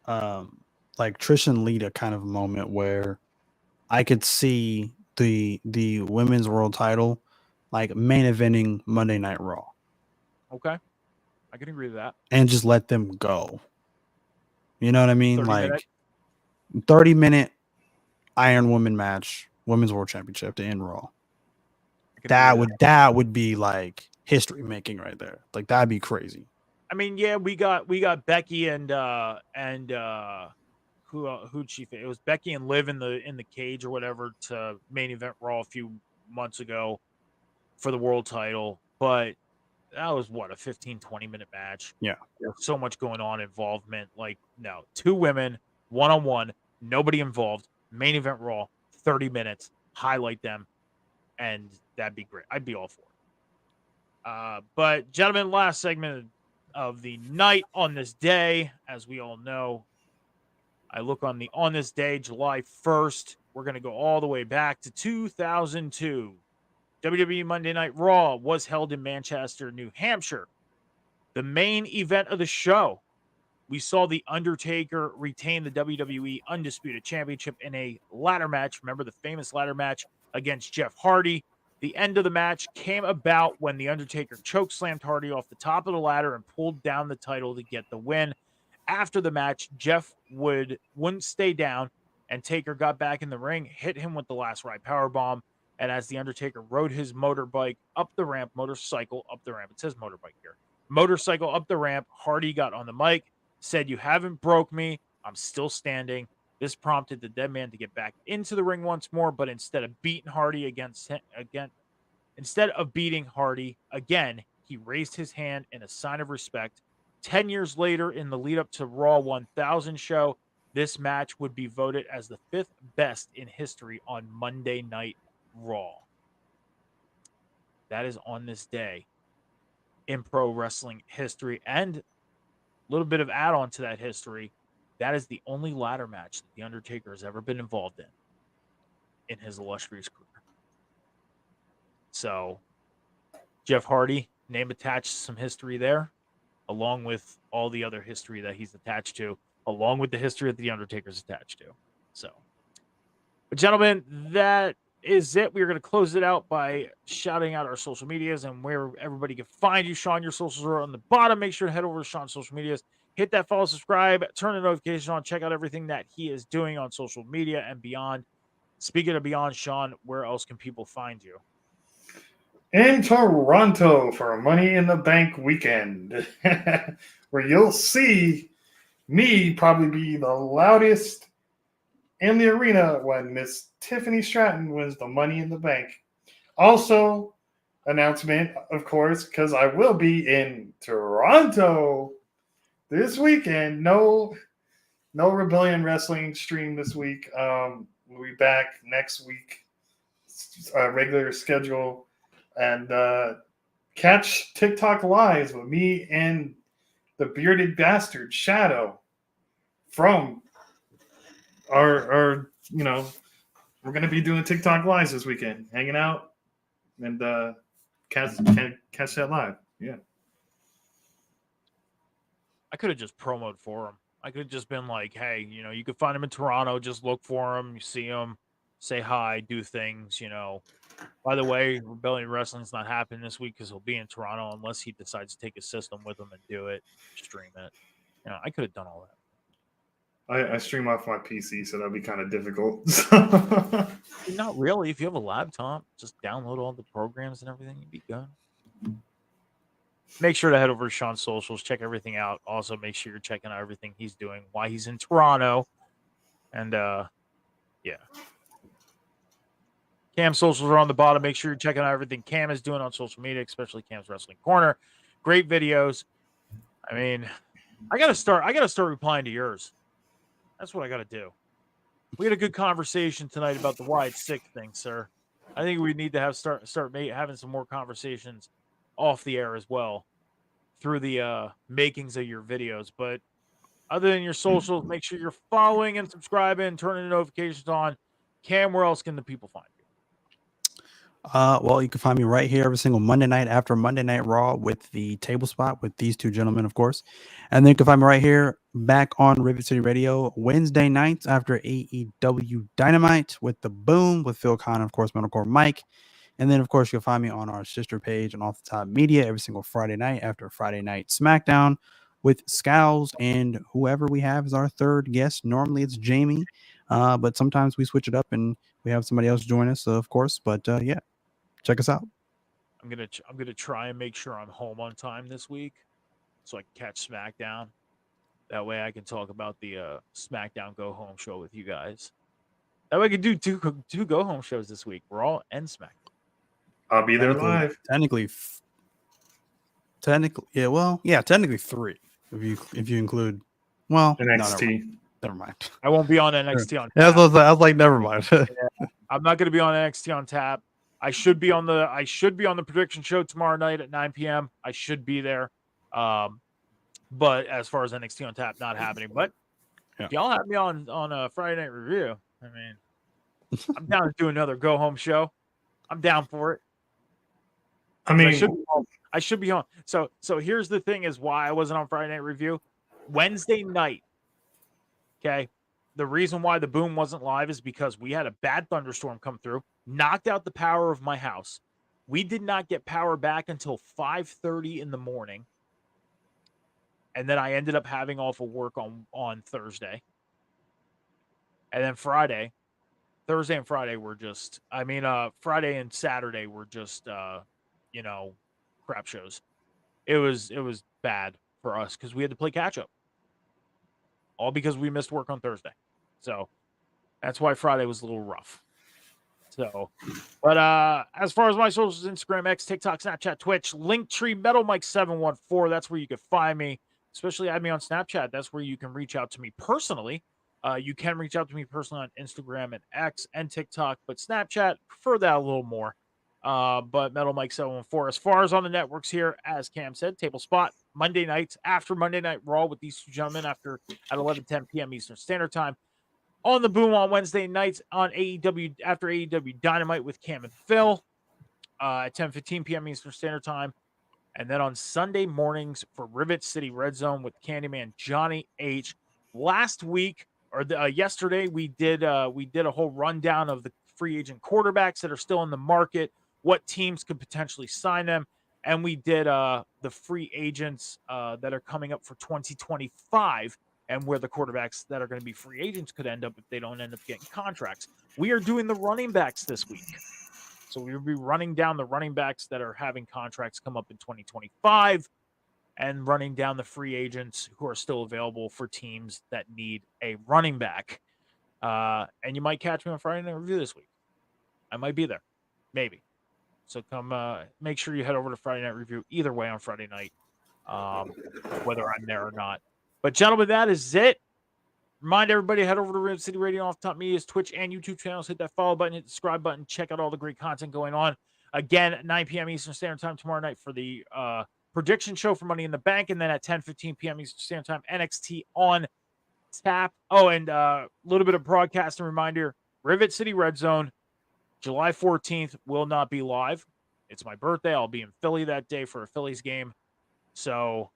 Speaker 3: like Trish and Lita kind of moment where I could see the women's world title like main eventing Monday Night Raw.
Speaker 2: Okay. I can agree with that.
Speaker 3: And just let them go. You know what I mean?
Speaker 2: 30
Speaker 3: like
Speaker 2: minute.
Speaker 3: 30-minute Iron Woman match, Women's World Championship to end Raw. That would be like history making right there. Like that'd be crazy.
Speaker 2: I mean, yeah, we got Becky and who'd she face? It was Becky and Liv in the cage or whatever to main event Raw a few months ago for the world title, but that was what, a 15-20 minute match.
Speaker 3: Yeah.
Speaker 2: So much going on, involvement. Like, no, 2 women, one-on-one, nobody involved, main event Raw, 30 minutes, highlight them, and that'd be great. I'd be all for it. But gentlemen, last segment of the night on this day, as we all know, I look on this day, July 1st, we're going to go all the way back to 2002. WWE Monday Night Raw was held in Manchester, New Hampshire. The main event of the show, we saw The Undertaker retain the WWE Undisputed Championship in a ladder match. Remember the famous ladder match against Jeff Hardy. The end of the match came about when The Undertaker chokeslammed Hardy off the top of the ladder and pulled down the title to get the win. After the match, Jeff wouldn't stay down, and Taker got back in the ring, hit him with the last ride powerbomb. And as The Undertaker rode his motorbike up the ramp, motorcycle up the ramp, it says motorbike here, motorcycle up the ramp, Hardy got on the mic, said, "You haven't broke me. I'm still standing." This prompted the dead man to get back into the ring once more, but instead of beating Hardy again, he raised his hand in a sign of respect. 10 years later, in the lead up to Raw 1000 show, this match would be voted as the 5th best in history on Monday Night Raw. That is on this day in pro wrestling history. And a little bit of add-on to that history, that is the only ladder match that The Undertaker has ever been involved in his illustrious career. So, Jeff Hardy, name attached, some history there, along with all the other history that he's attached to, along with the history that The Undertaker's attached to. So, but gentlemen, that is it. We're going to close it out by shouting out our social medias and where everybody can find you. Sean, your socials are on the bottom. Make sure to head over to Sean's social medias. Hit that follow, subscribe, turn the notification on, check out everything that he is doing on social media and beyond. Speaking of beyond, Sean, where else can people find you?
Speaker 4: In Toronto for Money in the Bank weekend, where you'll see me probably be the loudest in the arena when Miss Tiffany Stratton wins the Money in the Bank. Also, announcement, of course, because I will be in Toronto this weekend. No Rebellion Wrestling stream this week. We'll be back next week, regular schedule, and catch TikTok lives with me and the bearded bastard Shadow from our we're gonna be doing TikTok lives this weekend, hanging out and catch that live. Yeah.
Speaker 2: I could have just promoted for him. I could have just been like, hey, you could find him in Toronto. Just look for him. You see him, say hi, do things, By the way, Rebellion Wrestling's not happening this week because he'll be in Toronto unless he decides to take his system with him and do it, stream it. I could have done all that.
Speaker 4: I stream off my PC, so that'd be kind of difficult.
Speaker 2: Not really. If you have a laptop, just download all the programs and everything. You'd be good. Make sure to head over to Sean's socials, check everything out. Also, make sure you're checking out everything he's doing, why he's in Toronto, and yeah. Cam's socials are on the bottom. Make sure you're checking out everything Cam is doing on social media, especially Cam's Wrestling Corner. Great videos. I mean, I gotta start replying to yours. That's what I gotta do. We had a good conversation tonight about the Wyatt Sick thing, sir. I think we need to start having some more conversations off the air as well through the makings of your videos. But other than your socials, make sure you're following and subscribing, turning the notifications on. Cam, where else can the people find you?
Speaker 3: Well, you can find me right here every single Monday night after Monday Night Raw with the table spot with these two gentlemen, of course. And then you can find me right here back on Rivet City Radio Wednesday nights after AEW Dynamite with the Boom with Phil Khan, of course, Metalcore Mike. And then, of course, you'll find me on our sister page on Off the Top Media every single Friday night after Friday Night SmackDown with Scowls and whoever we have as our third guest. Normally it's Jamie, but sometimes we switch it up and we have somebody else join us, of course. But yeah, check us out.
Speaker 2: I'm gonna try and make sure I'm home on time this week, so I can catch SmackDown. That way, I can talk about the SmackDown Go Home show with you guys. That way, I can do two Go Home shows this week, Raw and SmackDown.
Speaker 4: I'll be there live.
Speaker 3: Technically, yeah. Well, yeah, technically 3 if you include. Well,
Speaker 4: NXT.
Speaker 3: No, never mind.
Speaker 2: I won't be on NXT on.
Speaker 3: Yeah, I was like, never mind.
Speaker 2: Yeah, I'm not going to be on NXT on tap. I should be on the prediction show tomorrow night at 9 p.m. I should be there. But as far as NXT on tap, not happening. But if y'all have me on a Friday Night Review, I mean, I'm down to do another Go Home show. I'm down for it.
Speaker 4: I mean,
Speaker 2: I should be on. So here's the thing: is why I wasn't on Friday Night Review. Wednesday night. Okay. The reason why the Boom wasn't live is because we had a bad thunderstorm come through, knocked out the power of my house. We did not get power back until 5:30 in the morning. And then I ended up having off of work on Thursday. And then Thursday and Friday were just, Friday and Saturday were just, crap shows. It was bad for us because we had to play catch up. All because we missed work on Thursday. So that's why Friday was a little rough. So, but as far as my socials, Instagram, X, TikTok, Snapchat, Twitch, Linktree, Metal Mike 714, that's where you can find me. Especially add me on Snapchat. That's where you can reach out to me personally. You can reach out to me personally on Instagram and X and TikTok, but Snapchat, prefer that a little more. But Metal Mike 714. As far as on the networks here, as Cam said, Table Spot, Monday nights after Monday Night Raw with these two gentlemen at 11:10 p.m. Eastern Standard Time. On the Boom on Wednesday nights on AEW after AEW Dynamite with Cam and Phil at 10:15 p.m. Eastern Standard Time. And then on Sunday mornings for Rivet City Red Zone with Candyman Johnny H. Last week or yesterday, we did a whole rundown of the free agent quarterbacks that are still in the market, what teams could potentially sign them, and we did the free agents that are coming up for 2025 and where the quarterbacks that are going to be free agents could end up if they don't end up getting contracts. We are doing the running backs this week. So we will be running down the running backs that are having contracts come up in 2025 and running down the free agents who are still available for teams that need a running back. And you might catch me on Friday Night Review this week. I might be there. Maybe. So come make sure you head over to Friday Night Review either way on Friday night, whether I'm there or not. But gentlemen, that is it. Remind everybody, head over to Rivet City Radio Off Top Media's Twitch and YouTube channels. Hit that follow button, hit the subscribe button. Check out all the great content going on. Again, at 9 p.m. Eastern Standard Time tomorrow night for the prediction show for Money in the Bank. And then at 10:15 p.m. Eastern Standard Time, NXT on tap. Oh, and a little bit of broadcasting reminder. Rivet City Red Zone, July 14th will not be live. It's my birthday. I'll be in Philly that day for a Phillies game. So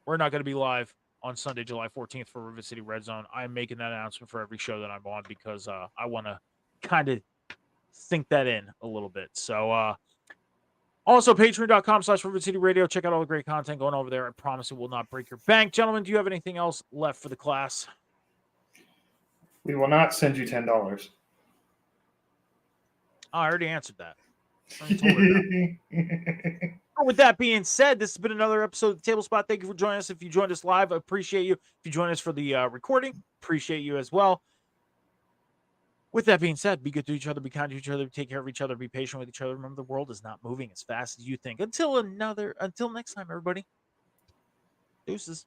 Speaker 2: we're not going to be live on Sunday, July 14th for Rivet City Red Zone. I'm making that announcement for every show that I'm on because I want to kind of sink that in a little bit. So also patreon.com/Rivet City Radio. Check out all the great content going over there. I promise it will not break your bank. Gentlemen, do you have anything else left for the class?
Speaker 4: We will not send you $10.
Speaker 2: Oh, I already answered that. I already told her that. With that being said, this has been another episode of the Table Spot. Thank you for joining us. If you joined us live, I appreciate you. If you join us for the recording, appreciate you as well. With that being said, be good to each other, be kind to each other, take care of each other, be patient with each other. Remember, the world is not moving as fast as you think. Until next time, everybody. Deuces.